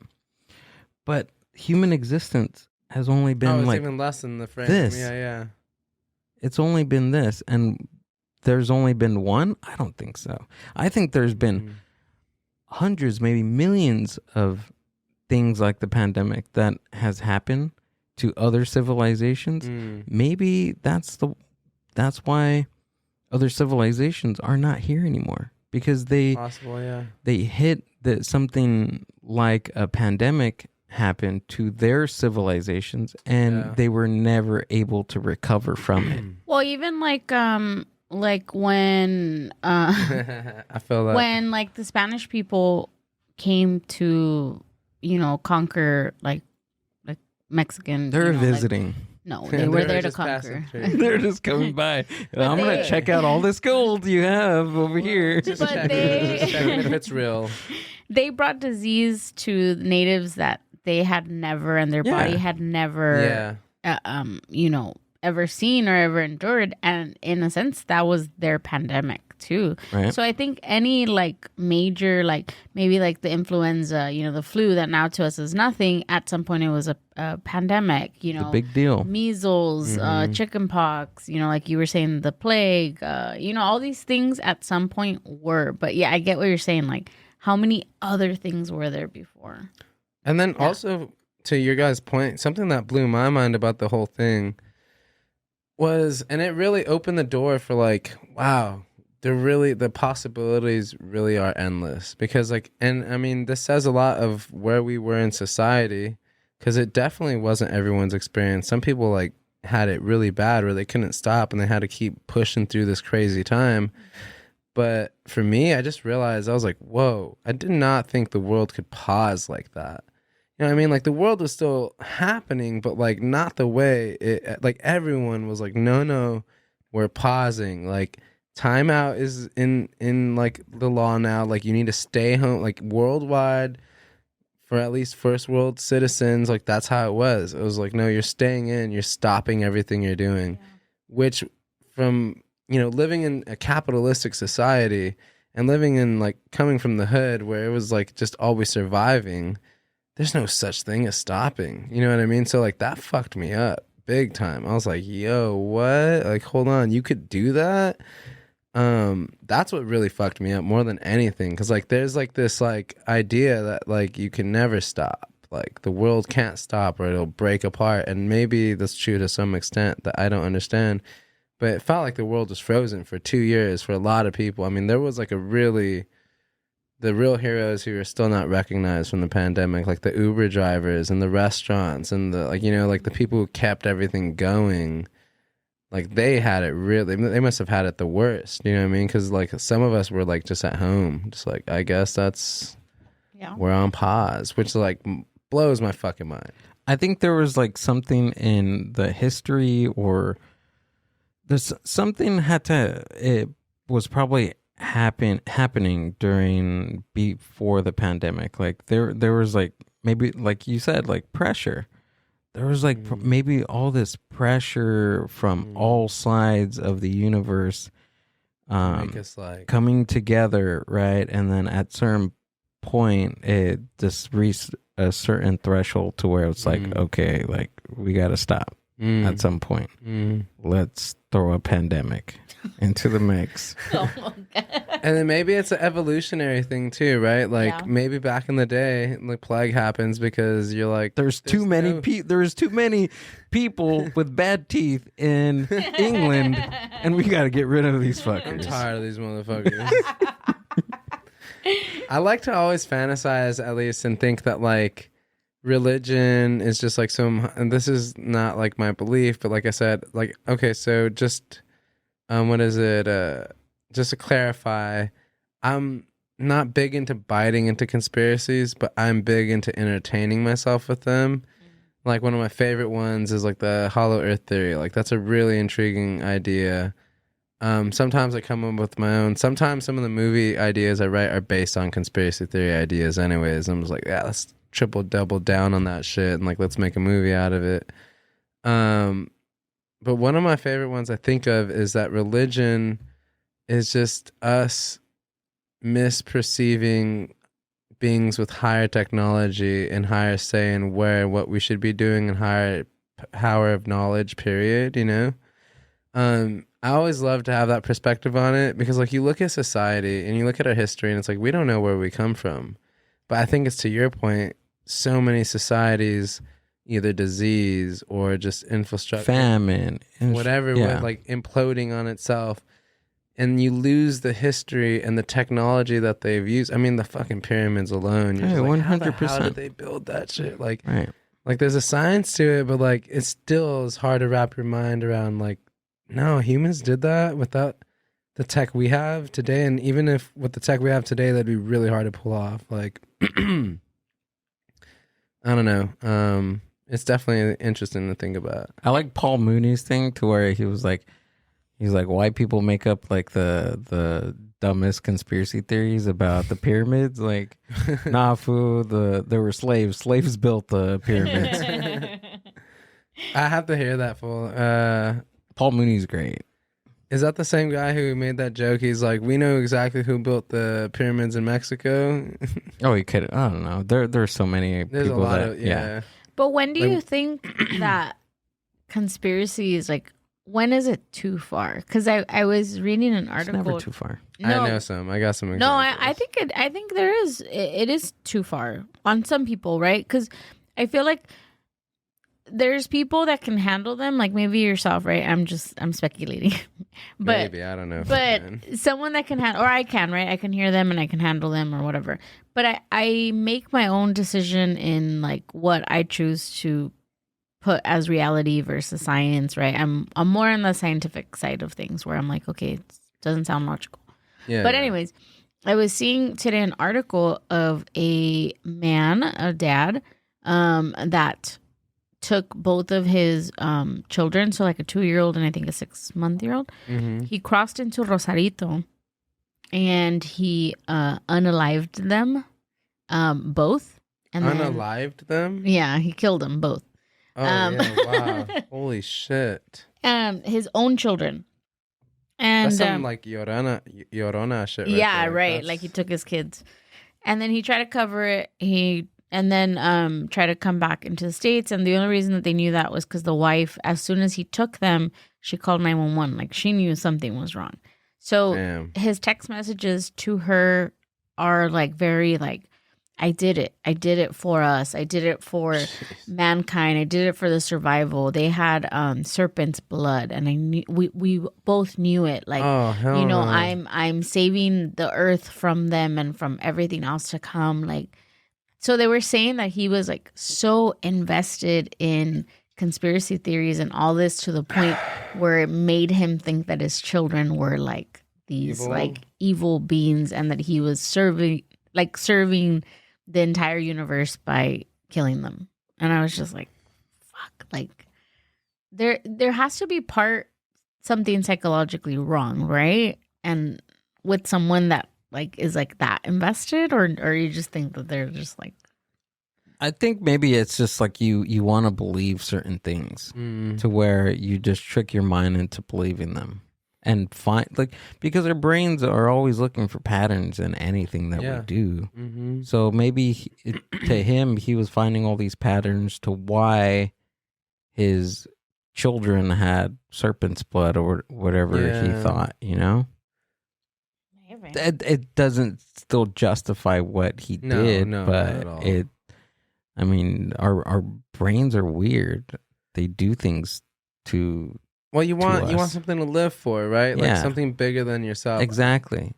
But human existence has only been Oh, it's like even less than the frame. this. Yeah. It's only been this, and there's only been one? I don't think so. I think there's been hundreds, maybe millions of things like the pandemic that has happened to other civilizations. Mm. Maybe that's why other civilizations are not here anymore, because Possible, yeah. they hit that something like a pandemic happened to their civilizations, and Yeah. they were never able to recover from it. Well, even like when I feel that. when like the Spanish people came to, conquer like Mexican. They're like- visiting. no, they were there to just conquer. passing through. They're just coming by. I'm gonna they- check out all this gold you have over here. Just But checking, they- just checking if it's real. They brought disease to the natives that they had never, and their Yeah. body had never, Yeah. ever seen or ever endured. And in a sense, that was their pandemic too. Right. So I think any like major, like maybe like the influenza, the flu that now to us is nothing. At some point, it was a pandemic. It's a big deal. Measles, chickenpox, like you were saying, the plague, all these things at some point were. But yeah, I get what you're saying. Like, how many other things were there before? And then also, to your guys' point, something that blew my mind about the whole thing was, and it really opened the door for like, wow, the possibilities really are endless. Because like, and I mean, this says a lot of where we were in society, because it definitely wasn't everyone's experience. Some people like had it really bad where they couldn't stop and they had to keep pushing through this crazy time. But for me, I just realized, I was like, whoa, I did not think the world could pause like that. You know what I mean? Like the world was still happening, but like not the way it, like everyone was like, no, we're pausing. Like timeout is in like the law now. Like you need to stay home, like worldwide for at least first world citizens. Like that's how it was. It was like, no, you're staying in, you're stopping everything you're doing, which from, living in a capitalistic society and living in like coming from the hood where it was like just always surviving, there's no such thing as stopping. You know what I mean? So like that fucked me up big time. I was like, yo, what? Like, hold on, you could do that? That's what really fucked me up more than anything. Cause like there's like this like idea that like you can never stop. Like the world can't stop or it'll break apart. And maybe that's true to some extent that I don't understand. But it felt like the world was frozen for 2 years for a lot of people. I mean, there was like the real heroes who are still not recognized from the pandemic, like the Uber drivers and the restaurants and the like the people who kept everything going. Like they had it really, they must have had it the worst. You know what I mean? Because like some of us were like just at home, just like, I guess we're on pause, which like blows my fucking mind. I think there was like something in the history, or there's something it was probably happening before the pandemic. Like there was like maybe like you said like pressure. There was like maybe all this pressure from all sides of the universe Make us like coming together, right? And then at certain point it just reached a certain threshold to where it's like, okay, like we got to stop at some point. Let's throw a pandemic into the mix. Oh my God. And then maybe it's an evolutionary thing too, right? Like Yeah. maybe back in the day, the plague happens because you're like, There's too many people with bad teeth in England, and we got to get rid of these I'm fuckers. tired of these motherfuckers. I like to always fantasize, at least, and think that like religion is just like and this is not like my belief, but like I said, like, okay, so just, what is it? Just to clarify, I'm not big into biting into conspiracies, but I'm big into entertaining myself with them. Like one of my favorite ones is like the hollow earth theory. Like that's a really intriguing idea. Sometimes I come up with my own. Sometimes some of the movie ideas I write are based on conspiracy theory ideas anyways. I'm just like, yeah, let's double down on that shit and like let's make a movie out of it. But one of my favorite ones I think of is that religion is just us misperceiving beings with higher technology and higher say in what we should be doing and higher power of knowledge, period, you know? I always love to have that perspective on it because like you look at society and you look at our history and it's like we don't know where we come from. But I think it's to your point, so many societies, either disease or just infrastructure, Famine, whatever, yeah. like imploding on itself. And you lose the history and the technology that they've used. I mean, the fucking pyramids alone. You're Hey, just like, how the 100%. hell did they build that shit? Like, Right. like there's a science to it, but like it still is hard to wrap your mind around. Like, no, humans did that without the tech we have today. And even if with the tech we have today, that'd be really hard to pull off. Like, I don't know. It's definitely interesting to think about. I like Paul Mooney's thing to where he's like white people make up like the dumbest conspiracy theories about the pyramids. Like, nah, fool, there were slaves. Slaves built the pyramids. I have to hear that full. Paul Mooney's great. Is that the same guy who made that joke? He's like, we know exactly who built the pyramids in Mexico. Oh, he could. I don't know. There's so many There's people a lot that of yeah. But when do Like- you think that conspiracy is like, when is it too far? Because I was reading an It's article. never too far. No, I know some. I got some. no, Examples. I think there is. It is too far on some people, right? Because I feel like there's people that can handle them, like maybe yourself, right? I'm speculating, but Maybe I don't know. If I can. but someone that can handle, or I can, right? I can hear them and I can handle them or whatever. But I make my own decision in like what I choose to put as reality versus science, right? I'm more on the scientific side of things where I'm like, okay, it doesn't sound logical. Yeah. But anyways, I was seeing today an article of a dad, that took both of his children, so like a 2-year-old and I think a 6-month-old. Mm-hmm. He crossed into Rosarito and he unalived them, both. And then, Unalived them? yeah, he killed them both. Oh yeah! Wow! Holy shit! His own children. And That's some like Llorona shit. Right yeah, there. right. That's- Like he took his kids, and then he tried to cover it. And then tried to come back into the States. And the only reason that they knew that was because the wife, as soon as he took them, she called 911. Like she knew something was wrong. So Damn. his text messages to her are like very like, I did it. I did it for us. I did it for mankind. I did it for the survival. They had serpent's blood, and I knew we both knew it. Like, Oh hell you know, no. I'm saving the earth from them and from everything else to come. Like, so they were saying that he was like so invested in conspiracy theories and all this to the point where it made him think that his children were like these Evil? like evil beings, and that he was serving the entire universe by killing them. And I was just like, fuck, like there has to be something psychologically wrong, right? And with someone that like is like that invested, or you just think that they're just like, I think maybe it's just like you want to believe certain things to where you just trick your mind into believing them and find like, because our brains are always looking for patterns in anything that we do. Mm-hmm. So maybe to him, he was finding all these patterns to why his children had serpent's blood or whatever he thought, you know? It doesn't still justify what he did, not but at all. I mean, our brains are weird. They do things to Well, you want us. something to live for, right? Like Yeah. something bigger than yourself. exactly.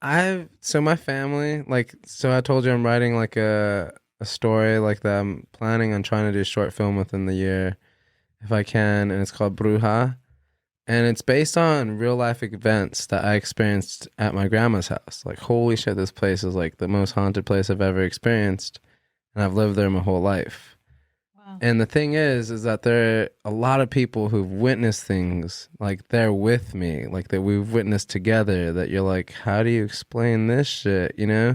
So my family, like, so I told you I'm writing like a story like that. I'm planning on trying to do a short film within the year if I can, and it's called Bruja. And it's based on real life events that I experienced at my grandma's house. Like, holy shit, this place is like the most haunted place I've ever experienced. And I've lived there my whole life. wow. And the thing is that there are a lot of people who've witnessed things, like they're with me, like that we've witnessed together, that you're like, how do you explain this shit, you know?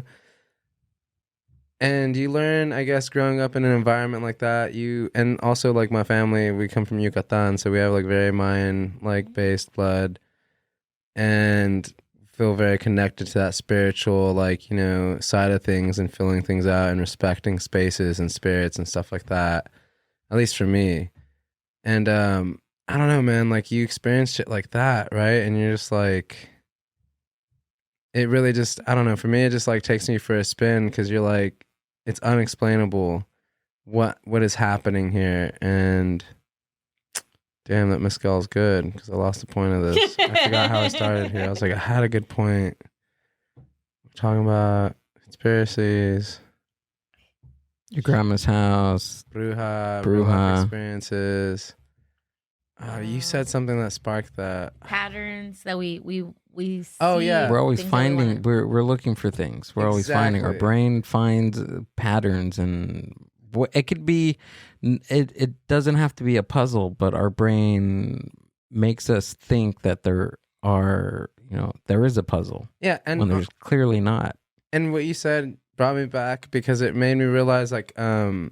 And you learn, I guess, growing up in an environment like that, and also like my family, we come from Yucatan, so we have like very Mayan like based blood and feel very connected to that spiritual, like, you know, side of things and filling things out and respecting spaces and spirits and stuff like that, at least for me. And I don't know, man, like you experience shit like that, right? And you're just like, it really just, I don't know, for me it just like takes me for a spin, because you're like, it's unexplainable what is happening here. And damn, that mezcal's good, because I lost the point of this. I forgot how I started here. I was like, I had a good point. We're talking about conspiracies, Your grandma's house. Bruja, Bruja. real-life experiences. You said something that sparked that. Patterns that we see. Oh, yeah. We're always things that we finding. wanna- We're looking for things. We're always finding. Our Exactly. brain finds patterns, and it could be. It doesn't have to be a puzzle, but our brain makes us think that there are. You know, there is a puzzle Yeah, and when there's clearly not. And what you said brought me back, because it made me realize like that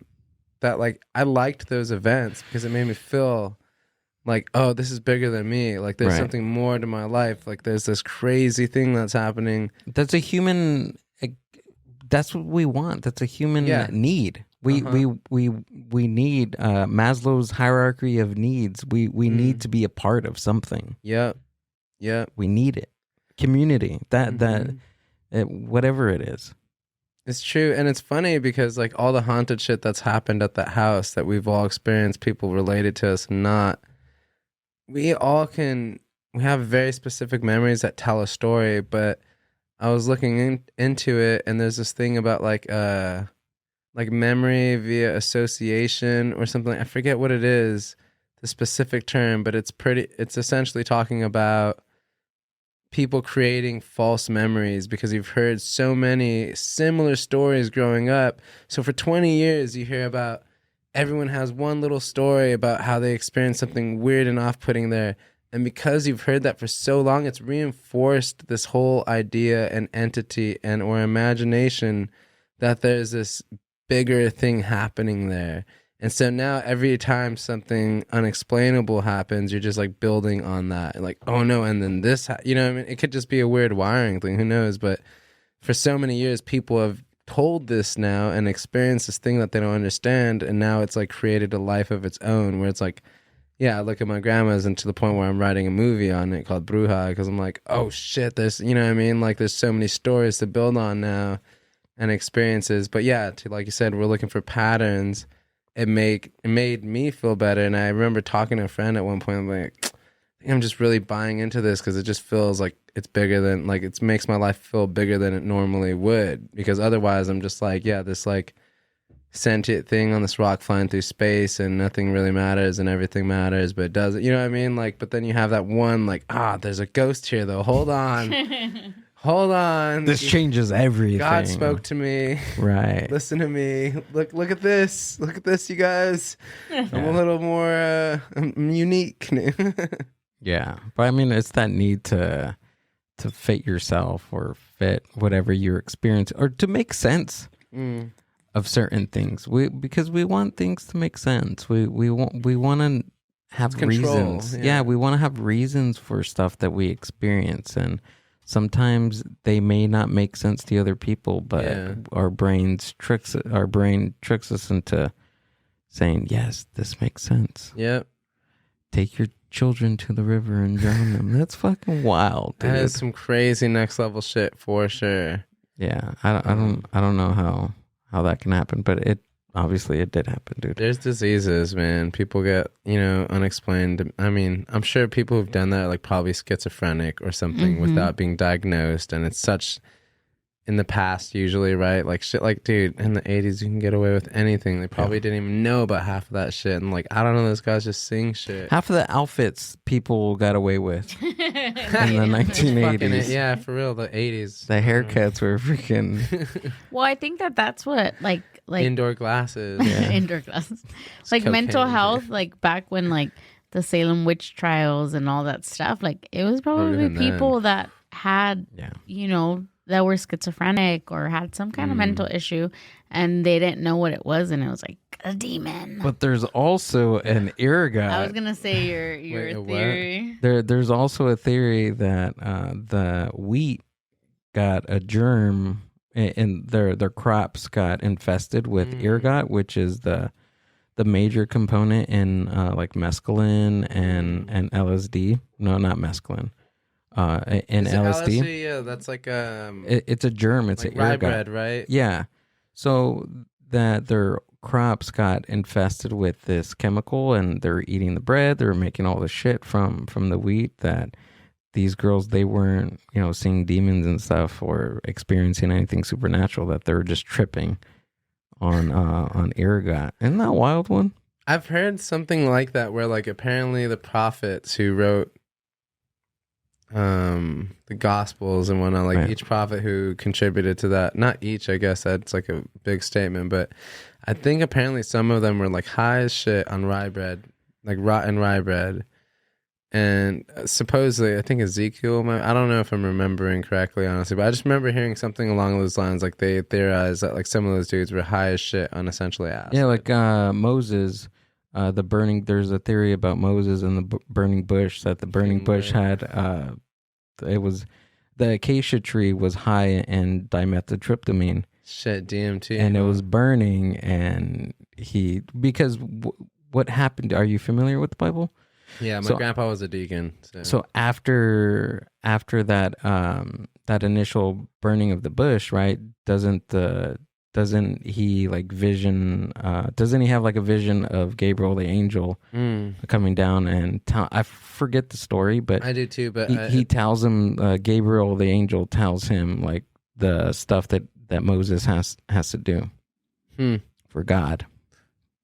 like I liked those events because it made me feel like, oh, this is bigger than me. Like there's Right. something more to my life. Like there's this crazy thing that's happening. That's a human. That's what we want. That's a human Yeah. need. We need Maslow's hierarchy of needs. We need to be a part of something. Yep. We need it. Community. Whatever it is. It's true. And it's funny because like all the haunted shit that's happened at that house that we've all experienced, people related to us and not, we have very specific memories that tell a story. But I was looking into it, and there's this thing about like memory via association or something. I forget what it is, the specific term, but it's essentially talking about people creating false memories because you've heard so many similar stories growing up. So for 20 years, you hear about everyone has one little story about how they experienced something weird and off-putting there. And because you've heard that for so long, it's reinforced this whole idea and entity and or imagination that there's this bigger thing happening there. And so now every time something unexplainable happens, you're just like building on that. Like, oh no, and then this, you know what I mean? It could just be a weird wiring thing, who knows? But for so many years, people have told this now and experienced this thing that they don't understand. And now it's like created a life of its own where it's like, yeah, I look at my grandma's and to the point where I'm writing a movie on it called Bruja, because I'm like, oh shit, there's, you know what I mean? Like there's so many stories to build on now and experiences. But yeah, like you said, we're looking for patterns. It made me feel better. And I remember talking to a friend at one point, I'm like, I think I'm just really buying into this because it just feels like it's bigger than, like it makes my life feel bigger than it normally would. Because otherwise I'm just like, yeah, this like sentient thing on this rock flying through space and nothing really matters and everything matters, but it doesn't, you know what I mean? Like, but then you have that one like, there's a ghost here though. Hold on. Hold on. This changes everything. God spoke to me. Right. Listen to me. Look at this. Look at this, you guys. I'm a little more I'm unique. Yeah. But I mean, it's that need to to fit yourself or fit whatever you're experiencing, or to make sense of certain things. Because we want things to make sense. We want to have Control, reasons. yeah. Yeah, we want to have reasons for stuff that we experience, and sometimes they may not make sense to other people, but Yeah. our brain tricks us into saying, yes, this makes sense. Yep. Take your children to the river and drown them. That's fucking wild, dude. That is some crazy next level shit for sure. Yeah, I don't know how that can happen, but it did happen, dude. There's diseases, man. People get, unexplained. I mean, I'm sure people who've done that are like probably schizophrenic or something without being diagnosed. And it's such in the past usually, right? Like shit like, dude, in the 80s you can get away with anything. They probably didn't even know about half of that shit. And like, I don't know, those guys just sing shit. Half of the outfits people got away with in the 1980s. Yeah, for real, the 80s. The haircuts were freaking... Well, I think that's what like Indoor glasses. indoor glasses, like mental cocaine. health, like back when like the Salem witch trials and all that stuff. Like it was probably even then. people that had, Yeah. that were schizophrenic or had some kind of mental issue, and they didn't know what it was, and it was like a demon. But there's also an ergot. I was gonna say your Wait, a what? theory. There's also a theory that the wheat got a germ, and their crops got infested with ergot, which is the major component in like mescaline and LSD. No, not mescaline. In Is it LSD. Yeah, that's like It's a germ. It's like an rye ergot. bread, right? Yeah. So that their crops got infested with this chemical, and they're eating the bread. They were making all the shit from the wheat, that these girls, they weren't, seeing demons and stuff or experiencing anything supernatural, that they were just tripping on ergot. Isn't that a wild one? I've heard something like that where like apparently the prophets who wrote the gospels and whatnot, like Right. each prophet who contributed to that, not each, I guess that's like a big statement, but I think apparently some of them were like high as shit on rye bread, like rotten rye bread. And supposedly, I think Ezekiel, I don't know if I'm remembering correctly, honestly, but I just remember hearing something along those lines. Like they theorized that like some of those dudes were high as shit on essentially acid. Yeah, like Moses, there's a theory about Moses and the burning bush, that the burning bush had, it was, the acacia tree was high in dimethyltryptamine, Shit, DMT. and it was burning, and because what happened, are you familiar with the Bible? Yeah, my So- grandpa was a deacon. So after that that initial burning of the bush, right? Doesn't he like vision? Doesn't he have like a vision of Gabriel the angel coming down and I forget the story, but I do too, but he tells him, Gabriel the angel tells him like the stuff that Moses has to do for God.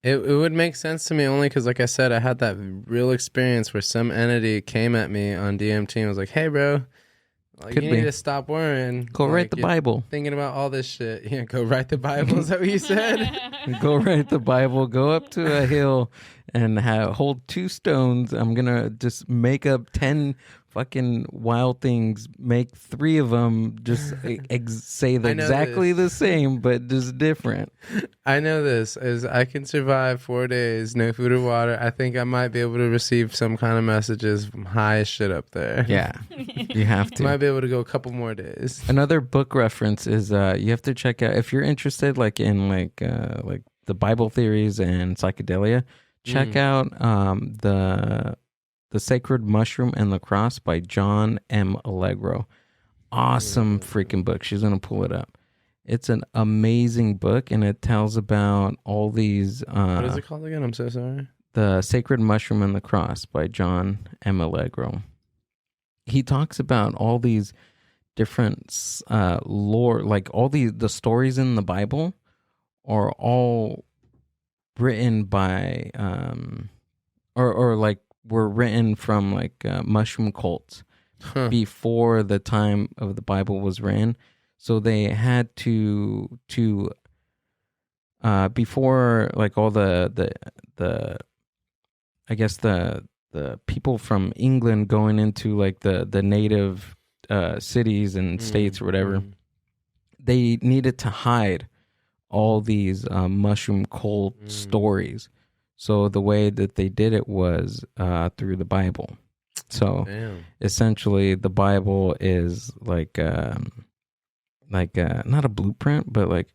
It would make sense to me only because, like I said, I had that real experience where some entity came at me on DMT and was like, "Hey, bro, like, Could you be. need to stop worrying. Go like, write the you're Bible. Thinking about all this shit. Yeah, go write the Bible. Is that what you said? Go write the Bible. Go up to a hill and hold 2 stones. I'm gonna just make up 10 fucking wild things. Make 3 of them. Just say I know exactly the same, but just different. I know this is I can survive 4 days, no food or water. I think I might be able to receive some kind of messages from high as shit up there. Yeah, you have to. Might be able to go a couple more days. Another book reference is you have to check out, if you're interested like in like the Bible theories and psychedelia, check out the Sacred Mushroom and the Cross by John M. Allegro. Awesome freaking book. She's gonna pull it up. It's an amazing book, and it tells about all these What is it called again? I'm so sorry. The Sacred Mushroom and the Cross by John M. Allegro. He talks about all these different lore, like all the stories in the Bible are all written by or like were written from like mushroom cults before the time of the Bible was written. So they had to before like all the I guess the people from England going into like the native cities and states or whatever, they needed to hide all these mushroom cult stories. So the way that they did it was through the Bible. So essentially, the Bible is like not a blueprint, but like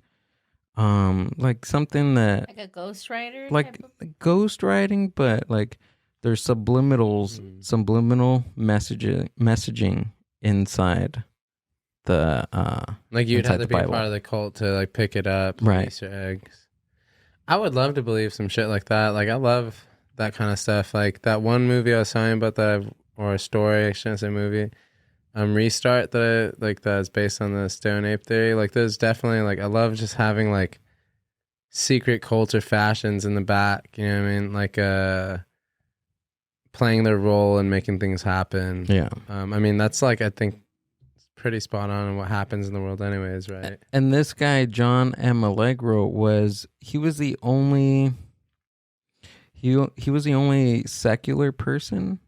something that Like a ghostwriter? like ghost writing, but like there's subliminal messaging inside the like you'd inside have to the be a Bible. part of the cult to like pick it up, Right. Easter eggs. I would love to believe some shit like that. Like I love that kind of stuff. Like that one movie I was telling you about or a story, I shouldn't say movie. Restart that's based on the stone ape theory. Like there's definitely like I love just having like secret cults or fashions in the back. You know what I mean? Like playing their role and making things happen. Yeah. I mean that's like I think pretty spot on in what happens in the world anyways, right? And this guy, John M. Allegro, was the only secular person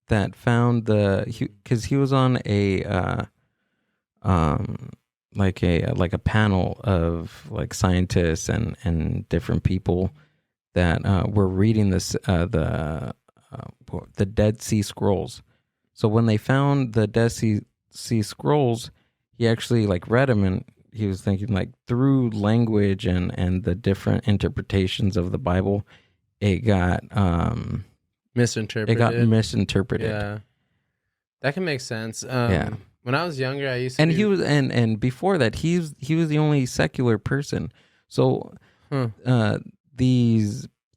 that found because he was on a like a panel of like scientists and different people that were reading the Dead Sea Scrolls. So when they found the Dead Sea Scrolls, he actually like read them, and he was thinking like through language and the different interpretations of the Bible, it got misinterpreted. Yeah, that can make sense. Yeah. When I was younger, I used to. And he was and before that, he was the only secular person. So the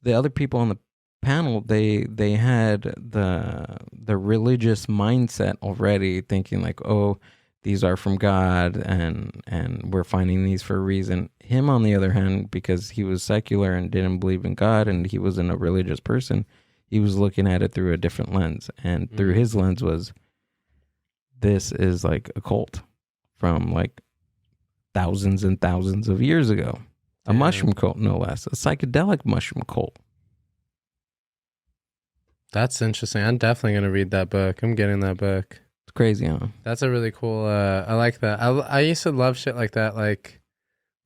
other people on the panel, they had the religious mindset already, thinking like, oh, these are from God and we're finding these for a reason. Him, on the other hand, because he was secular and didn't believe in God and he wasn't a religious person, he was looking at it through a different lens. And through his lens was, this is like a cult from like thousands and thousands of years ago. A mushroom cult, no less. A psychedelic mushroom cult. That's interesting. I'm definitely going to read that book. I'm getting that book. It's crazy, huh? That's a really cool, I like that. I used to love shit like that. Like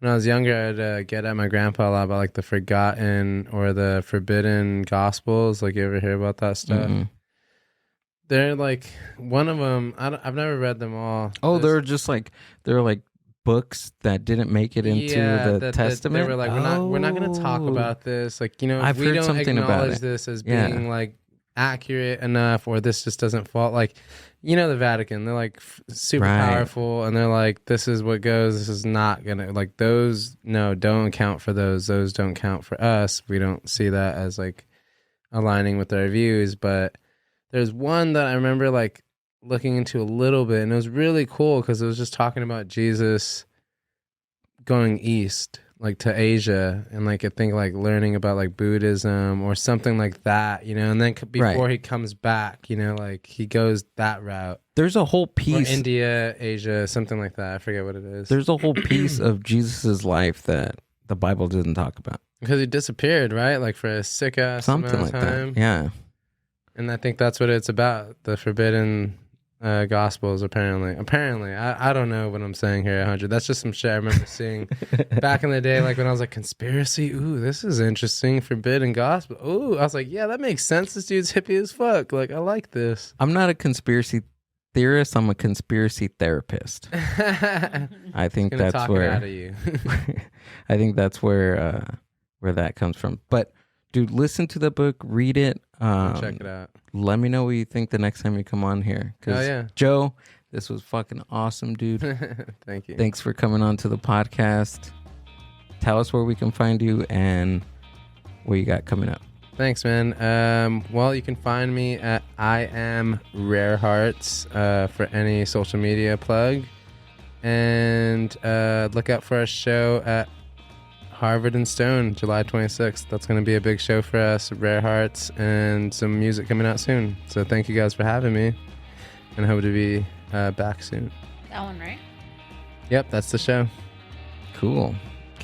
when I was younger, I'd get at my grandpa a lot about like the forgotten or the forbidden gospels. Like you ever hear about that stuff? Mm-hmm. They're like, one of them, I've never read them all. Oh, they're like books that didn't make it into the Testament. They were like, we're not going to talk about this. Like, you know, I've we heard don't something about acknowledge it. this as being like accurate enough, or this just doesn't fall. Like, you know, the Vatican, they're like super powerful, and they're like, this is what goes. This is not gonna, like, those, no, don't count for those. Those don't count for us. We don't see that as like aligning with our views. But there's one that I remember like looking into a little bit, and it was really cool because it was just talking about Jesus going east, like to Asia, and like I think like learning about like Buddhism or something like that, you know, and then before he comes back, you know, like he goes that route. There's a whole piece, or India, Asia, something like that. I forget what it is. There's a whole piece of Jesus's life that the Bible doesn't talk about, because he disappeared, right? Like for a sick ass something amount like of time. that. Yeah, and I think that's what it's about. The forbidden gospels, apparently. I don't know what I'm saying here, 100. That's just some shit I remember seeing back in the day, like when I was like, conspiracy, ooh, this is interesting, forbidden gospel, ooh, I was like, yeah, that makes sense, this dude's hippie as fuck, like I like this. I'm not a conspiracy theorist, I'm a conspiracy therapist. I think that's where out of you. I think that's where that comes from. But dude, listen to the book, read it. Check it out. Let me know what you think the next time you come on here. Oh yeah, Joe, this was fucking awesome, dude. Thank you. Thanks for coming on to the podcast. Tell us where we can find you and what you got coming up. Thanks, man. Well, you can find me at iamrarehearts for any social media plug, and look out for our show at Harvard and Stone, July 26th. That's going to be a big show for us, Rare Hearts, and some music coming out soon. So thank you guys for having me, and hope to be back soon. That one, right? Yep, that's the show. Cool.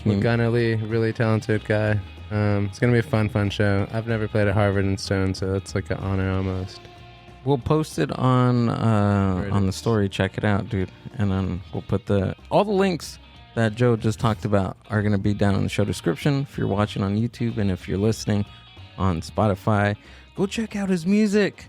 With Gunnar Lee, really talented guy. It's going to be a fun show. I've never played at Harvard and Stone, so it's like an honor almost. We'll post it on the story. Check it out, dude. And then we'll put all the links that Joe just talked about are going to be down in the show description if you're watching on YouTube, and if you're listening on Spotify, go check out his music.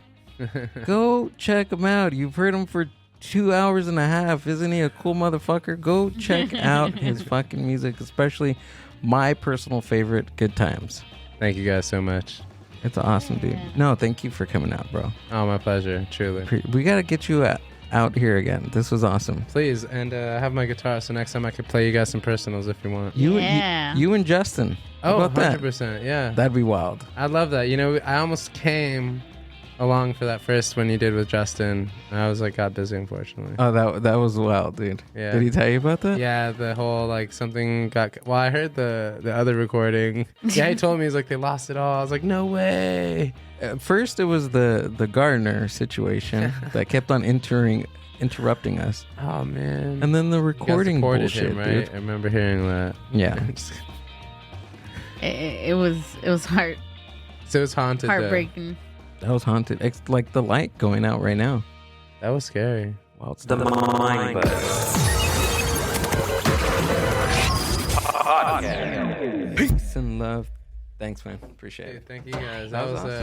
Go check him out. You've heard him for 2 hours and a half. Isn't he a cool motherfucker? Go check out his fucking music, especially my personal favorite, Good Times. Thank you guys so much. It's awesome, dude. No, thank you for coming out, bro. Oh, my pleasure. Truly. We got to get you out here again. This was awesome. Please. And I have my guitar, so next time I could play you guys some personals if you want. You and Justin. How Oh, about 100%. that? Yeah. That'd be wild. I love that. You know, I almost came along for that first one you did with Justin. I was like, got busy, unfortunately. Oh, that was wild, dude. Yeah. Did he tell you about that? Yeah, the whole like something got. Well, I heard the other recording. Yeah, he told me he's like they lost it all. I was like, no way. At first, it was the gardener situation that kept on interrupting us, Oh man. and then the You guys recording supported bullshit, him, right? dude. I remember hearing that. Yeah. It was So it was haunted. though. heartbreaking. That was haunted. It's like the light going out right now. That was scary. Well, it's The Mind Buzz. peace and love. Thanks, man. Appreciate it. Hey, thank you guys. That That was was awesome.